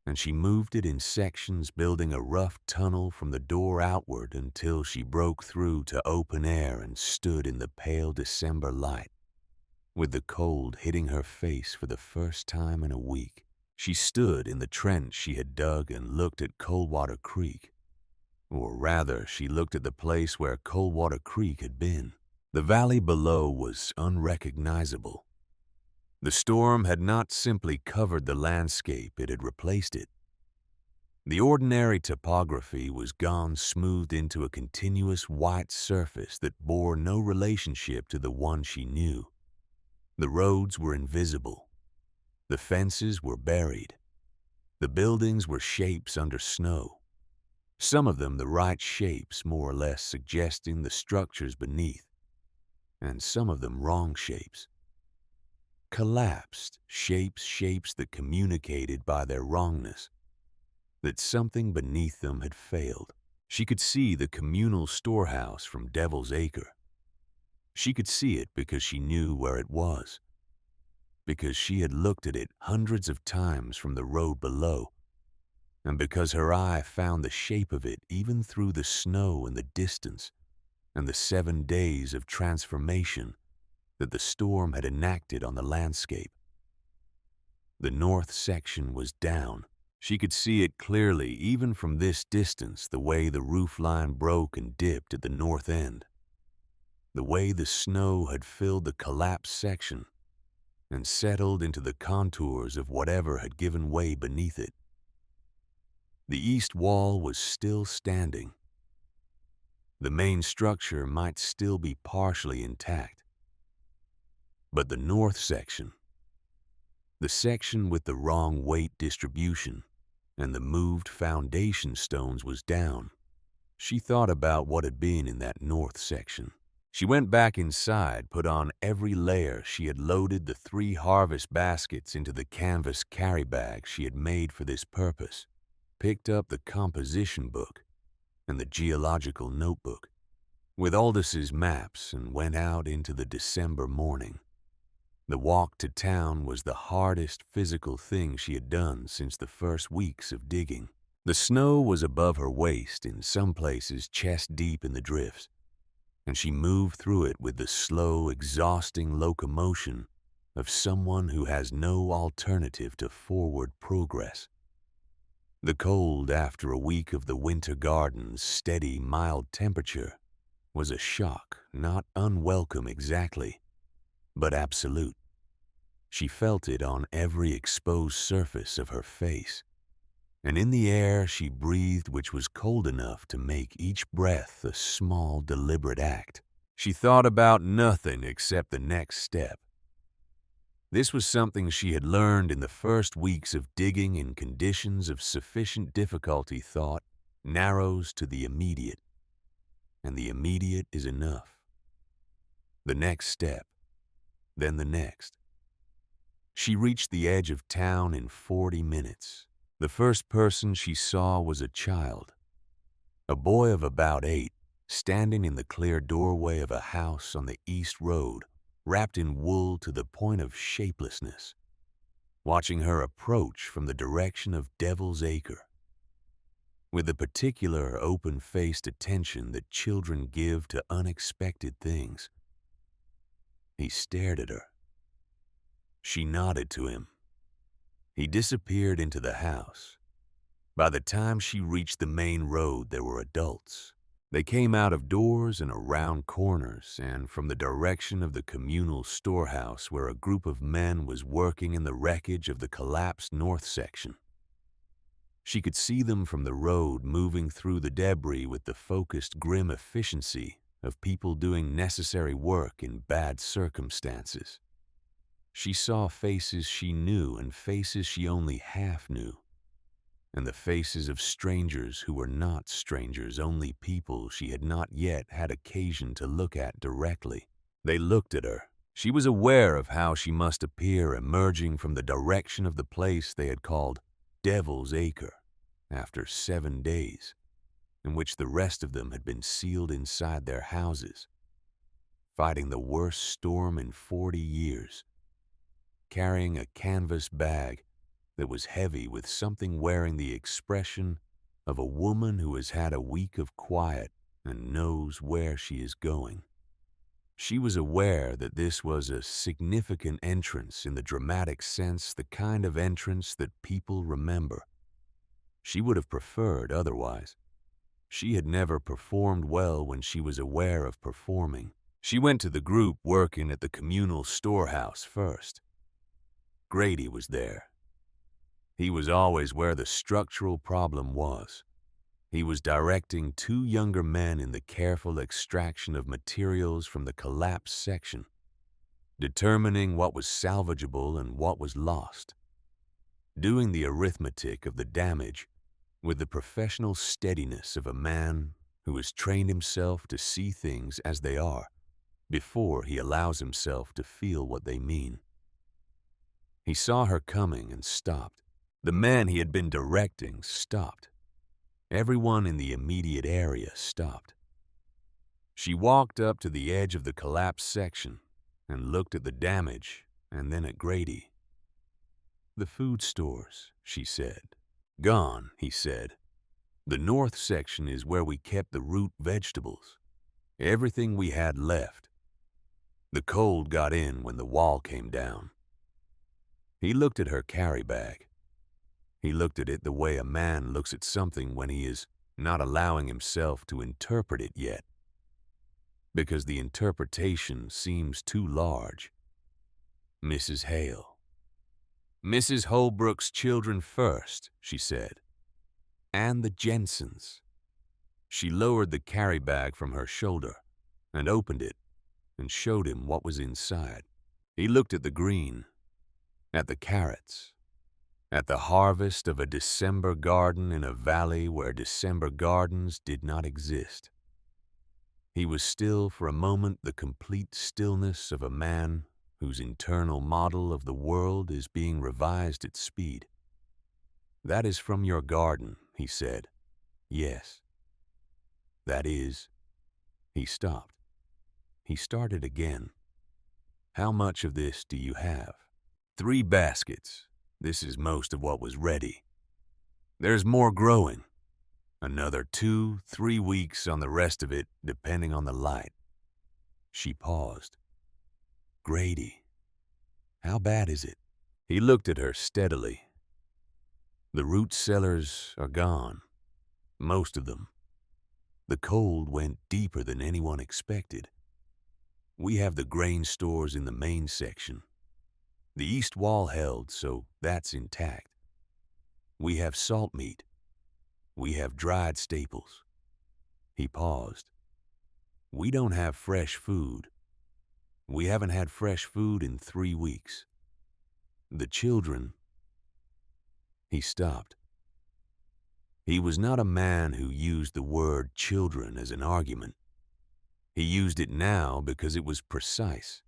And she moved it in sections, building a rough tunnel from the door outward until she broke through to open air and stood in the pale December light. With the cold hitting her face for the first time in a week, she stood in the trench she had dug and looked at Coldwater Creek. Or rather, she looked at the place where Coldwater Creek had been. The valley below was unrecognizable. The storm had not simply covered the landscape, it had replaced it. The ordinary topography was gone, smoothed into a continuous white surface that bore no relationship to the one she knew. The roads were invisible. The fences were buried. The buildings were shapes under snow. Some of them the right shapes, more or less suggesting the structures beneath, and some of them wrong shapes. Collapsed shapes that communicated by their wrongness that something beneath them had failed. She could see the communal storehouse from Devil's Acre. She could see it because she knew where it was, because she had looked at it hundreds of times from the road below, and because her eye found the shape of it even through the snow and the distance and the 7 days of transformation that the storm had enacted on the landscape. The north section was down. She could see it clearly even from this distance, the way the roof line broke and dipped at the north end, the way the snow had filled the collapsed section and settled into the contours of whatever had given way beneath it. The east wall was still standing. The main structure might still be partially intact. But the north section, the section with the wrong weight distribution and the moved foundation stones, was down. She thought about what had been in that north section. She went back inside, put on every layer. She had loaded the 3 harvest baskets into the canvas carry bag she had made for this purpose, picked up the composition book and the geological notebook with Aldous' maps, and went out into the December morning. The walk to town was the hardest physical thing she had done since the first weeks of digging. The snow was above her waist, in some places chest deep in the drifts, and she moved through it with the slow, exhausting locomotion of someone who has no alternative to forward progress. The cold after a week of the winter garden's steady, mild temperature was a shock, not unwelcome exactly, but absolute. She felt it on every exposed surface of her face, and in the air she breathed, which was cold enough to make each breath a small, deliberate act. She thought about nothing except the next step. This was something she had learned in the first weeks of digging in conditions of sufficient difficulty. Thought narrows to the immediate, and the immediate is enough. The next step, then the next. She reached the edge of town in 40 minutes. The first person she saw was a child, a boy of about 8, standing in the clear doorway of a house on the east road, wrapped in wool to the point of shapelessness, watching her approach from the direction of Devil's Acre. With the particular open-faced attention that children give to unexpected things, he stared at her. She nodded to him. He disappeared into the house. By the time she reached the main road, there were adults. They came out of doors and around corners, and from the direction of the communal storehouse where a group of men was working in the wreckage of the collapsed north section. She could see them from the road, moving through the debris with the focused, grim efficiency of people doing necessary work in bad circumstances. She saw faces she knew and faces she only half knew, and the faces of strangers who were not strangers, only people she had not yet had occasion to look at directly. They looked at her, She was aware of how she must appear emerging from the direction of the place they had called Devil's Acre after 7 days, in which the rest of them had been sealed inside their houses, fighting the worst storm in 40 years, carrying a canvas bag that was heavy with something wearing the expression of a woman who has had a week of quiet and knows where she is going. She was aware that this was a significant entrance in the dramatic sense, the kind of entrance that people remember. She would have preferred otherwise. She had never performed well when she was aware of performing. She went to the group working at the communal storehouse first. Grady was there. He was always where the structural problem was. He was directing 2 younger men in the careful extraction of materials from the collapsed section, determining what was salvageable and what was lost, doing the arithmetic of the damage with the professional steadiness of a man who has trained himself to see things as they are before he allows himself to feel what they mean. He saw her coming and stopped. The man he had been directing stopped. Everyone in the immediate area stopped. She walked up to the edge of the collapsed section and looked at the damage and then at Grady. "The food stores," she said. "Gone," he said. "The north section is where we kept the root vegetables. Everything we had left. The cold got in when the wall came down." He looked at her carry bag. He looked at it the way a man looks at something when he is not allowing himself to interpret it yet, because the interpretation seems too large. "Mrs. Hale." "Mrs. Holbrook's children first," she said. "And the Jensens." She lowered the carry bag from her shoulder and opened it and showed him what was inside. He looked at the green, at the carrots, at the harvest of a December garden in a valley where December gardens did not exist. He was still for a moment, the complete stillness of a man whose internal model of the world is being revised at speed. "That is from your garden," he said. "Yes." "That is—" He stopped. He started again. "How much of this do you have?" "3 baskets. This is most of what was ready. There's more growing. Another 2-3 weeks on the rest of it, depending on the light." She paused. "Grady, how bad is it?" He looked at her steadily. "The root cellars are gone. Most of them. The cold went deeper than anyone expected. We have the grain stores in the main section. The east wall held, so that's intact. We have salt meat. We have dried staples." He paused. "We don't have fresh food. We haven't had fresh food in 3 weeks. The children—" He stopped. He was not a man who used the word children as an argument. He used it now because it was precise,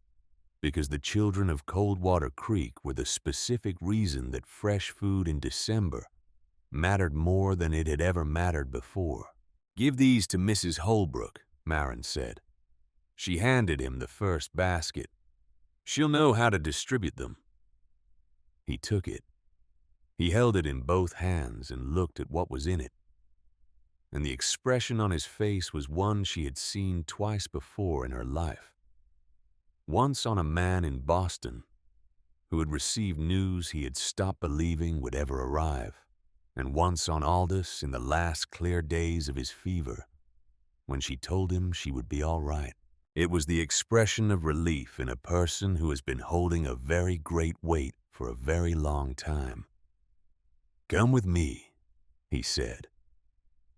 because the children of Coldwater Creek were the specific reason that fresh food in December mattered more than it had ever mattered before. "Give these to Mrs. Holbrook," Marin said. She handed him the first basket. "She'll know how to distribute them." He took it. He held it in both hands and looked at what was in it. And the expression on his face was one she had seen twice before in her life. Once on a man in Boston who had received news he had stopped believing would ever arrive, and once on Aldous in the last clear days of his fever, when she told him she would be all right. It was the expression of relief in a person who has been holding a very great weight for a very long time. "Come with me," he said.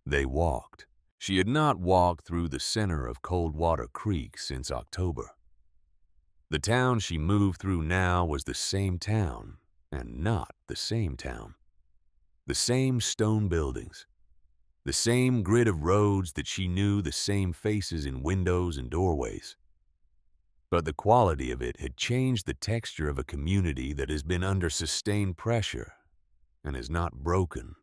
They walked. She had not walked through the center of Coldwater Creek since October. The town she moved through now was the same town, and not the same town. The same stone buildings, the same grid of roads that she knew, the same faces in windows and doorways. But the quality of it had changed the texture of a community that has been under sustained pressure and is not broken,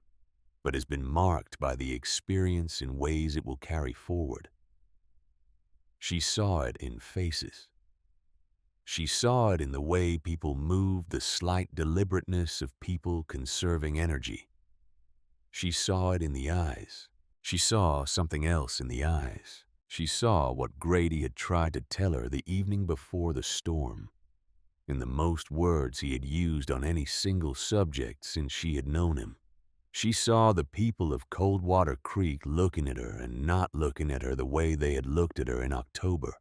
but has been marked by the experience in ways it will carry forward. She saw it in faces. She saw it in the way people moved, the slight deliberateness of people conserving energy. She saw it in the eyes. She saw something else in the eyes. She saw what Grady had tried to tell her the evening before the storm, in the most words he had used on any single subject since she had known him. She saw the people of Coldwater Creek looking at her and not looking at her the way they had looked at her in October,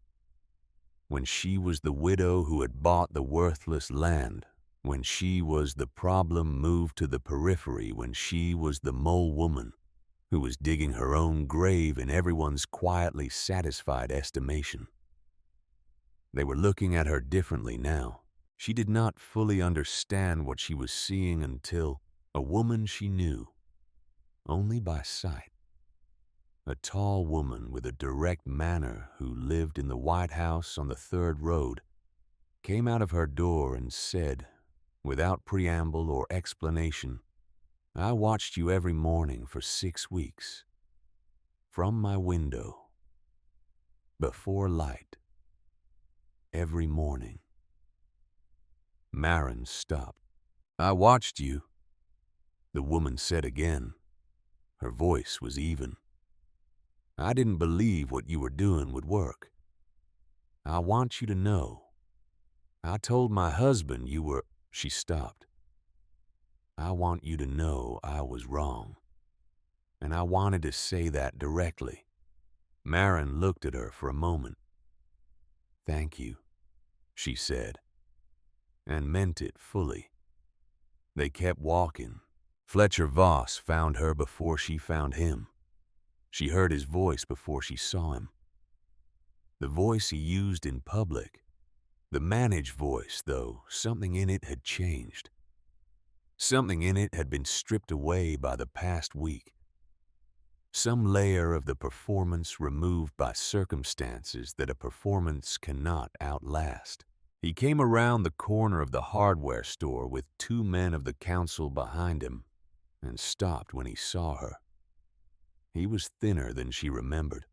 when she was the widow who had bought the worthless land, when she was the problem moved to the periphery, when she was the mole woman who was digging her own grave in everyone's quietly satisfied estimation. They were looking at her differently now. She did not fully understand what she was seeing until a woman she knew, only by sight, a tall woman with a direct manner who lived in the White House on the 3rd Road, came out of her door and said, without preamble or explanation, "I watched you every morning for 6 weeks, from my window, before light, every morning." Marin stopped. "I watched you," the woman said again. Her voice was even. "I didn't believe what you were doing would work. I want you to know. I told my husband you were—" She stopped. "I want you to know I was wrong. And I wanted to say that directly." Marin looked at her for a moment. "Thank you," she said, and meant it fully. They kept walking. Fletcher Voss found her before she found him. She heard his voice before she saw him. The voice he used in public. The managed voice, though, something in it had changed. Something in it had been stripped away by the past week. Some layer of the performance removed by circumstances that a performance cannot outlast. He came around the corner of the hardware store with 2 men of the council behind him and stopped when he saw her. He was thinner than she remembered.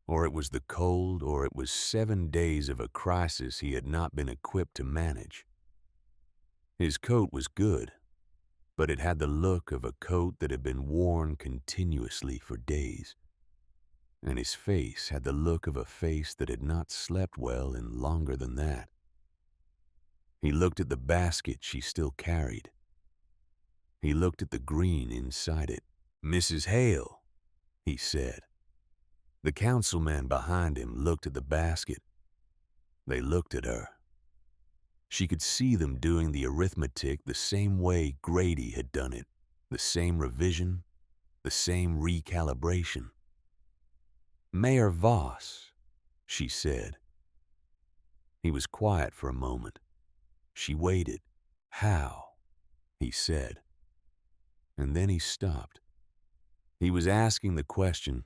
Or it was the cold, or it was 7 days of a crisis he had not been equipped to manage. His coat was good, but it had the look of a coat that had been worn continuously for days. And his face had the look of a face that had not slept well in longer than that. He looked at the basket she still carried. He looked at the green inside it. "Mrs. Hale," he said. The councilman behind him looked at the basket. They looked at her. She could see them doing the arithmetic the same way Grady had done it, the same revision, the same recalibration. "Mayor Voss," she said. He was quiet for a moment. She waited. "How?" he said. And then he stopped. He was asking the question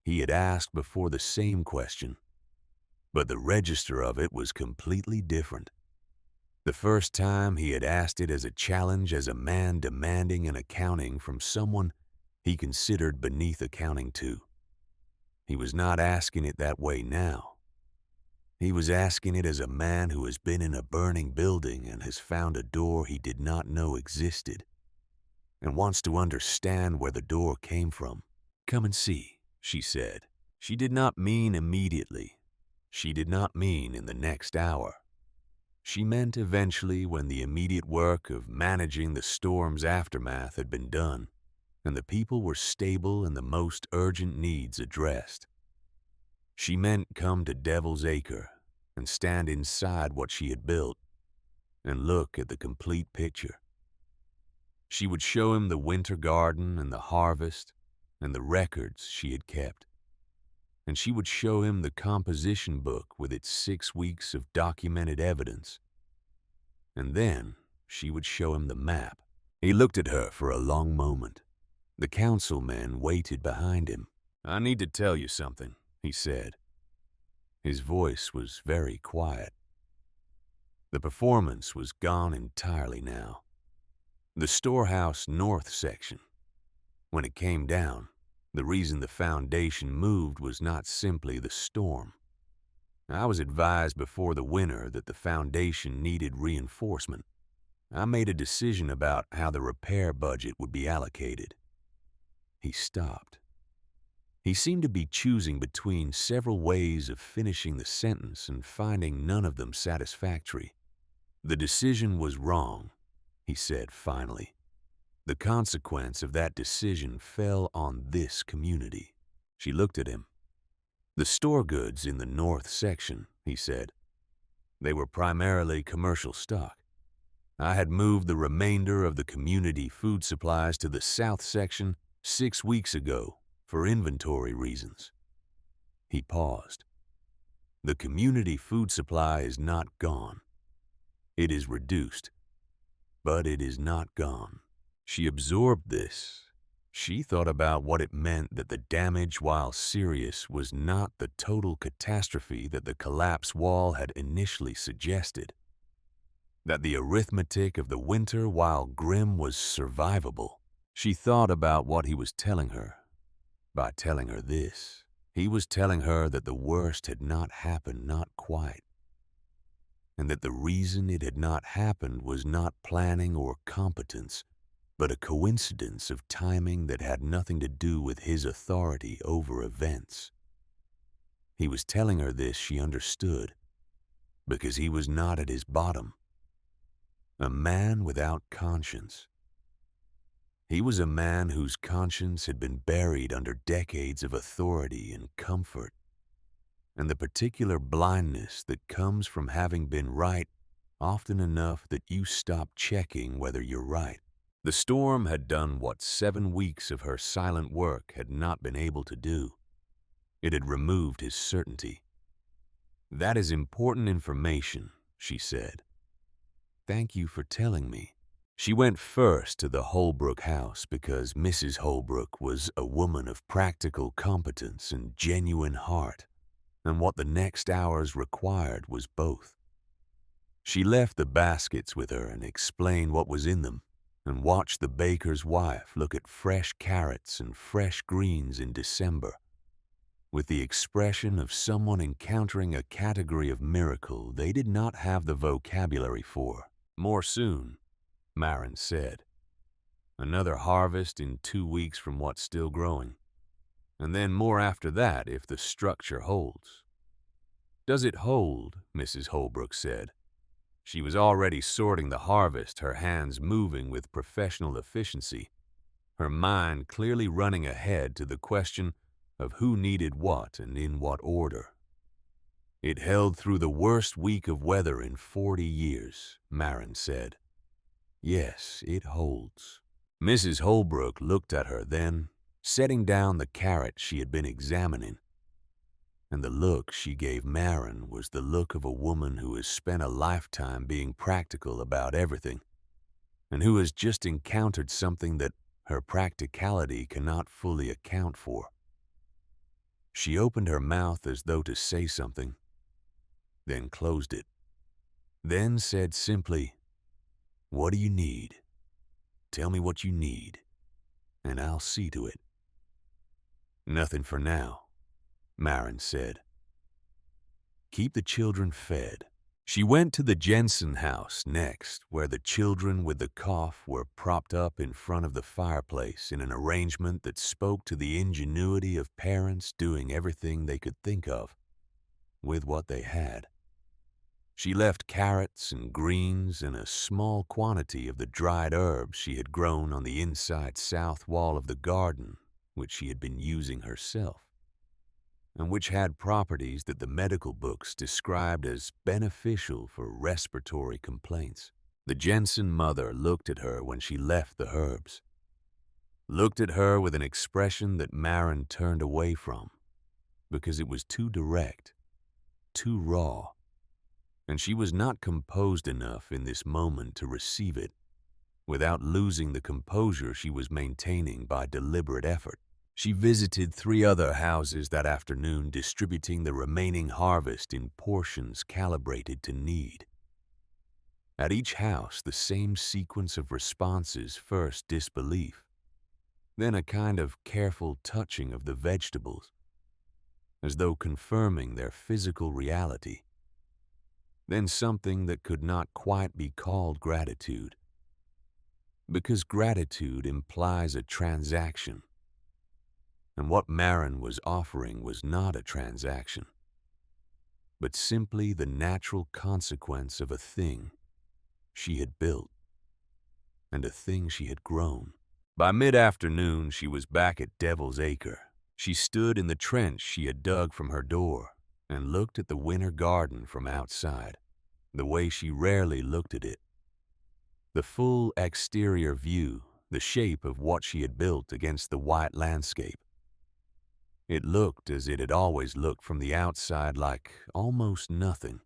he had asked before, the same question, but the register of it was completely different. The first time he had asked it as a challenge, as a man demanding an accounting from someone he considered beneath accounting to. He was not asking it that way now. He was asking it as a man who has been in a burning building and has found a door he did not know existed, and wants to understand where the door came from. "Come and see," she said. She did not mean immediately. She did not mean in the next hour. She meant eventually, when the immediate work of managing the storm's aftermath had been done, and the people were stable and the most urgent needs addressed. She meant come to Devil's Acre and stand inside what she had built and look at the complete picture. She would show him the winter garden and the harvest and the records she had kept. And she would show him the composition book with its 6 weeks of documented evidence. And then she would show him the map. He looked at her for a long moment. The councilman waited behind him. "I need to tell you something," he said. His voice was very quiet. The performance was gone entirely now. The storehouse north section. When it came down, the reason the foundation moved was not simply the storm. I was advised before the winter that the foundation needed reinforcement. I made a decision about how the repair budget would be allocated. He stopped. He seemed to be choosing between several ways of finishing the sentence and finding none of them satisfactory. The decision was wrong, he said finally. The consequence of that decision fell on this community. She looked at him. The store goods in the north section, he said. They were primarily commercial stock. I had moved the remainder of the community food supplies to the south section 6 weeks ago for inventory reasons. He paused. The community food supply is not gone. It is reduced, but it is not gone. She absorbed this. She thought about what it meant that the damage, while serious, was not the total catastrophe that the collapse wall had initially suggested. That the arithmetic of the winter, while grim, was survivable. She thought about what he was telling her. By telling her this, he was telling her that the worst had not happened, not quite. And that the reason it had not happened was not planning or competence, but a coincidence of timing that had nothing to do with his authority over events. He was telling her this, she understood, because he was not at his bottom. A man without conscience. He was a man whose conscience had been buried under decades of authority and comfort, and the particular blindness that comes from having been right often enough that you stop checking whether you're right. The storm had done what 7 weeks of her silent work had not been able to do. It had removed his certainty. That is important information, she said. Thank you for telling me. She went first to the Holbrook house because Mrs. Holbrook was a woman of practical competence and genuine heart, and what the next hours required was both. She left the baskets with her and explained what was in them, and watched the baker's wife look at fresh carrots and fresh greens in December, with the expression of someone encountering a category of miracle they did not have the vocabulary for. More soon, Marin said. Another harvest in 2 weeks from what's still growing, and then more after that if the structure holds. Does it hold? Mrs. Holbrook said. She was already sorting the harvest, her hands moving with professional efficiency, her mind clearly running ahead to the question of who needed what and in what order. It held through the worst week of weather in 40 years, Marin said. Yes, it holds. Mrs. Holbrook looked at her then, setting down the carrot she had been examining. And the look she gave Marin was the look of a woman who has spent a lifetime being practical about everything, and who has just encountered something that her practicality cannot fully account for. She opened her mouth as though to say something, then closed it, then said simply, "What do you need? Tell me what you need, and I'll see to it." "Nothing for now," Marin said. "Keep the children fed." She went to the Jensen house next, where the children with the cough were propped up in front of the fireplace in an arrangement that spoke to the ingenuity of parents doing everything they could think of with what they had. She left carrots and greens and a small quantity of the dried herbs she had grown on the inside south wall of the garden, which she had been using herself, and which had properties that the medical books described as beneficial for respiratory complaints. The Jensen mother looked at her when she left the herbs, looked at her with an expression that Marin turned away from, because it was too direct, too raw, and she was not composed enough in this moment to receive it without losing the composure she was maintaining by deliberate effort. She visited 3 other houses that afternoon, distributing the remaining harvest in portions calibrated to need. At each house, the same sequence of responses: first disbelief, then a kind of careful touching of the vegetables, as though confirming their physical reality, then something that could not quite be called gratitude, because gratitude implies a transaction, and what Marin was offering was not a transaction, but simply the natural consequence of a thing she had built and a thing she had grown. By mid-afternoon, she was back at Devil's Acre. She stood in the trench she had dug from her door and looked at the winter garden from outside, the way she rarely looked at it. The full exterior view, the shape of what she had built against the white landscape. It looked as it had always looked from the outside, like almost nothing.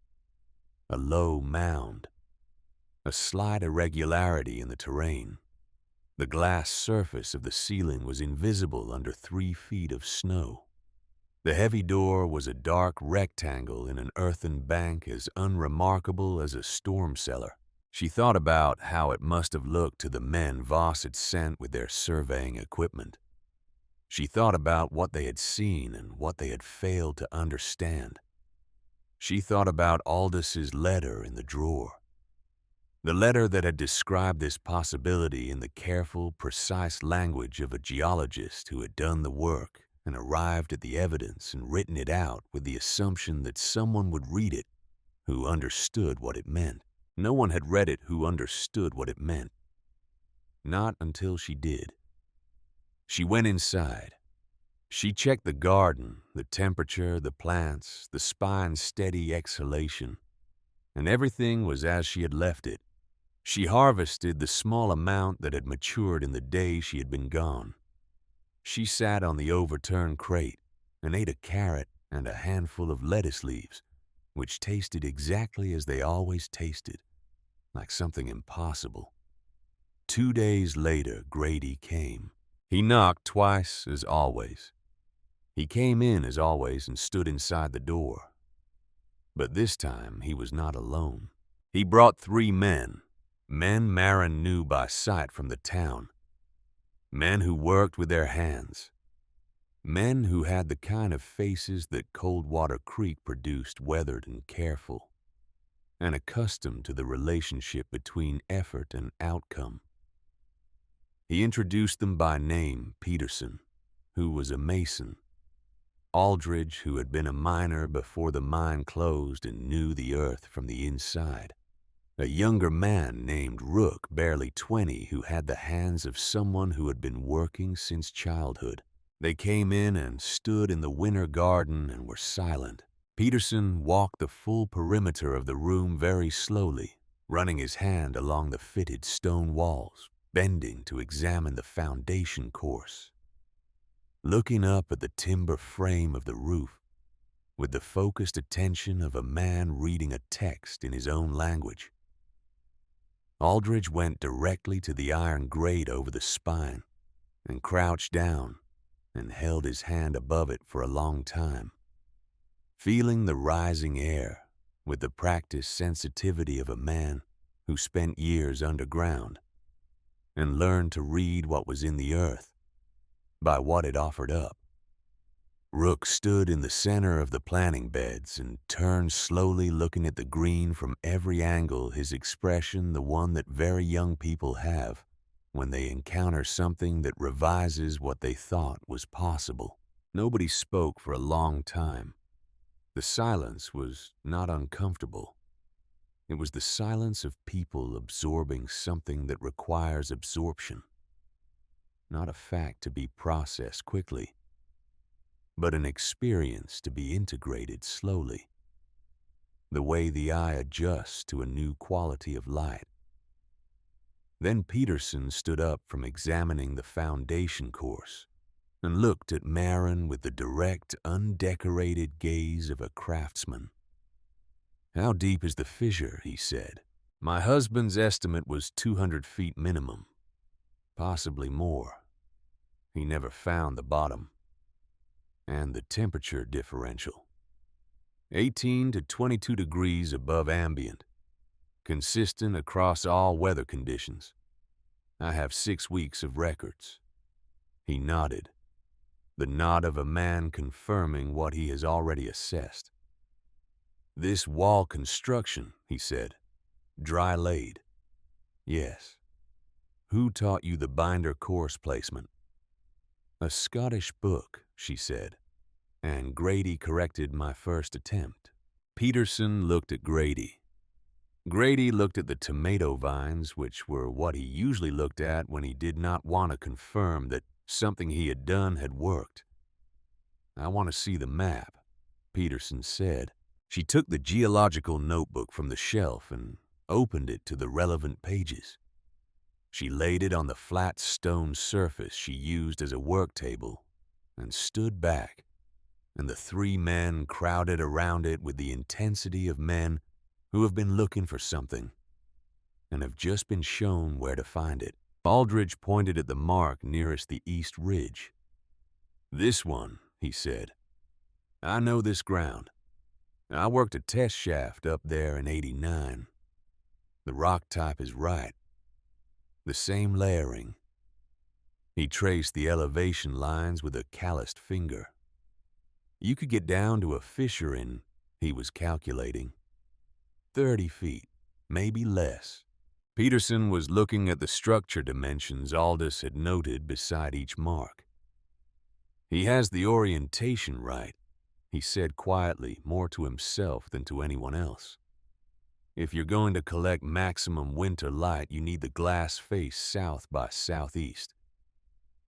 A low mound, a slight irregularity in the terrain. The glass surface of the ceiling was invisible under 3 feet of snow. The heavy door was a dark rectangle in an earthen bank as unremarkable as a storm cellar. She thought about how it must have looked to the men Voss had sent with their surveying equipment. She thought about what they had seen and what they had failed to understand. She thought about Aldous' letter in the drawer. The letter that had described this possibility in the careful, precise language of a geologist who had done the work and arrived at the evidence and written it out with the assumption that someone would read it who understood what it meant. No one had read it who understood what it meant. Not until she did. She went inside. She checked the garden, the temperature, the plants, the spine's steady exhalation, and everything was as she had left it. She harvested the small amount that had matured in the day she had been gone. She sat on the overturned crate and ate a carrot and a handful of lettuce leaves, which tasted exactly as they always tasted, like something impossible. 2 days later, Grady came. He knocked twice, as always. He came in, as always, and stood inside the door. But this time, he was not alone. He brought 3 men Marin knew by sight from the town. Men who worked with their hands. Men who had the kind of faces that Coldwater Creek produced, weathered and careful, and accustomed to the relationship between effort and outcome. He introduced them by name: Peterson, who was a mason; Aldridge, who had been a miner before the mine closed and knew the earth from the inside; a younger man named Rook, barely 20, who had the hands of someone who had been working since childhood. They came in and stood in the winter garden and were silent. Peterson walked the full perimeter of the room very slowly, running his hand along the fitted stone walls, bending to examine the foundation course, looking up at the timber frame of the roof with the focused attention of a man reading a text in his own language. Aldridge went directly to the iron grate over the spine and crouched down and held his hand above it for a long time, feeling the rising air with the practiced sensitivity of a man who spent years underground and learned to read what was in the earth by what it offered up. Rook stood in the center of the planting beds and turned slowly, looking at the green from every angle, his expression the one that very young people have when they encounter something that revises what they thought was possible. Nobody spoke for a long time. The silence was not uncomfortable. It was the silence of people absorbing something that requires absorption. Not a fact to be processed quickly, but an experience to be integrated slowly. The way the eye adjusts to a new quality of light. Then Peterson stood up from examining the foundation course and looked at Marin with the direct, undecorated gaze of a craftsman. "How deep is the fissure?" he said. "My husband's estimate was 200 feet minimum, possibly more." he never found the bottom. And the temperature differential. 18 to 22 degrees above ambient, consistent across all weather conditions. I have 6 weeks of records. He nodded, the nod of a man confirming what he has already assessed. This wall construction, he said, dry laid. Yes. Who taught you the binder course placement? A Scottish book, she said, and Grady corrected my first attempt. Peterson looked at Grady. Grady looked at the tomato vines, which were what he usually looked at when he did not want to confirm that something he had done had worked. I want to see the map, Peterson said. She took the geological notebook from the shelf and opened it to the relevant pages. She laid it on the flat stone surface she used as a work table and stood back, and the 3 men crowded around it with the intensity of men who have been looking for something and have just been shown where to find it. Aldridge pointed at the mark nearest the east ridge. This one, he said. I know this ground. I worked a test shaft up there in '89. The rock type is right. The same layering. He traced the elevation lines with a calloused finger. You could get down to a fissure in, he was calculating, 30 feet, maybe less. Peterson was looking at the structure dimensions Aldous had noted beside each mark. He has the orientation right, he said quietly, more to himself than to anyone else. If you're going to collect maximum winter light, you need the glass face south by southeast.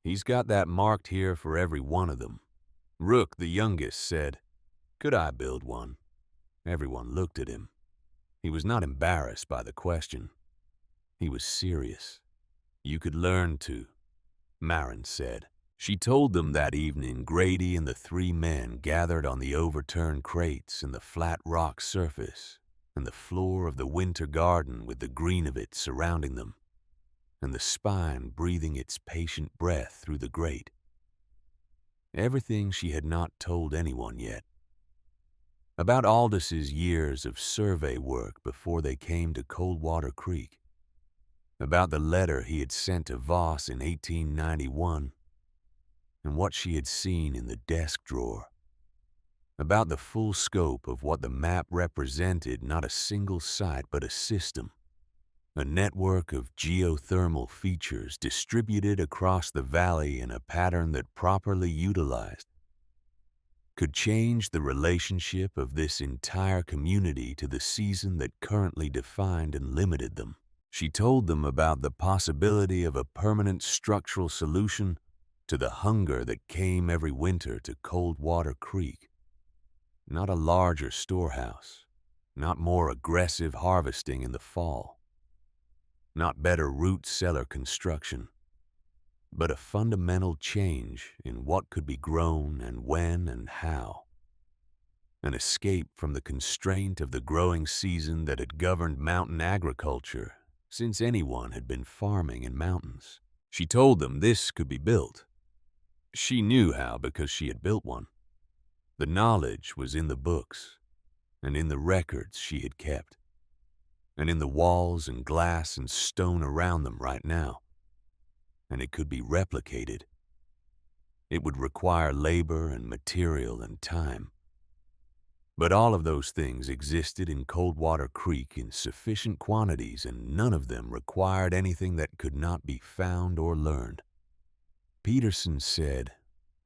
He's got that marked here for every one of them. Rook, the youngest, said, "Could I build one?" Everyone looked at him. He was not embarrassed by the question. He was serious. You could learn to, Marin said. She told them that evening Grady and the 3 men gathered on the overturned crates and the flat rock surface and the floor of the winter garden with the green of it surrounding them, and the spine breathing its patient breath through the grate. Everything she had not told anyone yet. About Aldis's years of survey work before they came to Coldwater Creek. About the letter he had sent to Voss in 1891, and what she had seen in the desk drawer. About the full scope of what the map represented, not a single site but a system, a network of geothermal features distributed across the valley in a pattern that, properly utilized, could change the relationship of this entire community to the season that currently defined and limited them. She told them about the possibility of a permanent structural solution to the hunger that came every winter to Coldwater Creek. Not a larger storehouse, not more aggressive harvesting in the fall, not better root cellar construction, but a fundamental change in what could be grown and when and how. An escape from the constraint of the growing season that had governed mountain agriculture since anyone had been farming in mountains. She told them this could be built. She knew how because she had built one. The knowledge was in the books, and in the records she had kept, and in the walls and glass and stone around them right now. And it could be replicated. It would require labor and material and time. But all of those things existed in Coldwater Creek in sufficient quantities, and none of them required anything that could not be found or learned. Peterson said,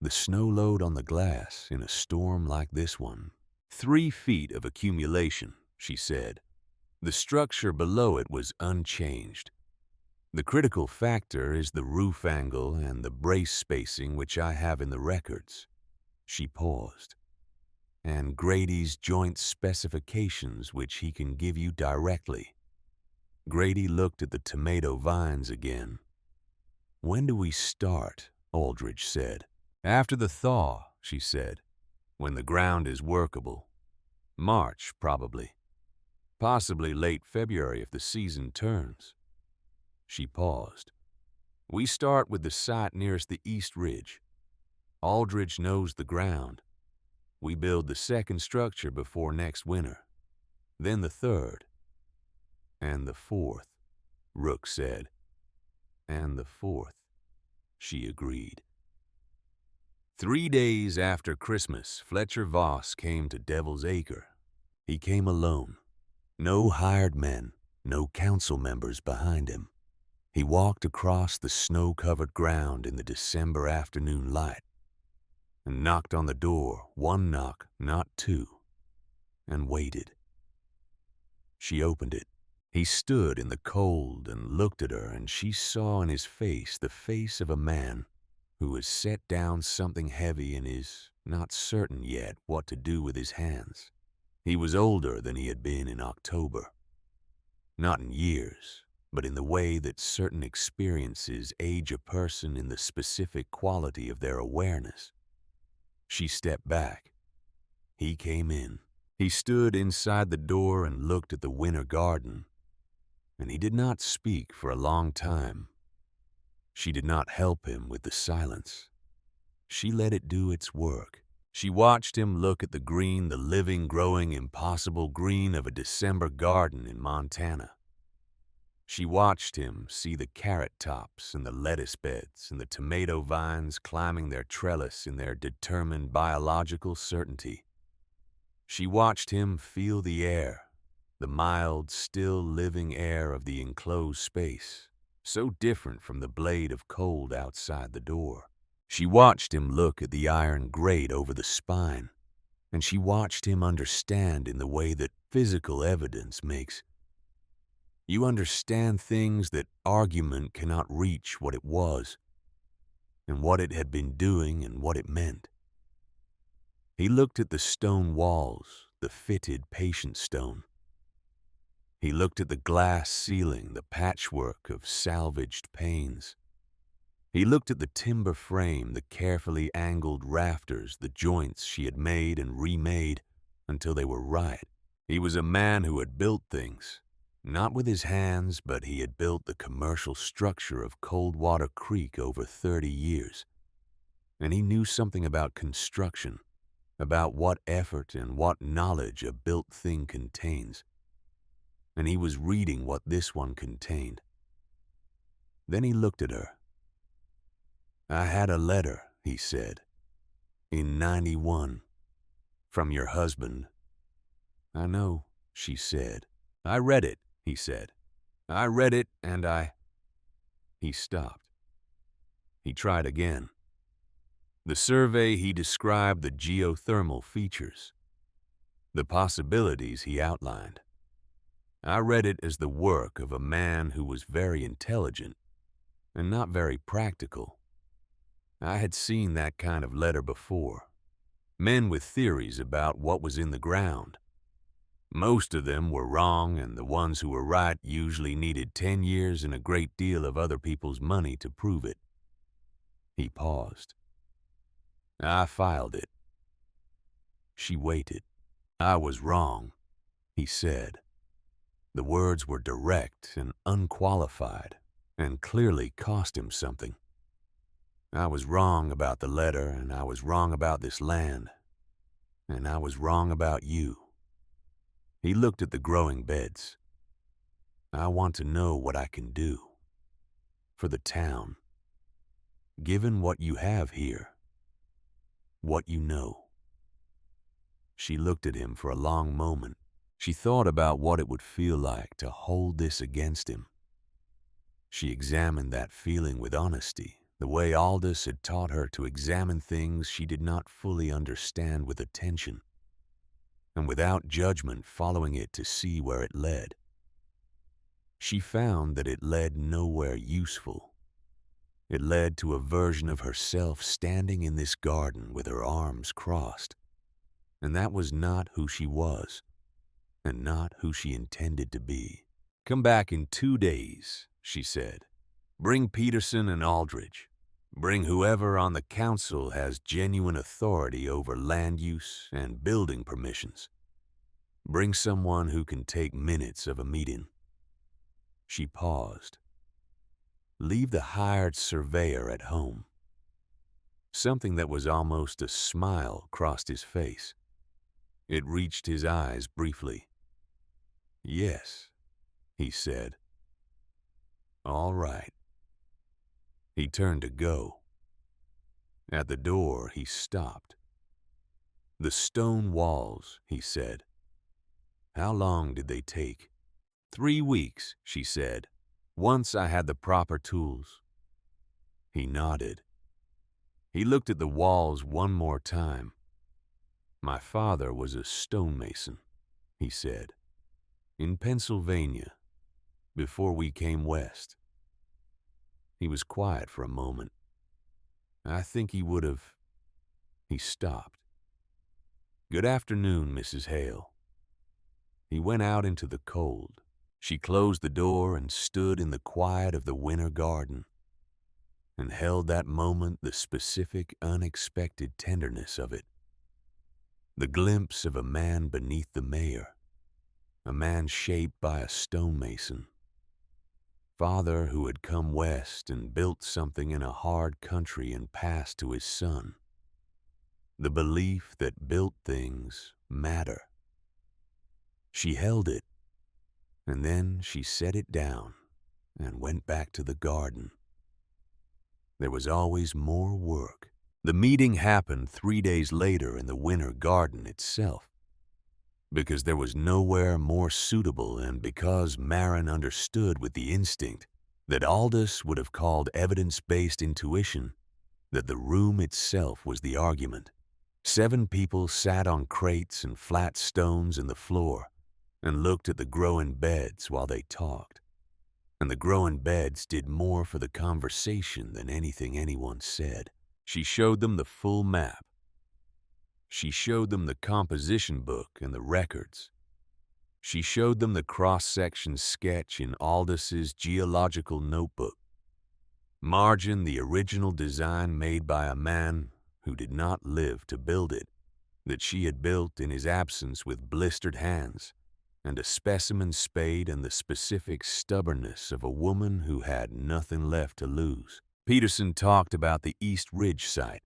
the snow load on the glass in a storm like this one, 3 feet of accumulation, she said. The structure below it was unchanged. The critical factor is the roof angle and the brace spacing which I have in the records. She paused. And Grady's joint specifications which he can give you directly. Grady looked at the tomato vines again. When do we start? Aldridge said. After the thaw, she said, when the ground is workable. March, probably. Possibly late February if the season turns. She paused. We start with the site nearest the east ridge. Aldridge knows the ground. We build the second structure before next winter, then the third, and the fourth, Rook said. And the fourth, she agreed. 3 days after Christmas, Fletcher Voss came to Devil's Acre. He came alone. No hired men, no council members behind him. He walked across the snow-covered ground in the December afternoon light and knocked on the door, one knock, not two, and waited. She opened it. He stood in the cold and looked at her, and she saw in his face the face of a man who has set down something heavy and is not certain yet what to do with his hands. He was older than he had been in October. Not in years, but in the way that certain experiences age a person in the specific quality of their awareness. She stepped back. He came in. He stood inside the door and looked at the winter garden, and he did not speak for a long time. She did not help him with the silence. She let it do its work. She watched him look at the green, the living, growing, impossible green of a December garden in Montana. She watched him see the carrot tops and the lettuce beds and the tomato vines climbing their trellis in their determined biological certainty. She watched him feel the air, the mild, still living air of the enclosed space, so different from the blade of cold outside the door. She watched him look at the iron grate over the spine, and she watched him understand in the way that physical evidence makes. You understand things that argument cannot reach what it was, and what it had been doing and what it meant. He looked at the stone walls, the fitted patient stone. He looked at the glass ceiling, the patchwork of salvaged panes. He looked at the timber frame, the carefully angled rafters, the joints she had made and remade until they were right. He was a man who had built things, not with his hands, but he had built the commercial structure of Coldwater Creek over 30 years. And he knew something about construction, about what effort and what knowledge a built thing contains. And he was reading what this one contained. Then he looked at her. "I had a letter," he said, "in 91, from your husband." "I know," she said. "I read it," he said. "I read it and I—" He stopped. He tried again. The survey he described the geothermal features, the possibilities he outlined. I read it as the work of a man who was very intelligent and not very practical. I had seen that kind of letter before. Men with theories about what was in the ground. Most of them were wrong, and the ones who were right usually needed 10 years and a great deal of other people's money to prove it. He paused. I filed it. She waited. I was wrong, he said. The words were direct and unqualified, and clearly cost him something. I was wrong about the letter, and I was wrong about this land, and I was wrong about you. He looked at the growing beds. I want to know what I can do for the town, given what you have here, what you know. She looked at him for a long moment. She thought about what it would feel like to hold this against him. She examined that feeling with honesty, the way Aldous had taught her to examine things she did not fully understand with attention, and without judgment following it to see where it led. She found that it led nowhere useful. It led to a version of herself standing in this garden with her arms crossed, and that was not who she was, and not who she intended to be. "Come back in 2 days," she said. "Bring Peterson and Aldridge. Bring whoever on the council has genuine authority over land use and building permissions. Bring someone who can take minutes of a meeting." She paused. leave the hired surveyor at home. Something that was almost a smile crossed his face. It reached his eyes briefly. "Yes," he said. "All right." He turned to go. At the door, he stopped. "The stone walls," he said. "How long did they take?" 3 weeks, she said, "once I had the proper tools." He nodded. He looked at the walls one more time. "My father was a stonemason," he said, "in Pennsylvania, before we came west." He was quiet for a moment. "I think he would have—" He stopped. "Good afternoon, Mrs. Hale." He went out into the cold. She closed the door and stood in the quiet of the winter garden and held that moment, the specific, unexpected tenderness of it. The glimpse of a man beneath the mayor, a man shaped by a stonemason. Father who had come west and built something in a hard country and passed to his son. The belief that built things matter. She held it, and then she set it down and went back to the garden. There was always more work. The meeting happened 3 days later in the winter garden itself, because there was nowhere more suitable and because Marin understood with the instinct that Aldous would have called evidence-based intuition that the room itself was the argument. 7 people sat on crates and flat stones in the floor and looked at the growing beds while they talked. And the growing beds did more for the conversation than anything anyone said. She showed them the full map. She showed them the composition book and the records. She showed them the cross-section sketch in Aldous' geological notebook. Margin, the original design made by a man who did not live to build it, that she had built in his absence with blistered hands, and a specimen spade and the specific stubbornness of a woman who had nothing left to lose. Peterson talked about the East Ridge site.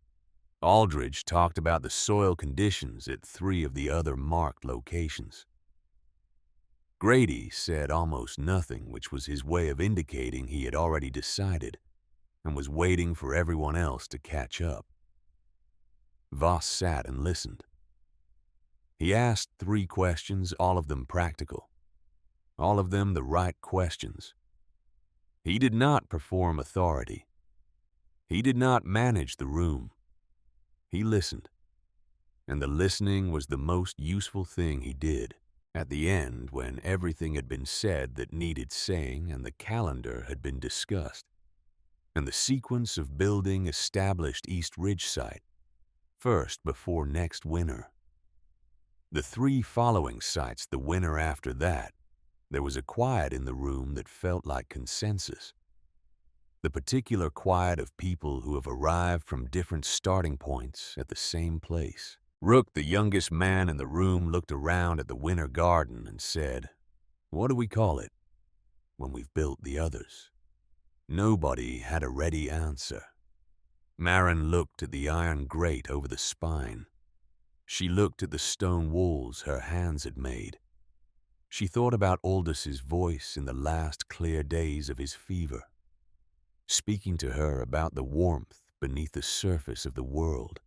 Aldridge talked about the soil conditions at 3 of the other marked locations. Grady said almost nothing, which was his way of indicating he had already decided and was waiting for everyone else to catch up. Voss sat and listened. He asked 3 questions, all of them practical, all of them the right questions. He did not perform authority. He did not manage the room. He listened, and the listening was the most useful thing he did. At the end, when everything had been said that needed saying and the calendar had been discussed, and the sequence of building established East Ridge site, first before next winter. The 3 following sites the winter after that, there was a quiet in the room that felt like consensus. The particular quiet of people who have arrived from different starting points at the same place. Rook, the youngest man in the room, looked around at the winter garden and said, "What do we call it when we've built the others?" Nobody had a ready answer. Marin looked at the iron grate over the spine. She looked at the stone walls her hands had made. She thought about Aldous' voice in the last clear days of his fever, speaking to her about the warmth beneath the surface of the world,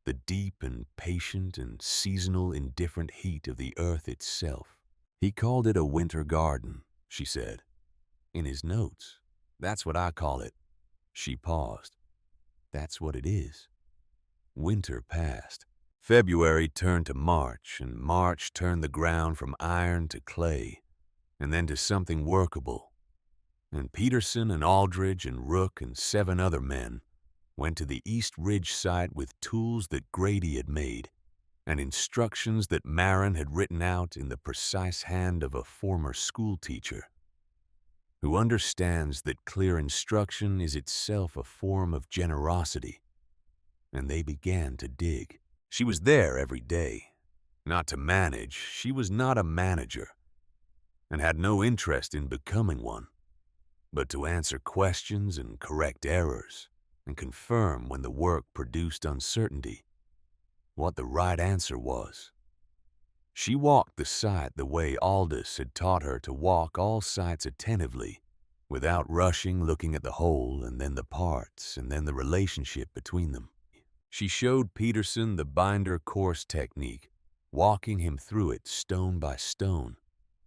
the deep and patient and seasonal indifferent heat of the earth itself. "He called it a winter garden," she said. "In his notes. That's what I call it." She paused. "That's what it is." Winter passed. February turned to March, and March turned the ground from iron to clay, and then to something workable. And Peterson and Aldridge and Rook and 7 other men went to the East Ridge site with tools that Grady had made and instructions that Marin had written out in the precise hand of a former school teacher who understands that clear instruction is itself a form of generosity. And they began to dig. She was there every day. Not to manage, she was not a manager, and had no interest in becoming one. but to answer questions and correct errors and confirm when the work produced uncertainty what the right answer was. She walked the site the way Aldous had taught her to walk all sites attentively, without rushing, looking at the whole and then the parts and then the relationship between them. She showed Peterson the binder course technique, walking him through it stone by stone,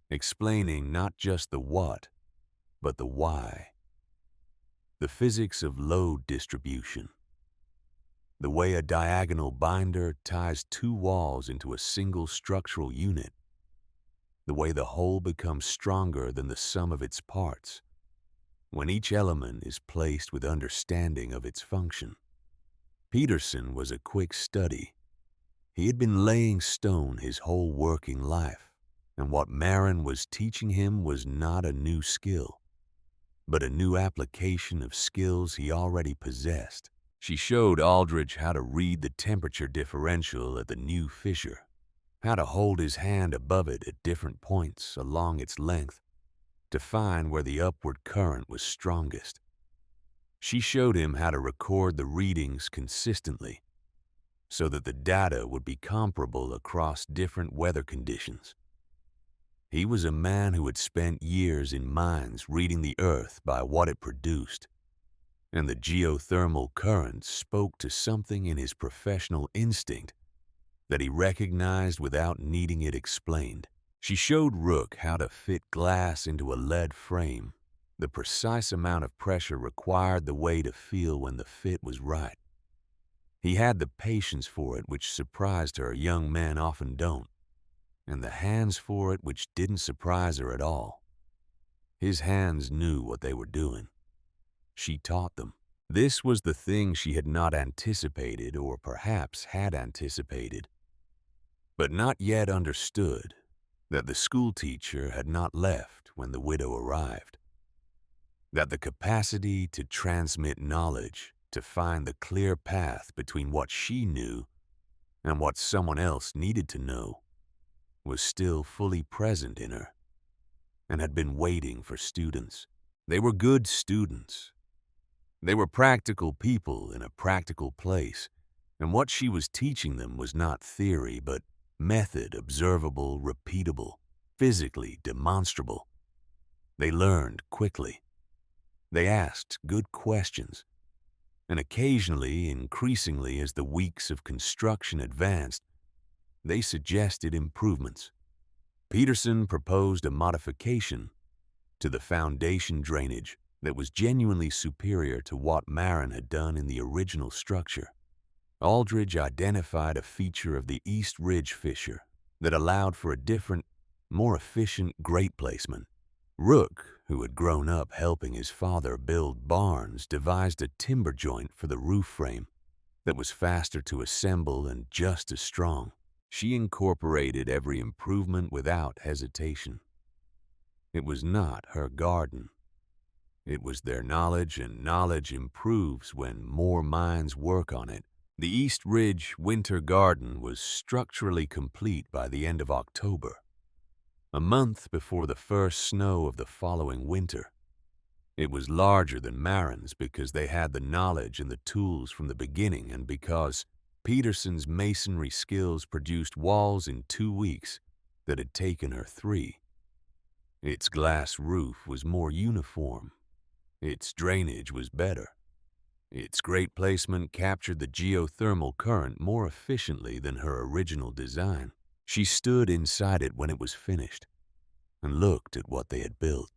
explaining not just the what, but the why. The physics of load distribution. The way a diagonal binder ties two walls into a single structural unit. The way the whole becomes stronger than the sum of its parts, when each element is placed with understanding of its function. Peterson was a quick study. He had been laying stone his whole working life, and what Marin was teaching him was not a new skill, but a new application of skills he already possessed. She showed Aldridge how to read the temperature differential at the new fissure, how to hold his hand above it at different points along its length to find where the upward current was strongest. She showed him how to record the readings consistently so that the data would be comparable across different weather conditions. He was a man who had spent years in mines reading the earth by what it produced, and the geothermal currents spoke to something in his professional instinct that he recognized without needing it explained. She showed Rook how to fit glass into a lead frame, the precise amount of pressure required, the way to feel when the fit was right. He had the patience for it which surprised her young men often don't, and the hands for it which didn't surprise her at all. His hands knew what they were doing. She taught them. This was the thing she had not anticipated, or perhaps had anticipated, but not yet understood, that the schoolteacher had not left when the widow arrived, that the capacity to transmit knowledge, to find the clear path between what she knew and what someone else needed to know, was still fully present in her, and had been waiting for students. They were good students. They were practical people in a practical place, and what she was teaching them was not theory, but method, observable, repeatable, physically demonstrable. They learned quickly. They asked good questions, and occasionally, increasingly as the weeks of construction advanced, they suggested improvements. Peterson proposed a modification to the foundation drainage that was genuinely superior to what Marin had done in the original structure. Aldridge identified a feature of the East Ridge fissure that allowed for a different, more efficient grate placement. Rook, who had grown up helping his father build barns, devised a timber joint for the roof frame that was faster to assemble and just as strong. She incorporated every improvement without hesitation. It was not her garden. It was their knowledge, and knowledge improves when more minds work on it. The East Ridge winter garden was structurally complete by the end of October, a month before the first snow of the following winter. It was larger than Marin's because they had the knowledge and the tools from the beginning, and because Peterson's masonry skills produced walls in 2 weeks that had taken her 3. Its glass roof was more uniform. Its drainage was better. Its grate placement captured the geothermal current more efficiently than her original design. She stood inside it when it was finished and looked at what they had built,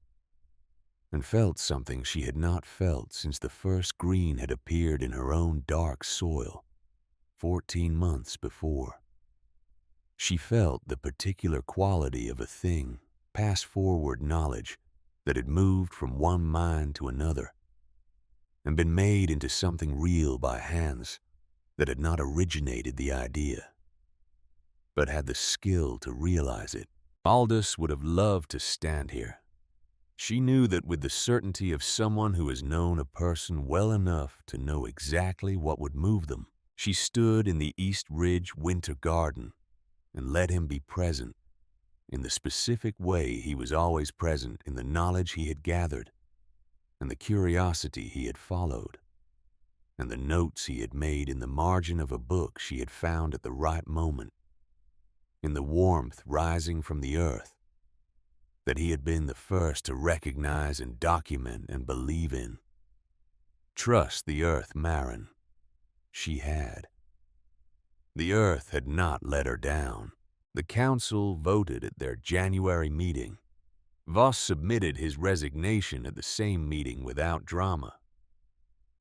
and felt something she had not felt since the first green had appeared in her own dark soil 14 months before. She felt the particular quality of a thing, pass-forward knowledge that had moved from one mind to another and been made into something real by hands that had not originated the idea, but had the skill to realize it. Aldous would have loved to stand here. She knew that with the certainty of someone who has known a person well enough to know exactly what would move them. She stood in the East Ridge winter garden and let him be present in the specific way he was always present in the knowledge he had gathered, and the curiosity he had followed, and the notes he had made in the margin of a book she had found at the right moment, in the warmth rising from the earth, that he had been the first to recognize and document and believe in. Trust the earth, Maren. She had. The earth had not let her down. The council voted at their January meeting. Voss submitted his resignation at the same meeting without drama.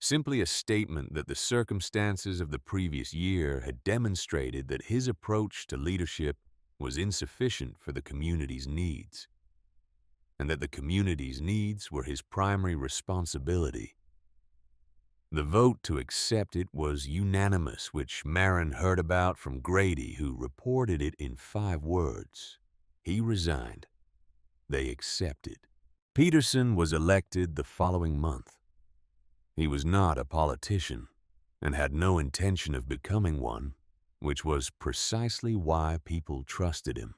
Simply a statement that the circumstances of the previous year had demonstrated that his approach to leadership was insufficient for the community's needs, and that the community's needs were his primary responsibility. The vote to accept it was unanimous, which Maren heard about from Grady, who reported it in 5 words. He resigned. They accepted. Peterson was elected the following month. He was not a politician and had no intention of becoming one, which was precisely why people trusted him.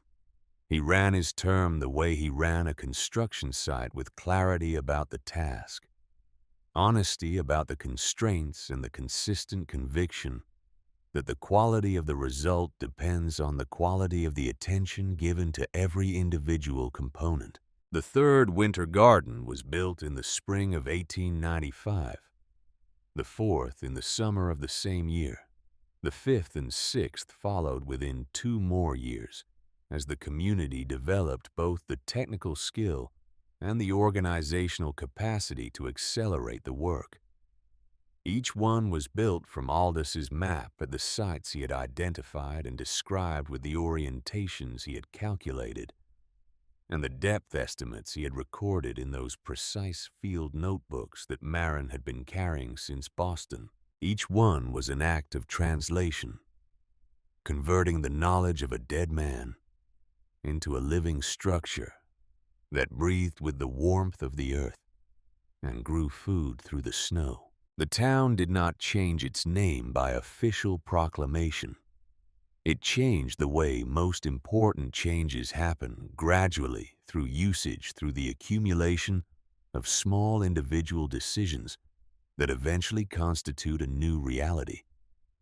He ran his term the way he ran a construction site, with clarity about the task, honesty about the constraints, and the consistent conviction that the quality of the result depends on the quality of the attention given to every individual component. The 3rd winter garden was built in the spring of 1895, the 4th in the summer of the same year. The 5th and 6th followed within 2 more years, as the community developed both the technical skill and the organizational capacity to accelerate the work. Each one was built from Aldous' map at the sites he had identified and described with the orientations he had calculated, and the depth estimates he had recorded in those precise field notebooks that Maren had been carrying since Boston. Each one was an act of translation, converting the knowledge of a dead man into a living structure that breathed with the warmth of the earth and grew food through the snow. The town did not change its name by official proclamation. It changed the way most important changes happen, gradually, through usage, through the accumulation of small individual decisions that eventually constitute a new reality.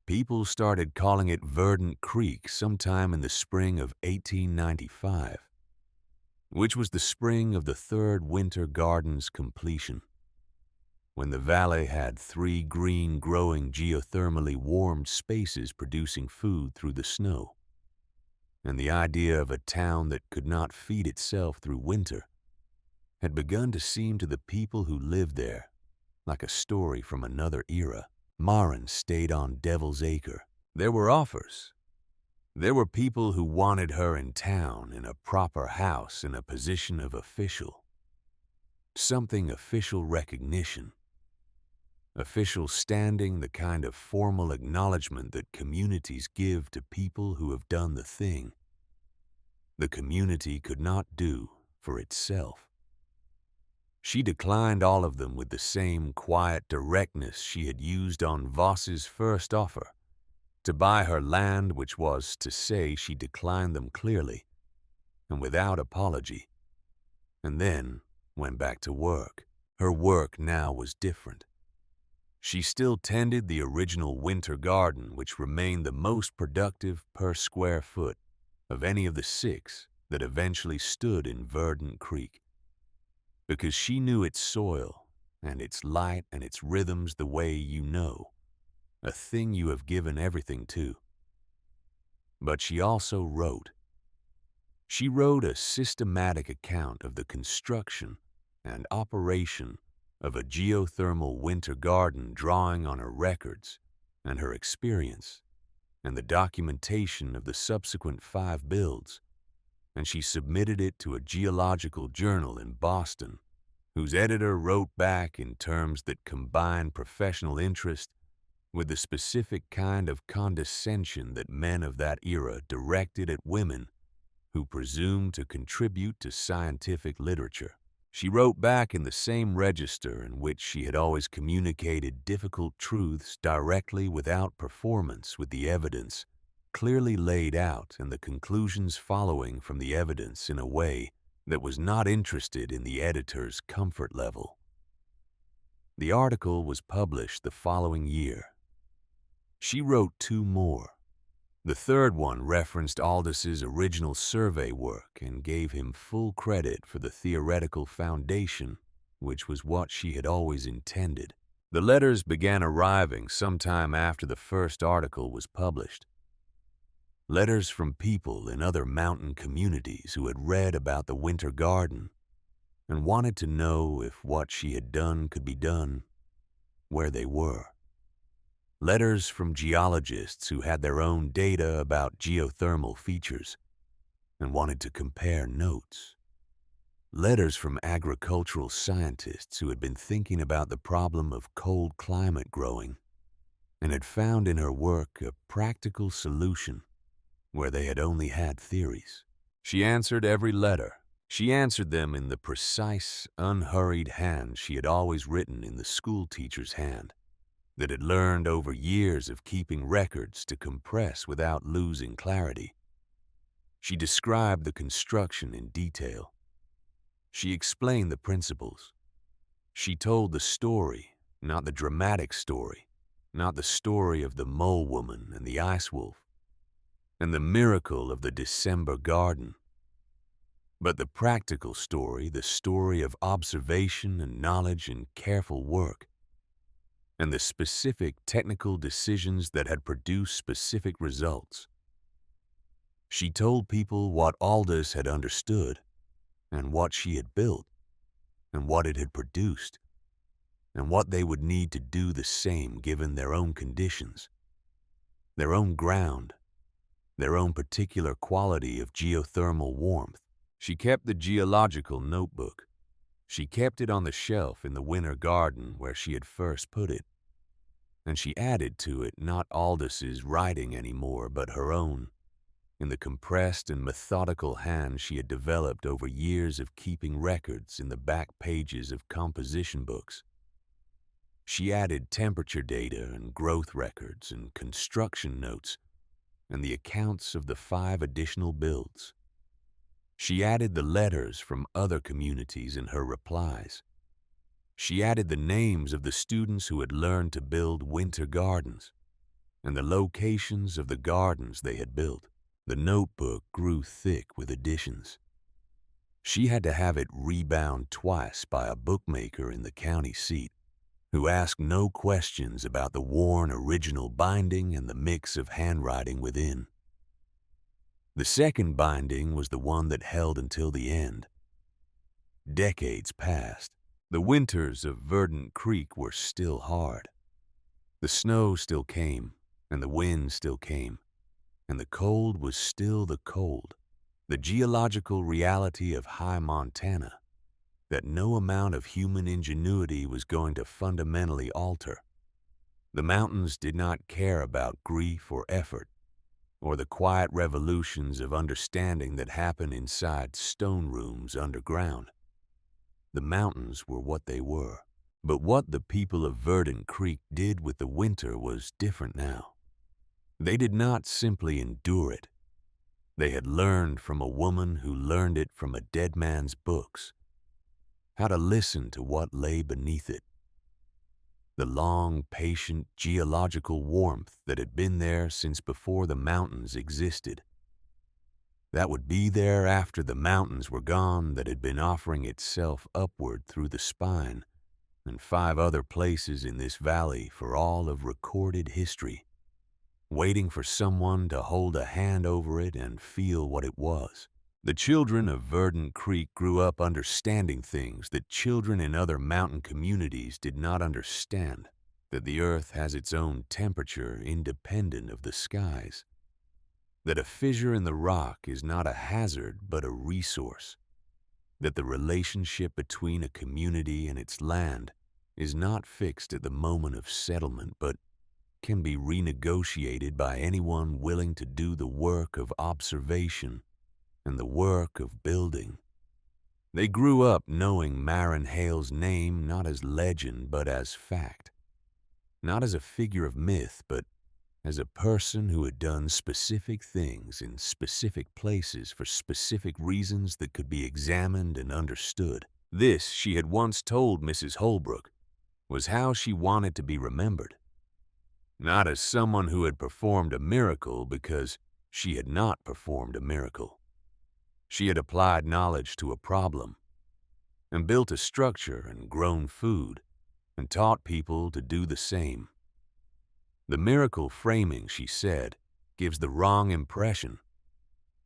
People started calling it Verdant Creek sometime in the spring of 1895, which was the spring of the 3rd winter garden's completion, when the valley had 3 green, growing, geothermally warmed spaces producing food through the snow. And the idea of a town that could not feed itself through winter had begun to seem to the people who lived there like a story from another era. Maren stayed on Devil's Acre. There were offers. There were people who wanted her in town, in a proper house, in a position of official. Something official recognition. Official standing, the kind of formal acknowledgement that communities give to people who have done the thing the community could not do for itself. She declined all of them with the same quiet directness she had used on Voss's first offer to buy her land, which was to say she declined them clearly and without apology, and then went back to work. Her work now was different. She still tended the original winter garden, which remained the most productive per square foot of any of the 6 that eventually stood in Verdant Creek, because she knew its soil and its light and its rhythms the way you know, a thing you have given everything to. But she also wrote. She wrote a systematic account of the construction and operation of a geothermal winter garden, drawing on her records and her experience and the documentation of the subsequent 5 builds, and she submitted it to a geological journal in Boston, whose editor wrote back in terms that combined professional interest with the specific kind of condescension that men of that era directed at women who presumed to contribute to scientific literature. She wrote back in the same register in which she had always communicated difficult truths directly, without performance, with the evidence clearly laid out and the conclusions following from the evidence in a way that was not interested in the editor's comfort level. The article was published the following year. She wrote two more. The third one referenced Aldous' original survey work and gave him full credit for the theoretical foundation, which was what she had always intended. The letters began arriving sometime after the first article was published. Letters from people in other mountain communities who had read about the winter garden and wanted to know if what she had done could be done where they were. Letters from geologists who had their own data about geothermal features and wanted to compare notes. Letters from agricultural scientists who had been thinking about the problem of cold climate growing and had found in her work a practical solution where they had only had theories. She answered every letter. She answered them in the precise, unhurried hand she had always written in the school teacher's hand, that had learned over years of keeping records to compress without losing clarity. She described the construction in detail. She explained the principles. She told the story, not the dramatic story, not the story of the mole woman and the ice wolf, and the miracle of the December garden, but the practical story, the story of observation and knowledge and careful work, and the specific technical decisions that had produced specific results. She told people what Aldous had understood, and what she had built, and what it had produced, and what they would need to do the same given their own conditions, their own ground, their own particular quality of geothermal warmth. She kept the geological notebook. She kept it on the shelf in the winter garden where she had first put it. And she added to it not Aldous' writing anymore, but her own, in the compressed and methodical hand she had developed over years of keeping records in the back pages of composition books. She added temperature data and growth records and construction notes and the accounts of the 5 additional builds. She added the letters from other communities in her replies. She added the names of the students who had learned to build winter gardens and the locations of the gardens they had built. The notebook grew thick with additions. She had to have it rebound twice by a bookmaker in the county seat, who asked no questions about the worn original binding and the mix of handwriting within. The second binding was the one that held until the end. Decades passed. The winters of Verdant Creek were still hard. The snow still came, and the wind still came, and the cold was still the cold, the geological reality of high Montana that no amount of human ingenuity was going to fundamentally alter. The mountains did not care about grief or effort, or the quiet revolutions of understanding that happen inside stone rooms underground. The mountains were what they were. But what the people of Verdant Creek did with the winter was different now. They did not simply endure it. They had learned from a woman who learned it from a dead man's books, how to listen to what lay beneath it. The long, patient geological warmth that had been there since before the mountains existed. That would be there after the mountains were gone, that had been offering itself upward through the spine and 5 other places in this valley for all of recorded history, waiting for someone to hold a hand over it and feel what it was. The children of Verdant Creek grew up understanding things that children in other mountain communities did not understand, that the earth has its own temperature independent of the skies, that a fissure in the rock is not a hazard but a resource, that the relationship between a community and its land is not fixed at the moment of settlement but can be renegotiated by anyone willing to do the work of observation and the work of building. They grew up knowing Marin Hale's name not as legend but as fact, not as a figure of myth but as a person who had done specific things in specific places for specific reasons that could be examined and understood. This she had once told Mrs. Holbrook, was how she wanted to be remembered. Not as someone who had performed a miracle, because she had not performed a miracle. She had applied knowledge to a problem, and built a structure and grown food, and taught people to do the same. The miracle framing, she said, gives the wrong impression.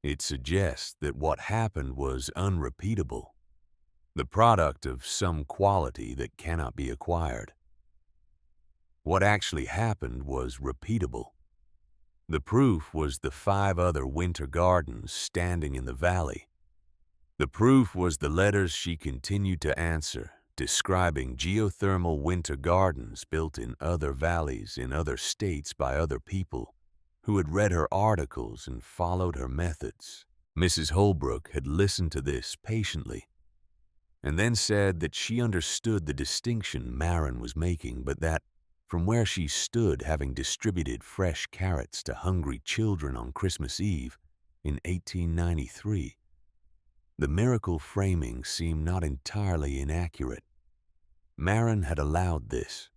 It suggests that what happened was unrepeatable, the product of some quality that cannot be acquired. What actually happened was repeatable. The proof was the 5 other winter gardens standing in the valley. The proof was the letters she continued to answer, describing geothermal winter gardens built in other valleys in other states by other people who had read her articles and followed her methods. Mrs. Holbrook had listened to this patiently, and then said that she understood the distinction Marin was making, but that, from where she stood, having distributed fresh carrots to hungry children on Christmas Eve in 1893, the miracle framing seemed not entirely inaccurate. Marin had allowed this.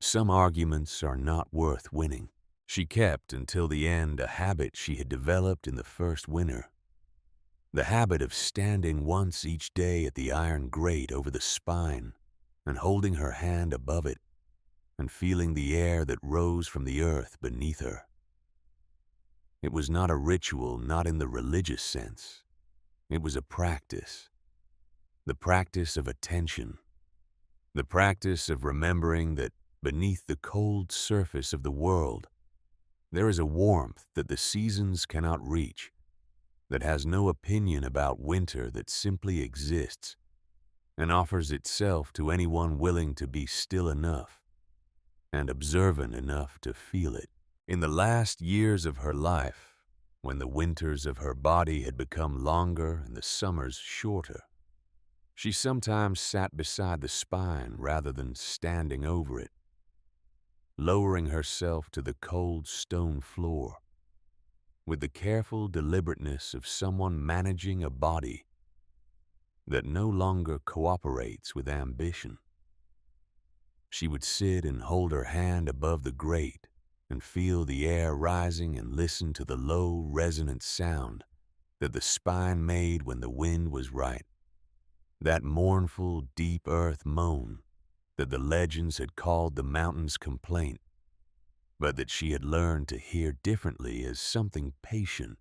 Some arguments are not worth winning. She kept until the end a habit she had developed in the first winter. The habit of standing once each day at the iron grate over the spine and holding her hand above it and feeling the air that rose from the earth beneath her. It was not a ritual, not in the religious sense. It was a practice. The practice of attention. The practice of remembering that beneath the cold surface of the world, there is a warmth that the seasons cannot reach, that has no opinion about winter, that simply exists and offers itself to anyone willing to be still enough and observant enough to feel it. In the last years of her life, when the winters of her body had become longer and the summers shorter, she sometimes sat beside the spine rather than standing over it, lowering herself to the cold stone floor with the careful deliberateness of someone managing a body that no longer cooperates with ambition. She would sit and hold her hand above the grate and feel the air rising and listen to the low, resonant sound that the spine made when the wind was right, that mournful, deep earth moan that the legends had called the mountain's complaint, but that she had learned to hear differently as something patient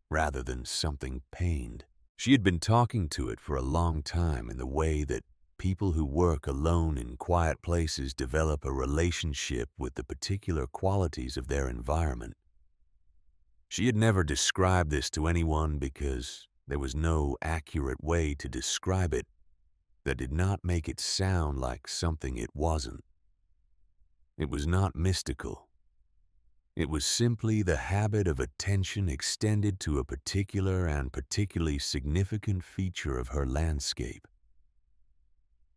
rather than something pained. She had been talking to it for a long time in the way that people who work alone in quiet places develop a relationship with the particular qualities of their environment. She had never described this to anyone because there was no accurate way to describe it that did not make it sound like something it wasn't. It was not mystical. It was simply the habit of attention extended to a particular and particularly significant feature of her landscape.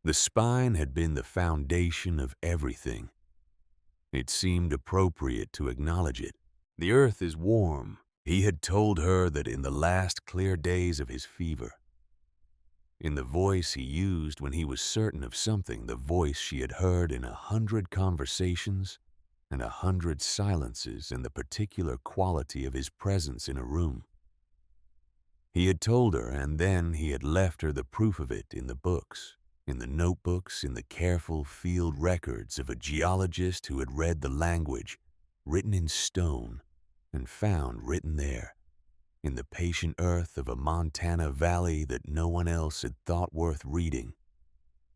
The spine had been the foundation of everything. It seemed appropriate to acknowledge it. The earth is warm. He had told her that in the last clear days of his fever. In the voice he used when he was certain of something, the voice she had heard in 100 conversations and 100 silences, and the particular quality of his presence in a room. He had told her, and then he had left her the proof of it in the books, in the notebooks, in the careful field records of a geologist who had read the language written in stone and found written there, in the patient earth of a Montana valley, that no one else had thought worth reading,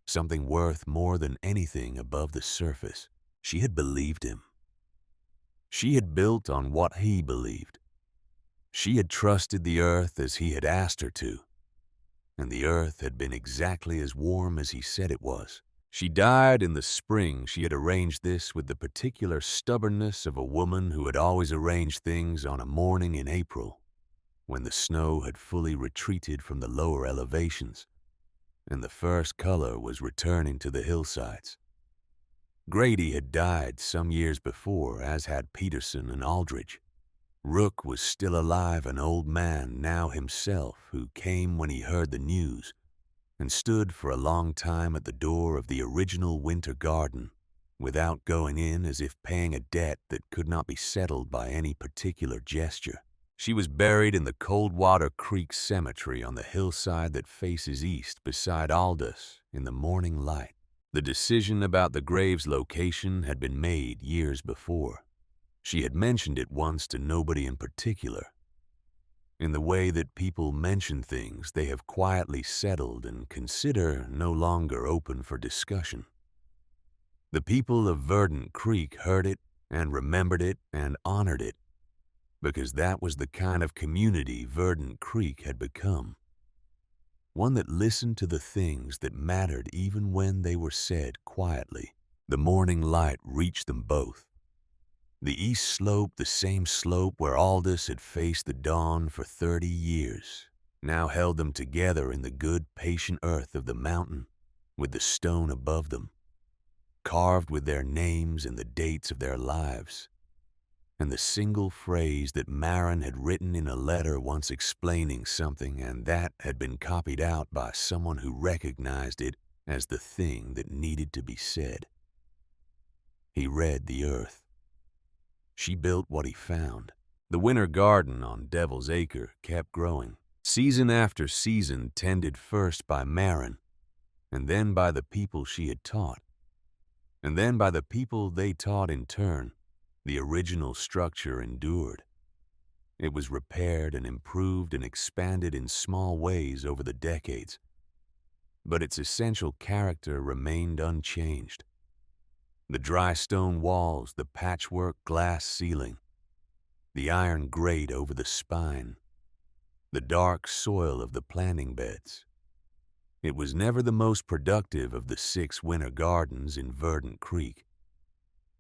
something worth more than anything above the surface. She had believed him. She had built on what he believed. She had trusted the earth as he had asked her to, and the earth had been exactly as warm as he said it was. She died in the spring. She had arranged this with the particular stubbornness of a woman who had always arranged things on a morning in April, when the snow had fully retreated from the lower elevations, and the first color was returning to the hillsides. Grady had died some years before, as had Peterson and Aldridge. Rook was still alive, an old man now himself, who came when he heard the news, and stood for a long time at the door of the original winter garden, without going in, as if paying a debt that could not be settled by any particular gesture. She was buried in the Coldwater Creek Cemetery on the hillside that faces east beside Aldous in the morning light. The decision about the grave's location had been made years before. She had mentioned it once to nobody in particular, in the way that people mention things they have quietly settled and consider no longer open for discussion. The people of Verdant Creek heard it and remembered it and honored it, because that was the kind of community Verdant Creek had become. One that listened to the things that mattered even when they were said quietly. The morning light reached them both. The east slope, the same slope where Aldous had faced the dawn for 30 years, now held them together in the good, patient earth of the mountain, with the stone above them, carved with their names and the dates of their lives, and the single phrase that Marin had written in a letter once explaining something, and that had been copied out by someone who recognized it as the thing that needed to be said. He read the earth. She built what he found. The winter garden on Devil's Acre kept growing, season after season, tended first by Marin, and then by the people she had taught, and then by the people they taught in turn. The original structure endured. It was repaired and improved and expanded in small ways over the decades, but its essential character remained unchanged. The dry stone walls, the patchwork glass ceiling, the iron grate over the spine, the dark soil of the planting beds. It was never the most productive of the 6 winter gardens in Verdant Creek.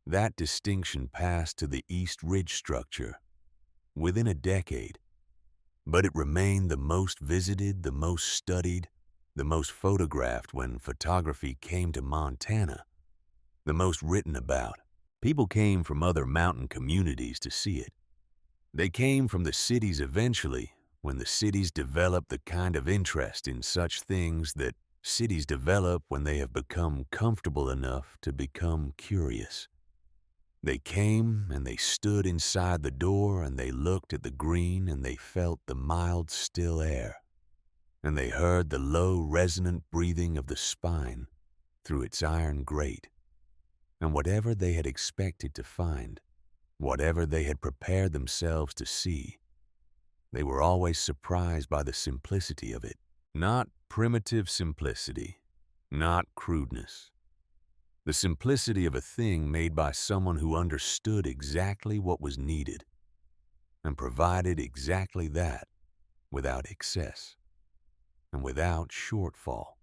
That distinction passed to the East Ridge structure within a decade, but it remained the most visited, the most studied, the most photographed when photography came to Montana, the most written about. People came from other mountain communities to see it. They came from the cities eventually, when the cities develop the kind of interest in such things that cities develop when they have become comfortable enough to become curious. They came and they stood inside the door and they looked at the green and they felt the mild, still air, and they heard the low, resonant breathing of the spine through its iron grate. And whatever they had expected to find, whatever they had prepared themselves to see, they were always surprised by the simplicity of it. Not primitive simplicity, not crudeness. The simplicity of a thing made by someone who understood exactly what was needed and provided exactly that without excess and without shortfall.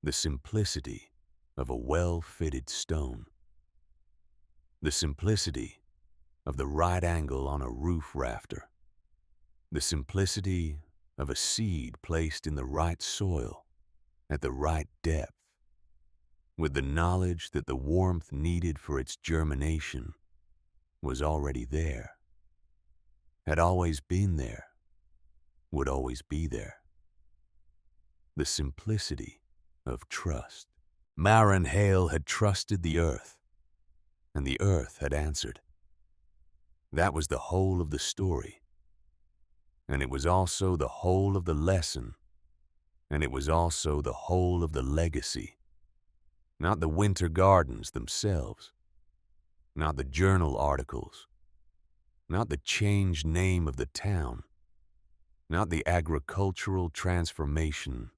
The simplicity of a well-fitted stone. The simplicity of the right angle on a roof rafter. The simplicity of a seed placed in the right soil at the right depth, with the knowledge that the warmth needed for its germination was already there, had always been there, would always be there. The simplicity of trust. Marin Hale had trusted the earth, and the earth had answered. That was the whole of the story, and it was also the whole of the lesson, and it was also the whole of the legacy. Not the winter gardens themselves, not the journal articles, not the changed name of the town, not the agricultural transformation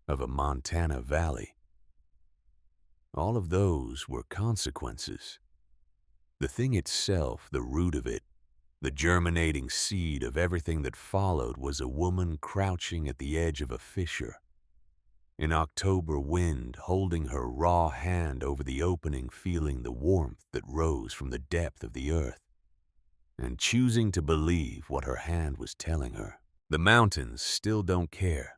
of a Montana valley. All of those were consequences. The thing itself, the root of it, the germinating seed of everything that followed, was a woman crouching at the edge of a fissure, in October wind, holding her raw hand over the opening, feeling the warmth that rose from the depth of the earth, and choosing to believe what her hand was telling her. The mountains still don't care.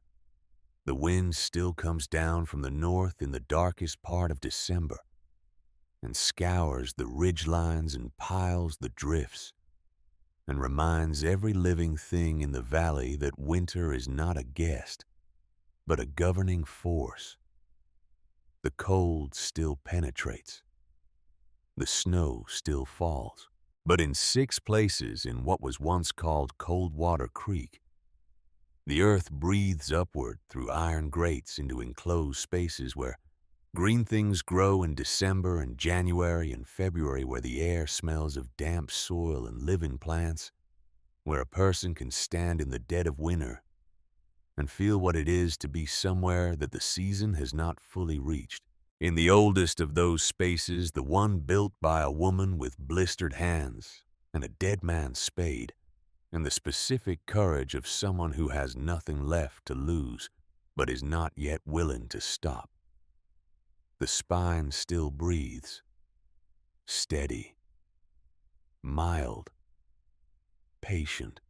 The wind still comes down from the north in the darkest part of December and scours the ridgelines and piles the drifts and reminds every living thing in the valley that winter is not a guest, but a governing force. The cold still penetrates. The snow still falls. But in 6 places in what was once called Coldwater Creek, the earth breathes upward through iron grates into enclosed spaces where green things grow in December and January and February, where the air smells of damp soil and living plants, where a person can stand in the dead of winter and feel what it is to be somewhere that the season has not fully reached. In the oldest of those spaces, the one built by a woman with blistered hands and a dead man's spade, and the specific courage of someone who has nothing left to lose but is not yet willing to stop. The spine still breathes, steady, mild, patient.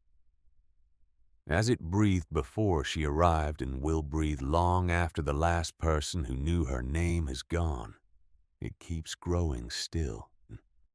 As it breathed before she arrived and will breathe long after the last person who knew her name has gone, it keeps growing still.